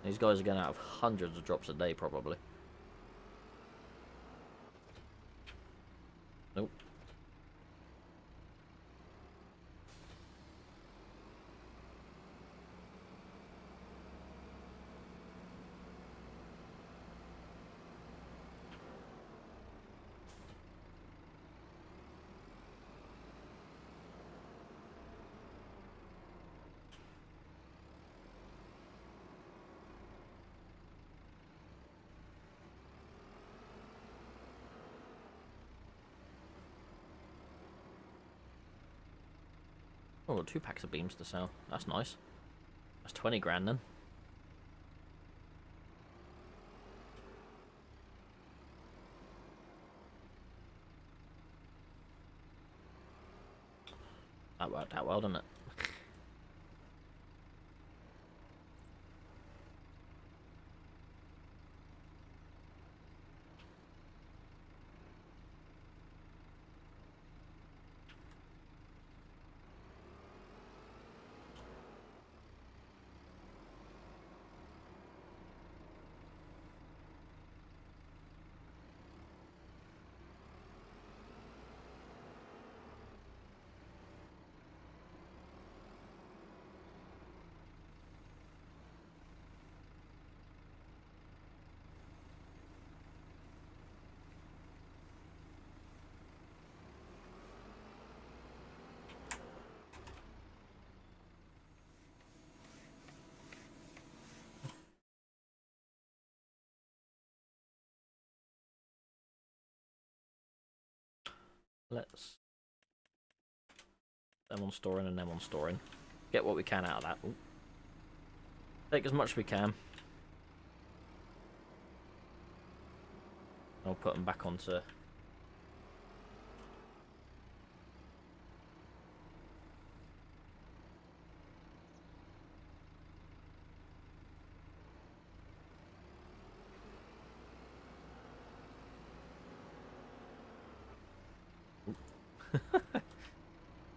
These guys are going out of hundreds of drops a day, probably. Nope. Oh, 2 packs of beams to sell. That's nice. That's 20 grand then. That worked out well, didn't it? Let's... them on storing and them on storing. Get what we can out of that. Ooh. Take as much as we can. I'll put them back onto...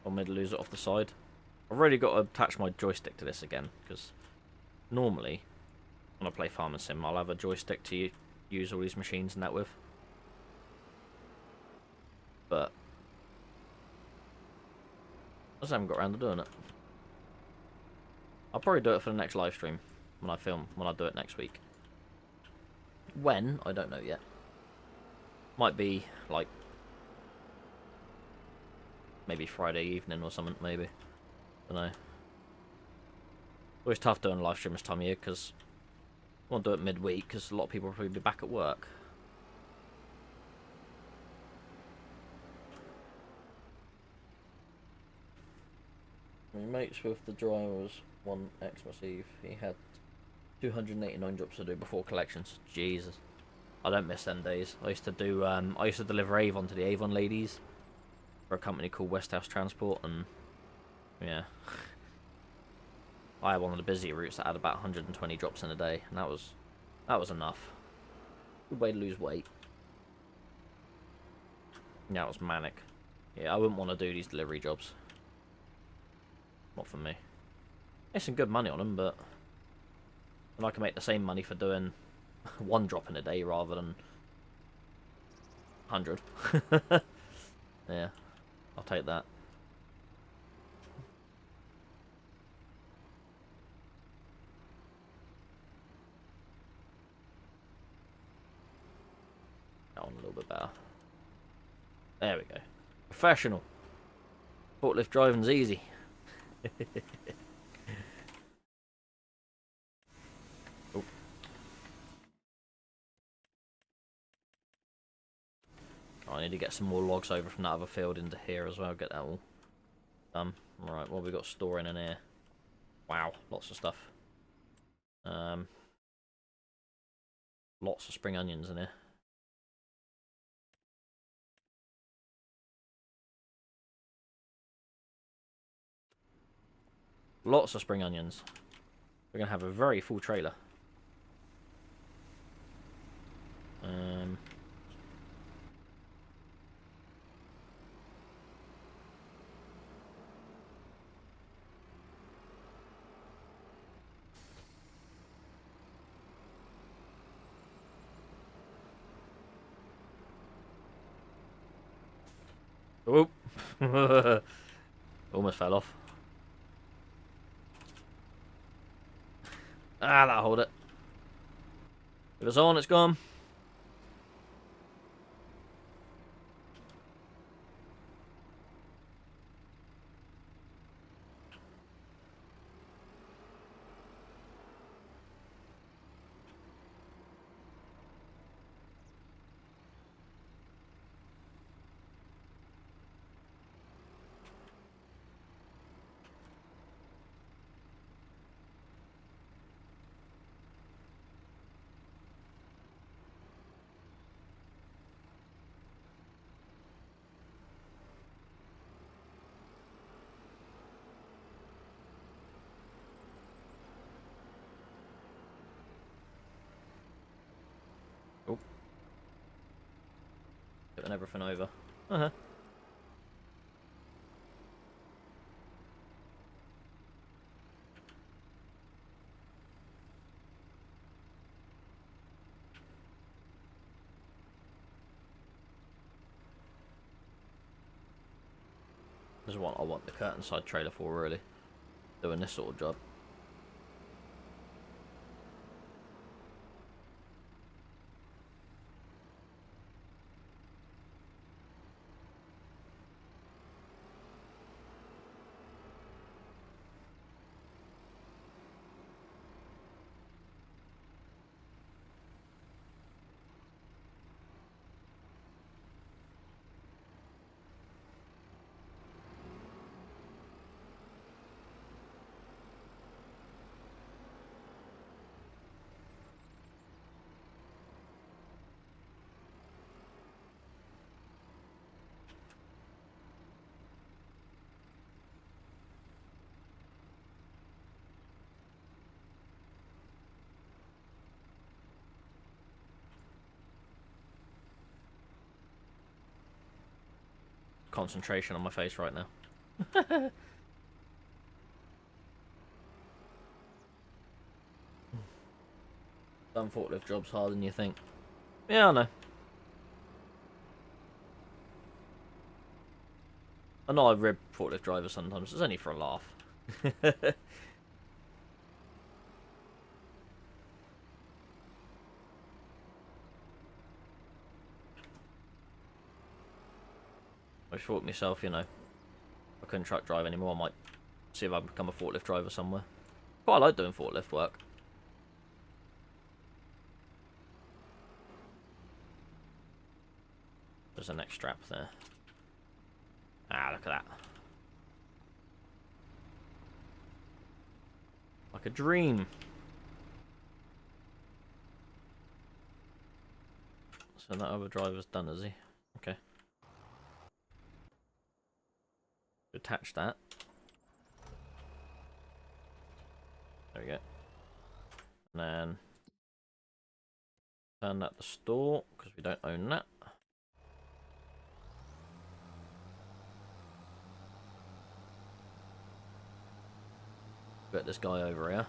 I'll maybe lose it off the side. I've really got to attach my joystick to this again, because normally when I play Farming Sim I'll have a joystick to use all these machines and that with. But I just haven't got around to doing it. I'll probably do it for the next live stream when I do it next week. When, I don't know yet. Might be like maybe Friday evening or something, maybe. Don't know. Always tough doing a live stream this time of year because I want to do it midweek because a lot of people will probably be back at work. My mates with the drivers one Xmas Eve. He had 289 drops to do before collections. Jesus, I don't miss them days. I used to do. I used to deliver Avon to the Avon ladies for a company called Westhouse Transport, and yeah, I had one of the busy routes that had about 120 drops in a day, and that was enough. Good way to lose weight. Yeah, it was manic. Yeah, I wouldn't want to do these delivery jobs. Not for me. There's some good money on them, but and I can make the same money for doing one drop in a day rather than 100. Yeah, I'll take that. That one a little bit better. There we go. Professional. Forklift driving's easy. Oh. I need to get some more logs over from that other field into here as well. Get that all done. Right, what have we got storing in here? Wow, lots of stuff. Lots of spring onions in here. Lots of spring onions. We're gonna have a very full trailer. Oh, almost fell off. Ah, that'll hold it. If it's on, it's gone. Oh, tipping everything over. Uh-huh. This is what I want the curtain side trailer for, really. Doing this sort of job. Concentration on my face right now. Done forklift jobs harder than you think. Yeah, I know. I know I rib forklift drivers sometimes. It's only for a laugh. I just thought myself, you know, I couldn't truck drive anymore. I might see if I can become a forklift driver somewhere. Quite like doing forklift work. There's the next strap there. Ah, look at that. Like a dream. So that other driver's done, is he? Okay. Attach that. There we go. And then turn that to store, because we don't own that. Get this guy over here.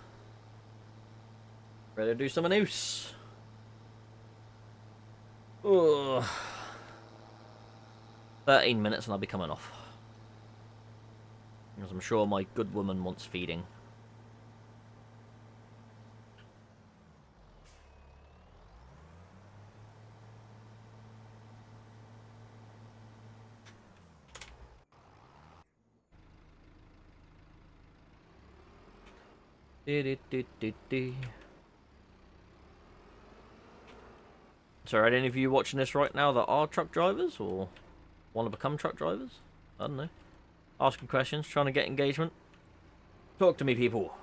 Ready to do something else. Ugh. 13 minutes and I'll be coming off. Because I'm sure my good woman wants feeding. So are any of you watching this right now that are truck drivers or want to become truck drivers? I don't know. Asking questions, trying to get engagement. Talk to me, people.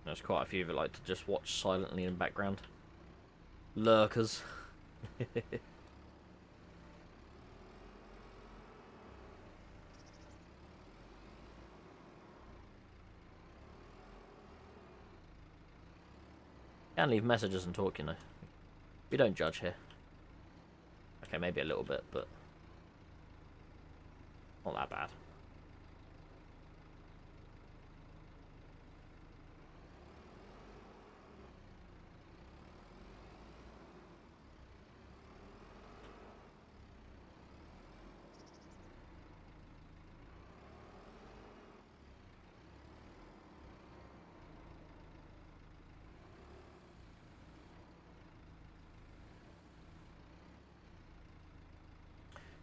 There's quite a few that like to just watch silently in the background. Lurkers. Can leave messages and talk, you know. We don't judge here. Okay, maybe a little bit, but not that bad.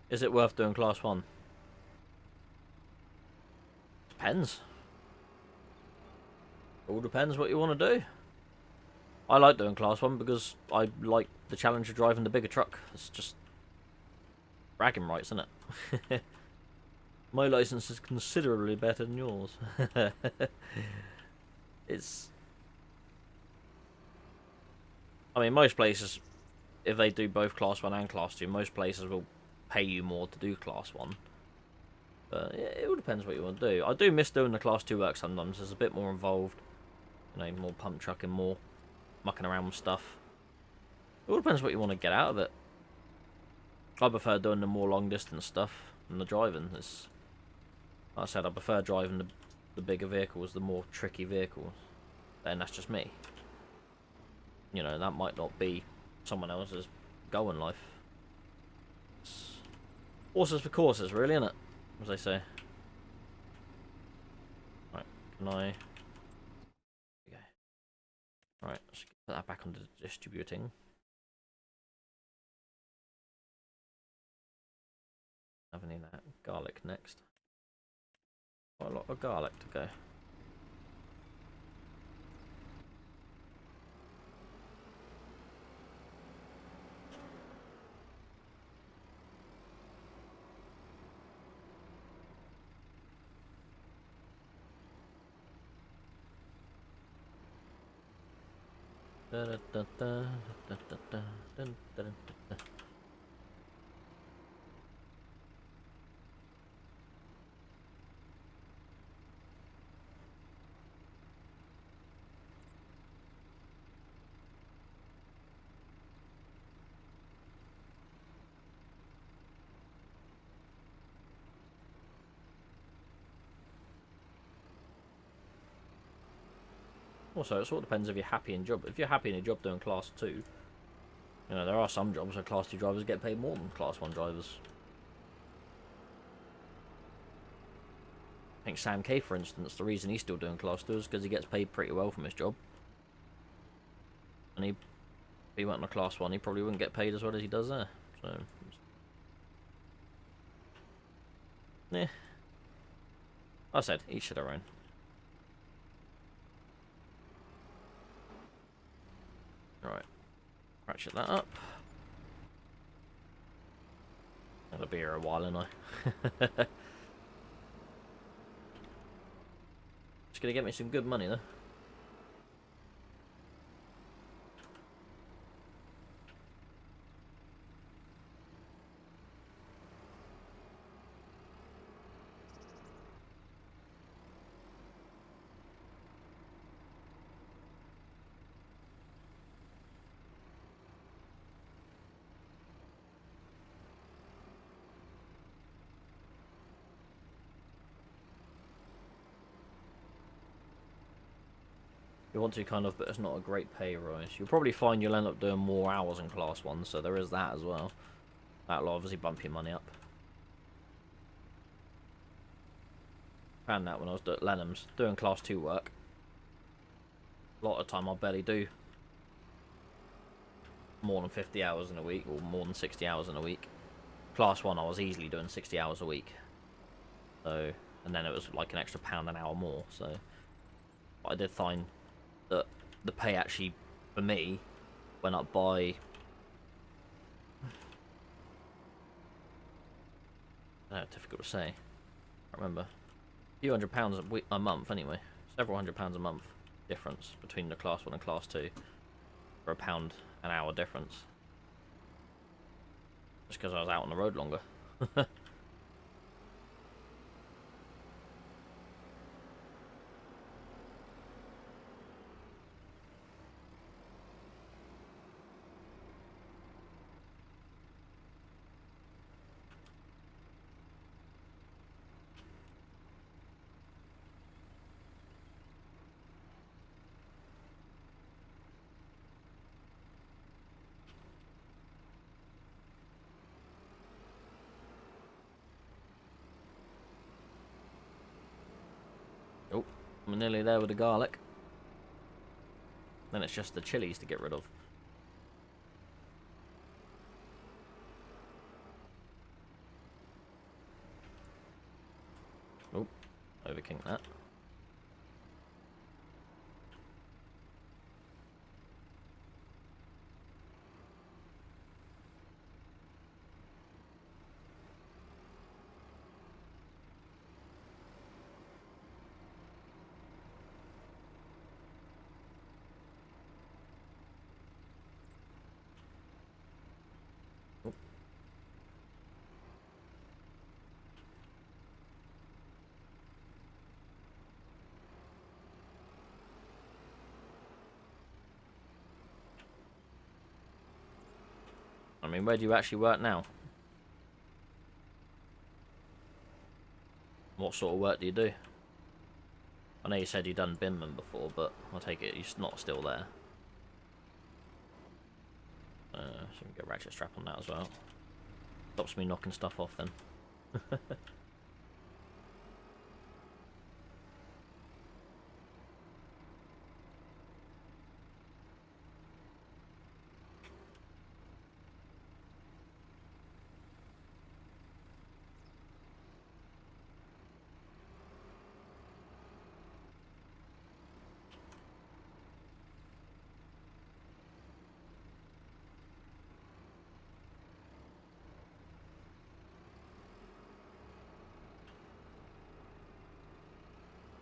Is it worth doing class 1? Depends. All depends what you want to do. I like doing class 1 because I like the challenge of driving the bigger truck. It's just bragging rights, isn't it? My license is considerably better than yours. It's... I mean, most places, if they do both class 1 and class 2, most places will pay you more to do class 1. But it all depends what you want to do. I do miss doing the class 2 work sometimes. It's a bit more involved. You know, more pump trucking, more mucking around with stuff. It all depends what you want to get out of it. I prefer doing the more long distance stuff than the driving. It's, like I said, I prefer driving the bigger vehicles, the more tricky vehicles. And that's just me. You know, that might not be someone else's goal in life. It's horses for courses, really, isn't it? As they say. Right, can I... Okay. Right, let's put that back onto distributing. Have any of that garlic next. Quite a lot of garlic to go. Also, it sort of depends if you're happy in job. If you're happy in a job doing class 2, you know, there are some jobs where class 2 drivers get paid more than class 1 drivers. I think Sam K, for instance, the reason he's still doing class 2 is because he gets paid pretty well from his job. And if he went on a class 1, he probably wouldn't get paid as well as he does there. So, yeah. I said, each to their own. Right. Ratchet that up. That'll be here a while, ain't I? It's gonna get me some good money, though. You want to kind of, but it's not a great pay rise. You'll probably find you'll end up doing more hours in class 1, so there is that as well. That'll obviously bump your money up. Found that when I was at Lenham's doing class 2 work. A lot of time I barely do more than 50 hours in a week, or more than 60 hours in a week. Class 1 I was easily doing 60 hours a week. So, and then it was like an extra £1 an hour more, so. But I did find that the pay actually, for me, went up by... difficult to say. I can't remember. A few £100 a month anyway. Several £100 a month difference between the class 1 and class 2 for £1 an hour difference. Just because I was out on the road longer. I'm nearly there with the garlic. Then it's just the chilies to get rid of. Oh, overkinked that. I mean, where do you actually work now? What sort of work do you do? I know you said you'd done binman before, but I take it you're not still there. So we can get a ratchet strap on that as well. Stops me knocking stuff off then.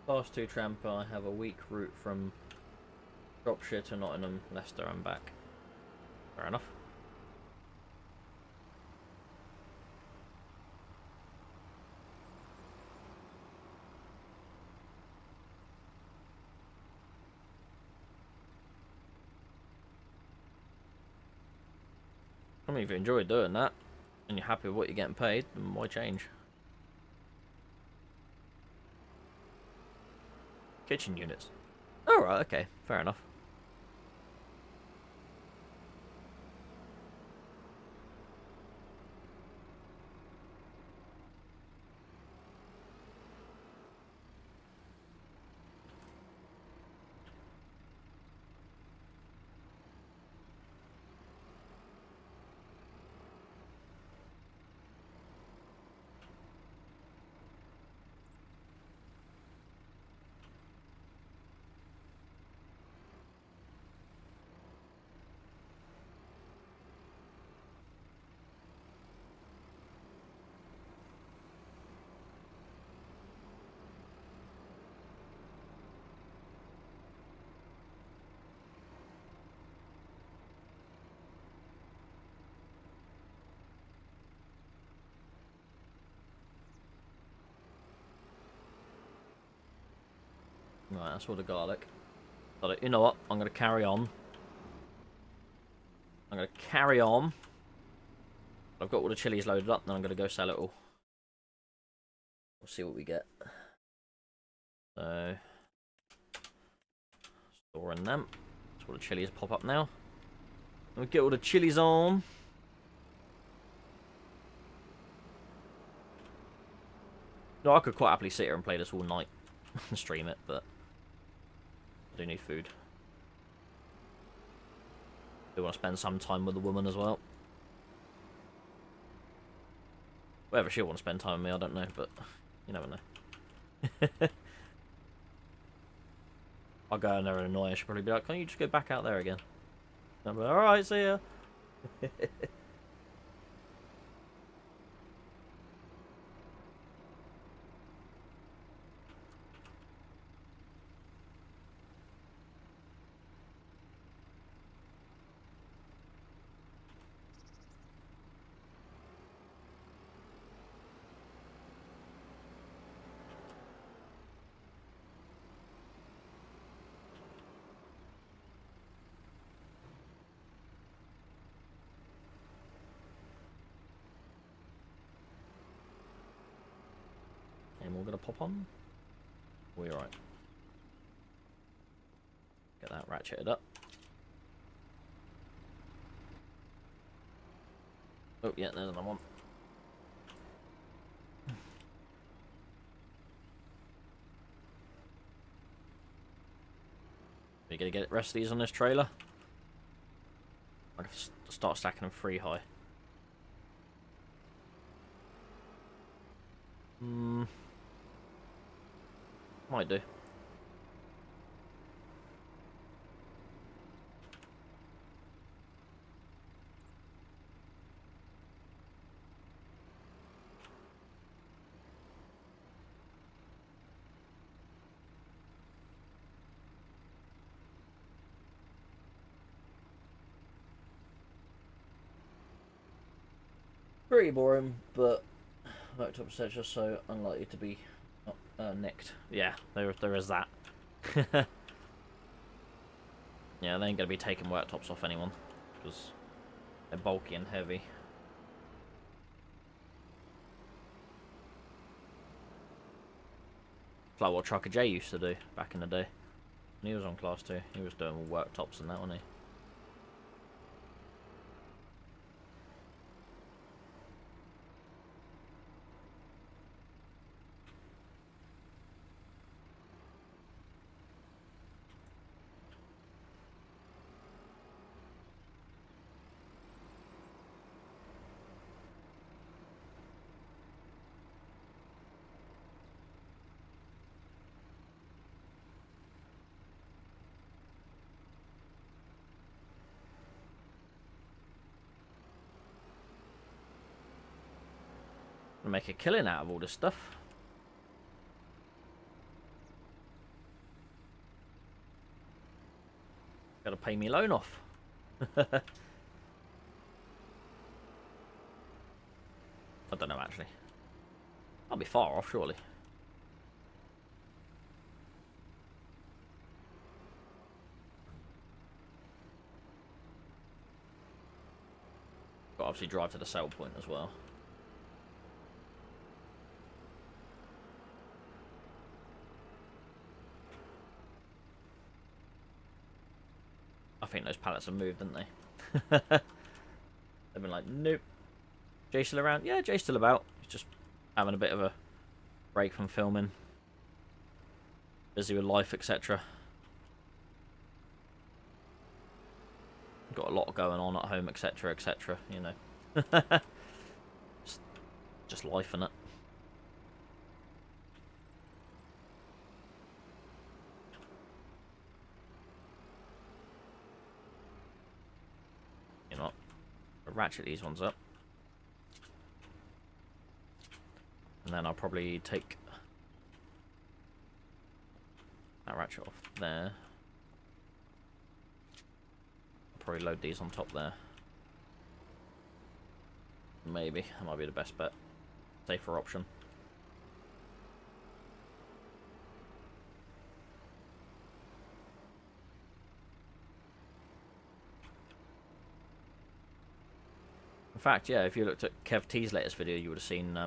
Class 2 tramper, I have a week route from Shropshire to Nottingham, Leicester and back. Fair enough. I mean, if you enjoy doing that, and you're happy with what you're getting paid, then why change? Kitchen units. Alright, okay, fair enough. Right, that's all the garlic. But you know what? I'm going to carry on. I'm going to carry on. I've got all the chilies loaded up, then I'm going to go sell it all. We'll see what we get. So, storing them. That's all the chilies pop up now. We'll get all the chilies on. No, I could quite happily sit here and play this all night and stream it, but I do need food. Do want to spend some time with the woman as well. Whether she'll want to spend time with me, I don't know, but you never know. I'll go in there and annoy her. She'll probably be like, "Can't you just go back out there again?" I'm like, "Alright, see ya." And we're gonna pop on. We're right. Get that ratcheted up. Oh yeah, there's another one. you gonna get the rest of these on this trailer? I can start stacking them 3 high. Might do. Pretty boring, but laptops are just so unlikely to be nicked. Yeah, there is that. Yeah, they ain't gonna be taking worktops off anyone because they're bulky and heavy. It's like what Trucker J used to do back in the day. When he was on class 2, he was doing worktops and that, wasn't he? Make a killing out of all this stuff. Gotta pay me loan off. I don't know actually. I'll be far off surely. But obviously drive to the sale point as well. I think those pallets have moved, didn't they? They've been like, nope. Jay's still around? Yeah, Jay's still about. He's just having a bit of a break from filming. Busy with life, etc. Got a lot going on at home, etc, etc, you know. just life, innit? You know what? I'll ratchet these ones up. And then I'll probably take that ratchet off there. I'll probably load these on top there. Maybe. That might be the best bet. Safer option. In fact, yeah, if you looked at Kev T's latest video, you would have seen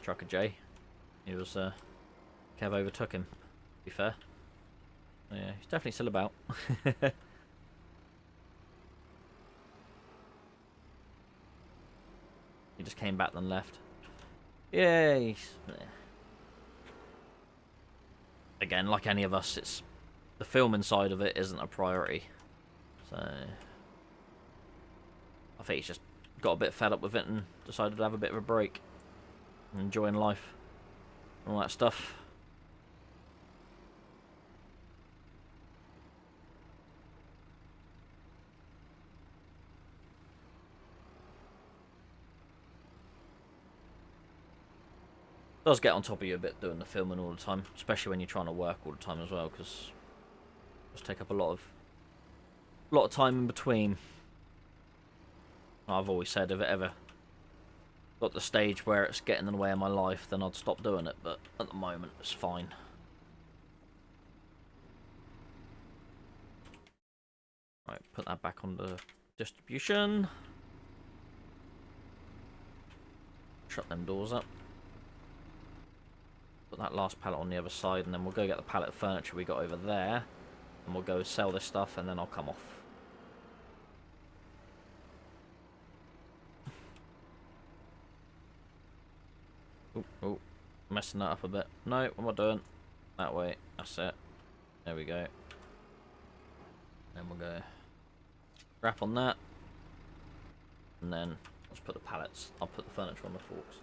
Trucker J. He was Kev overtook him, to be fair. Yeah, he's definitely still about. He just came back then left. Yeah, again, like any of us, it's the filming side of it isn't a priority. So I think he's just got a bit fed up with it and decided to have a bit of a break. Enjoying life. All that stuff. Does get on top of you a bit doing the filming all the time, especially when you're trying to work all the time as well, because it does take up a lot of time in between. I've always said if it ever got to the stage where it's getting in the way of my life, then I'd stop doing it, but at the moment it's fine. Right, put that back on the distribution. Shut them doors up. Put that last pallet on the other side, and then we'll go get the pallet of furniture we got over there, and we'll go sell this stuff, and then I'll come off. Oh, messing that up a bit. No, what am I doing? That way. That's it. There we go. Then we'll go wrap on that, and then let's put the pallets. I'll put the furniture on the forks.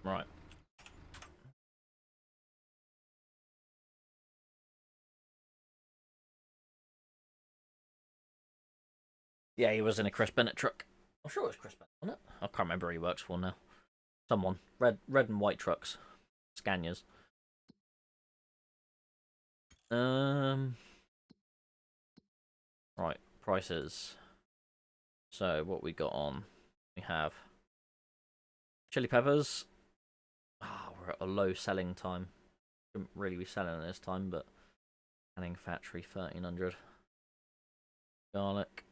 Right. Yeah, he was in a Chris Bennett truck. I'm sure it was Chris Bennett, wasn't it? I can't remember who he works for now. Someone. Red and white trucks. Scanias. Right, prices. So what we got on? We have chili peppers. We're at a low selling time. Shouldn't really be selling at this time, but canning factory 1300. Garlic.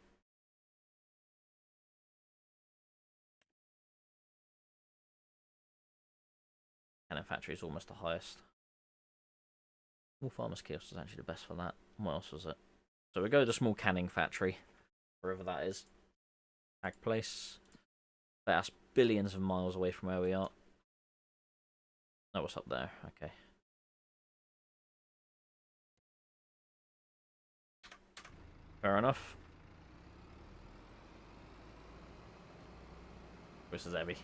Canning factory is almost the highest. Small farmers kiosk was actually the best for that. What else was it? So we go to small canning factory, wherever that is. Ag place. That's billions of miles away from where we are. Oh, what's up there? Okay. Fair enough. This is heavy.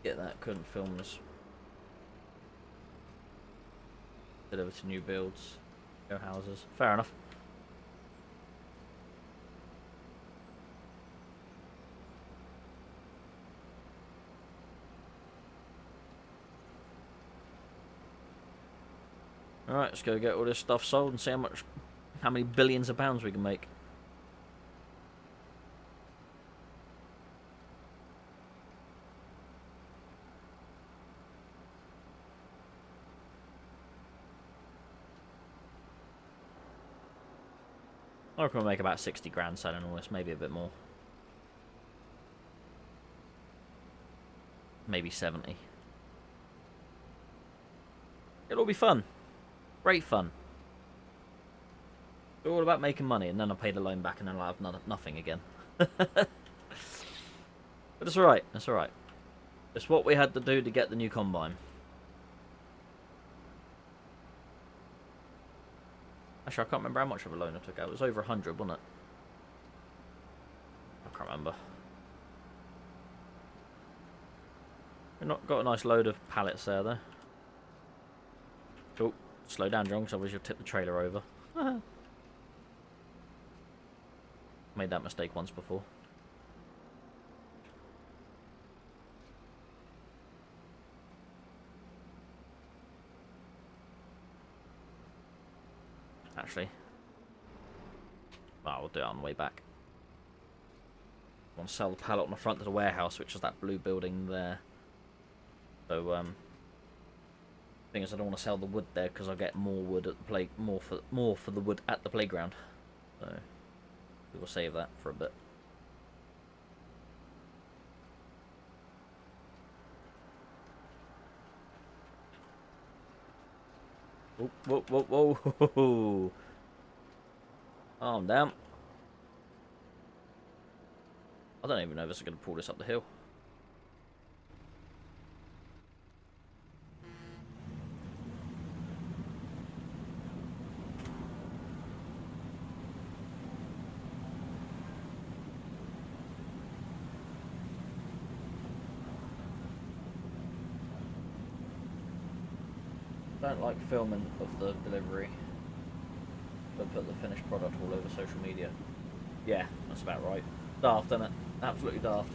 Get that, couldn't film this. Deliver to new builds. Go houses. Fair enough. Alright, let's go get all this stuff sold and see how many billions of pounds we can make. I reckon we'll make about 60 grand selling all this, maybe a bit more. Maybe 70. It'll be fun. Great fun. It's all about making money, and then I'll pay the loan back and then I'll have nothing again. But it's alright, it's alright. It's what we had to do to get the new combine. Actually, I can't remember how much of a loan I took out. It was over 100, wasn't it? I can't remember. We've not got a nice load of pallets there, though. Oh, slow down, John, because otherwise you'll tip the trailer over. Made that mistake once before. Actually, we'll do it on the way back. I want to sell the pallet on the front of the warehouse, which is that blue building there. So, thing is, I don't want to sell the wood there because I'll get more wood at the more for the wood at the playground. So, we will save that for a bit. Whoa, whoa, whoa, whoa, whoa. Calm down. I don't even know if it's going to pull this up the hill. Don't like filming of the delivery, but put the finished product all over social media. Yeah, that's about right. Daft, isn't it? Absolutely daft.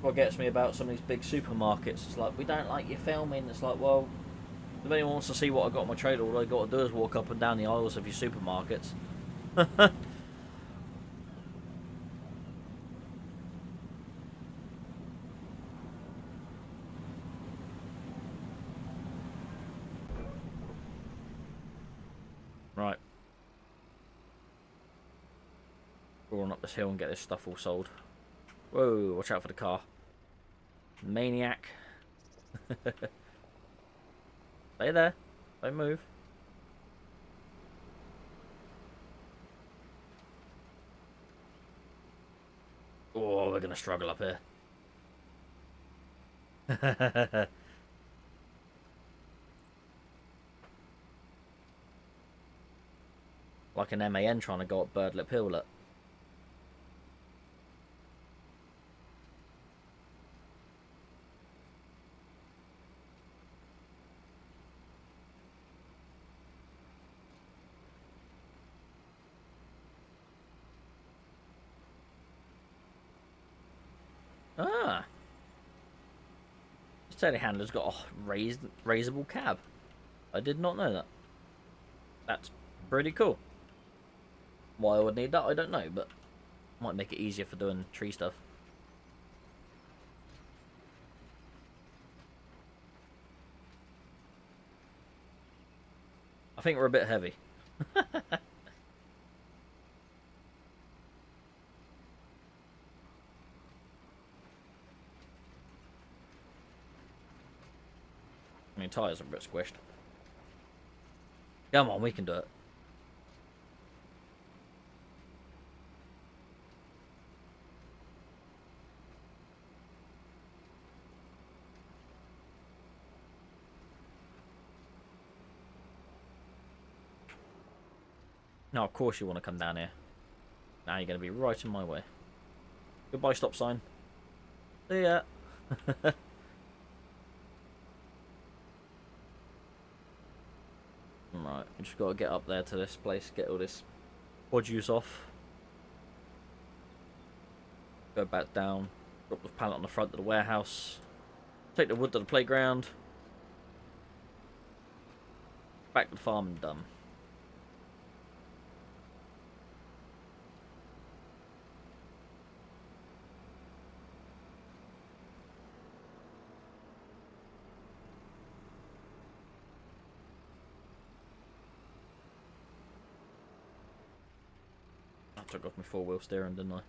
what gets me about some of these big supermarkets. It's like, we don't like you filming. It's like, well, if anyone wants to see what I got on my trailer, all I got to do is walk up and down the aisles of your supermarkets. Right. We'll run up this hill and get this stuff all sold. Whoa, watch out for the car. Maniac. Stay there. Don't move. Oh, we're gonna struggle up here. Like an MAN trying to go up Birdlip Hill, look. Ah. This telehandler's got a raisable cab. I did not know that. That's pretty cool. Why I would need that, I don't know, but might make it easier for doing tree stuff. I think we're a bit heavy. I mean, tyres are a bit squished. Come on, we can do it. Now, of course you want to come down here. Now you're going to be right in my way. Goodbye, stop sign. See ya. Right, we just got to get up there to this place, get all this produce off. Go back down, drop the pallet on the front of the warehouse. Take the wood to the playground. Back to the farm and done. I took off my four-wheel steering, didn't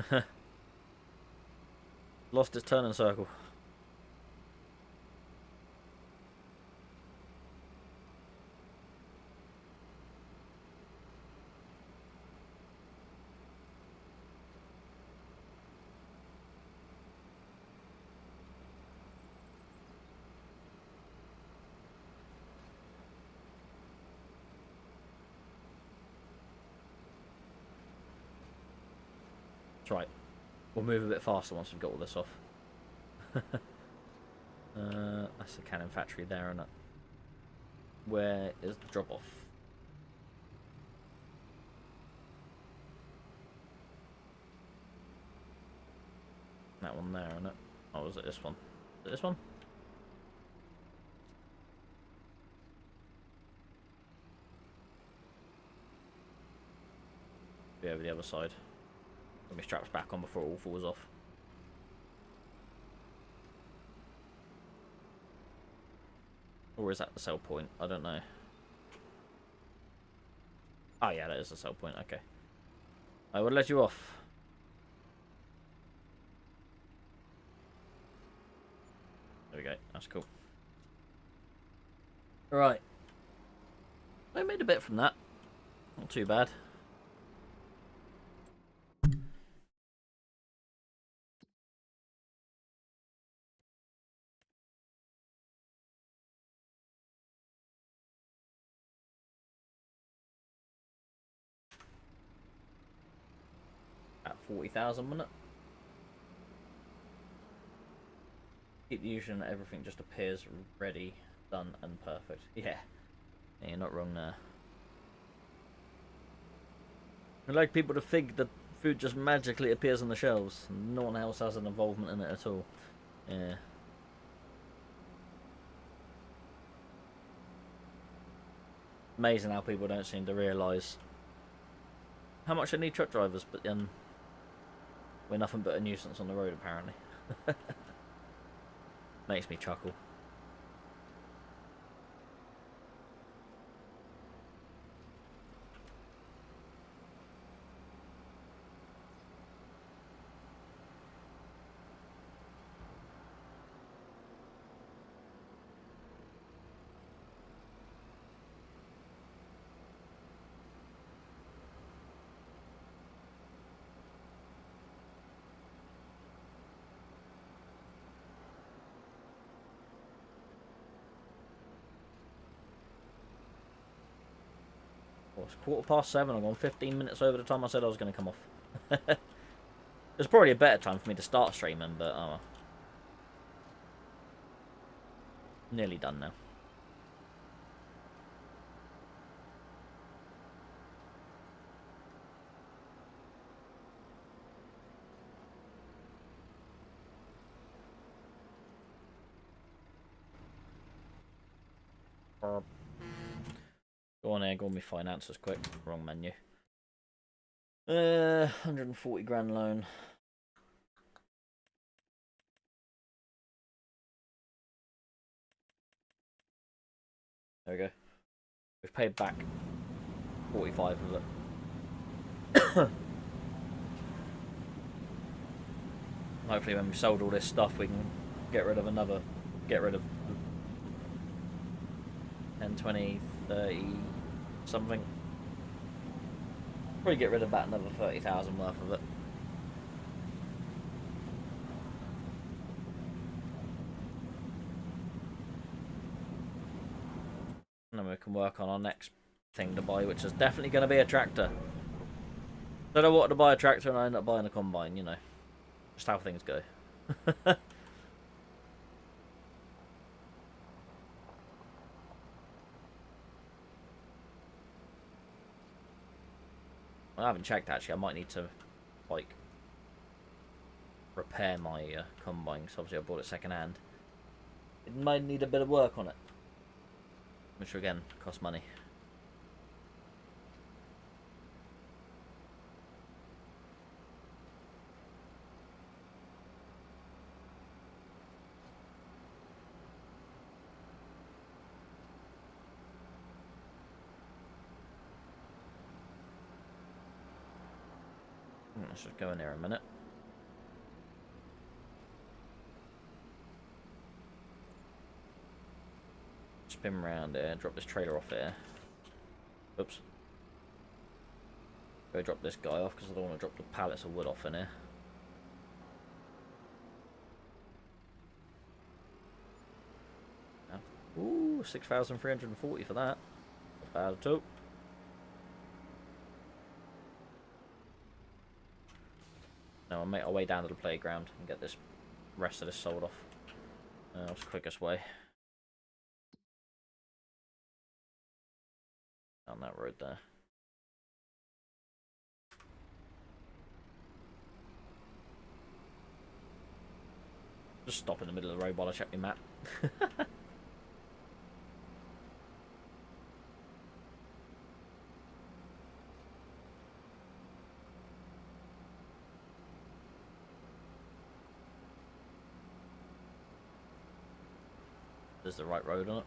I? Lost its turning circle. That's right. We'll move a bit faster once we've got all this off. That's the cannon factory there, isn't it? Where is the drop-off? That one there, isn't it? Oh, was it this one? Is it this one? Be over the other side. Put my straps back on before it all falls off. Or is that the sell point? I don't know. Oh yeah, that is the sell point, okay. I would let you off. There we go, that's cool. Right. I made a bit from that. Not too bad. At 40,000 minute. Keep using everything just appears ready, done, and perfect. Yeah, you're not wrong there. I like people to figure Food just magically appears on the shelves. No one else has an involvement in it at all. Yeah. Amazing how people don't seem to realise how much they need truck drivers, but then we're nothing but a nuisance on the road, apparently. Makes me chuckle. Well, it's 7:15. I've gone 15 minutes over the time I said I was going to come off. It's probably a better time for me to start streaming, but oh well. Nearly done now. Go on here, go on me finances quick. Wrong menu. 140 grand loan. There we go. We've paid back 45 of it. Hopefully when we've sold all this stuff we can get rid of 10, 20, 30 something. Probably get rid of about another 30,000 worth of it. And then we can work on our next thing to buy, which is definitely going to be a tractor. Don't know what to buy a tractor and I end up buying a combine, you know. Just how things go. I haven't checked actually. I might need to like repair my combine because obviously I bought it second hand. It might need a bit of work on it, which again costs money. Let's just go in there a minute. Spin round there, drop this trailer off there. Oops. Go drop this guy off because I don't want to drop the pallets of wood off in here. Ooh, 6,340 for that. Not bad at all. Now I'll make our way down to the playground and get this rest of this sold off. That's the quickest way. Down that road there. Just stop in the middle of the road while I check my map. There's the right road on it.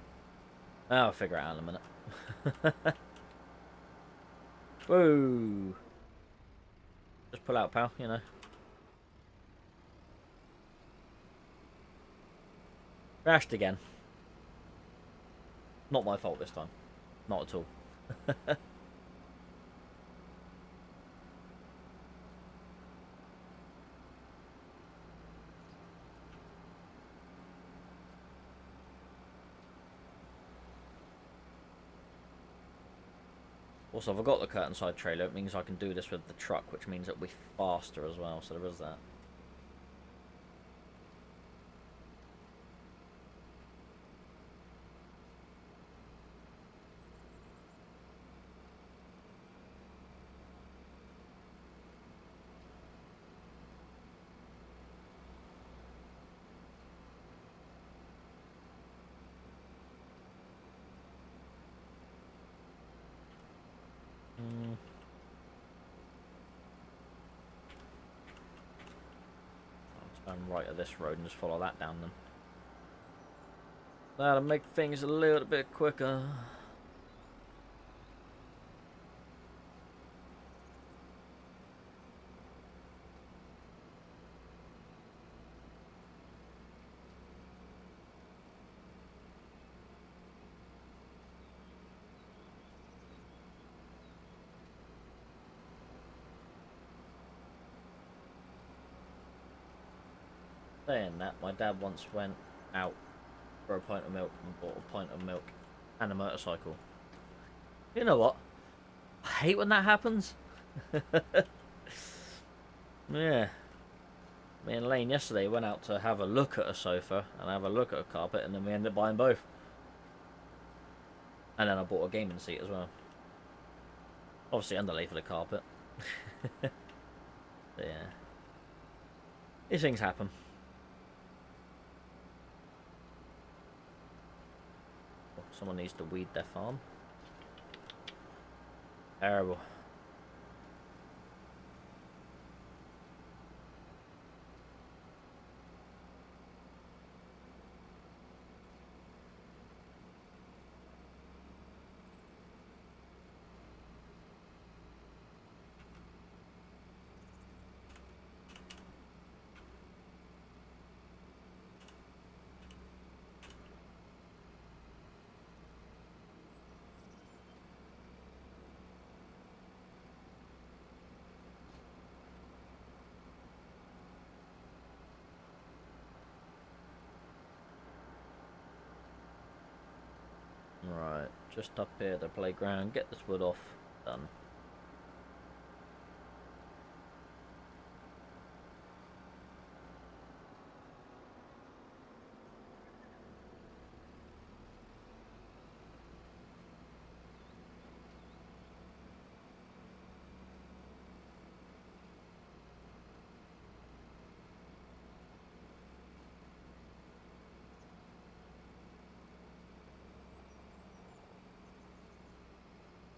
I'll figure it out in a minute. Whoa! Just pull out, pal, you know. Crashed again. Not my fault this time. Not at all. Also, if I've got the curtain side trailer, it means I can do this with the truck, which means it'll be faster as well, so there is that. right of this road and just follow that down then. That'll make things a little bit quicker. Saying that, my dad once went out for a pint of milk and bought a pint of milk and a motorcycle. You know what? I hate when that happens. Yeah. Me and Lane yesterday went out to have a look at a sofa and have a look at a carpet, and then we ended up buying both. And then I bought a gaming seat as well. Obviously underlay for the carpet. But yeah. These things happen. Someone needs to weed their farm. Terrible. Right, just up here, the playground. Get this wood off. Done.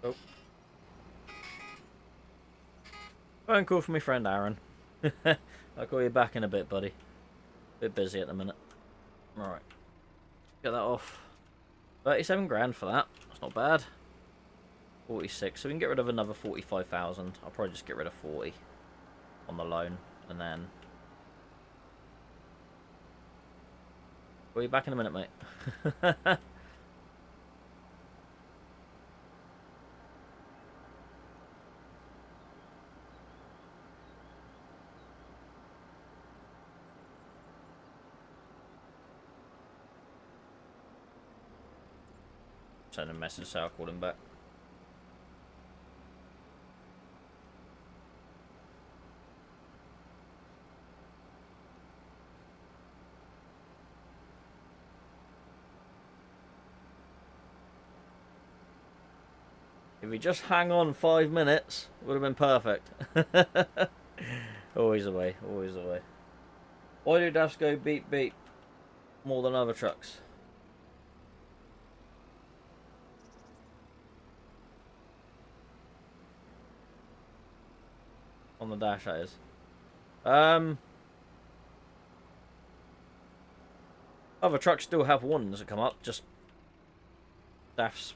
Oh. Phone call from my friend Aaron. I'll call you back in a bit, buddy. Bit busy at the minute. Right. Get that off. 37 grand for that. That's not bad. 46. So we can get rid of another 45,000. I'll probably just get rid of 40 on the loan. And then... Call you back in a minute, mate. Send a message, so I'll call him back. If we just hang on 5 minutes, would have been perfect. Always the way, always the way. Why do DAFs go beep beep more than other trucks? On the dash, that is. Other trucks still have warnings that come up, just DAFs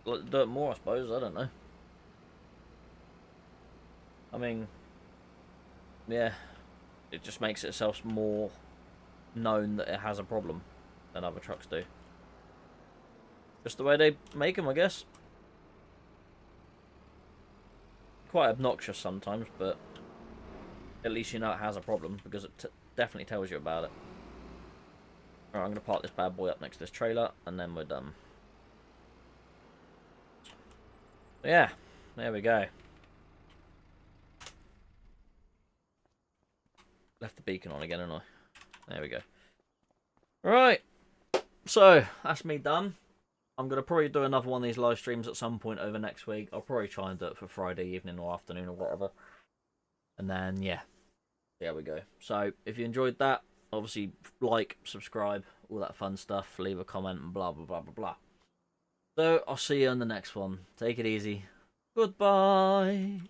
do it more, I suppose. I don't know. I mean, yeah, it just makes itself more known that it has a problem than other trucks do. Just the way they make them, I guess. Quite obnoxious sometimes, but at least you know it has a problem, because it definitely tells you about it. Alright, I'm going to park this bad boy up next to this trailer, and then we're done. Yeah, there we go. Left the beacon on again, haven't I? There we go. Right, so that's me done. I'm going to probably do another one of these live streams at some point over next week. I'll probably try and do it for Friday evening or afternoon or whatever. And then, yeah, there we go. So, if you enjoyed that, obviously, like, subscribe, all that fun stuff. Leave a comment and blah, blah, blah, blah, blah. So, I'll see you on the next one. Take it easy. Goodbye.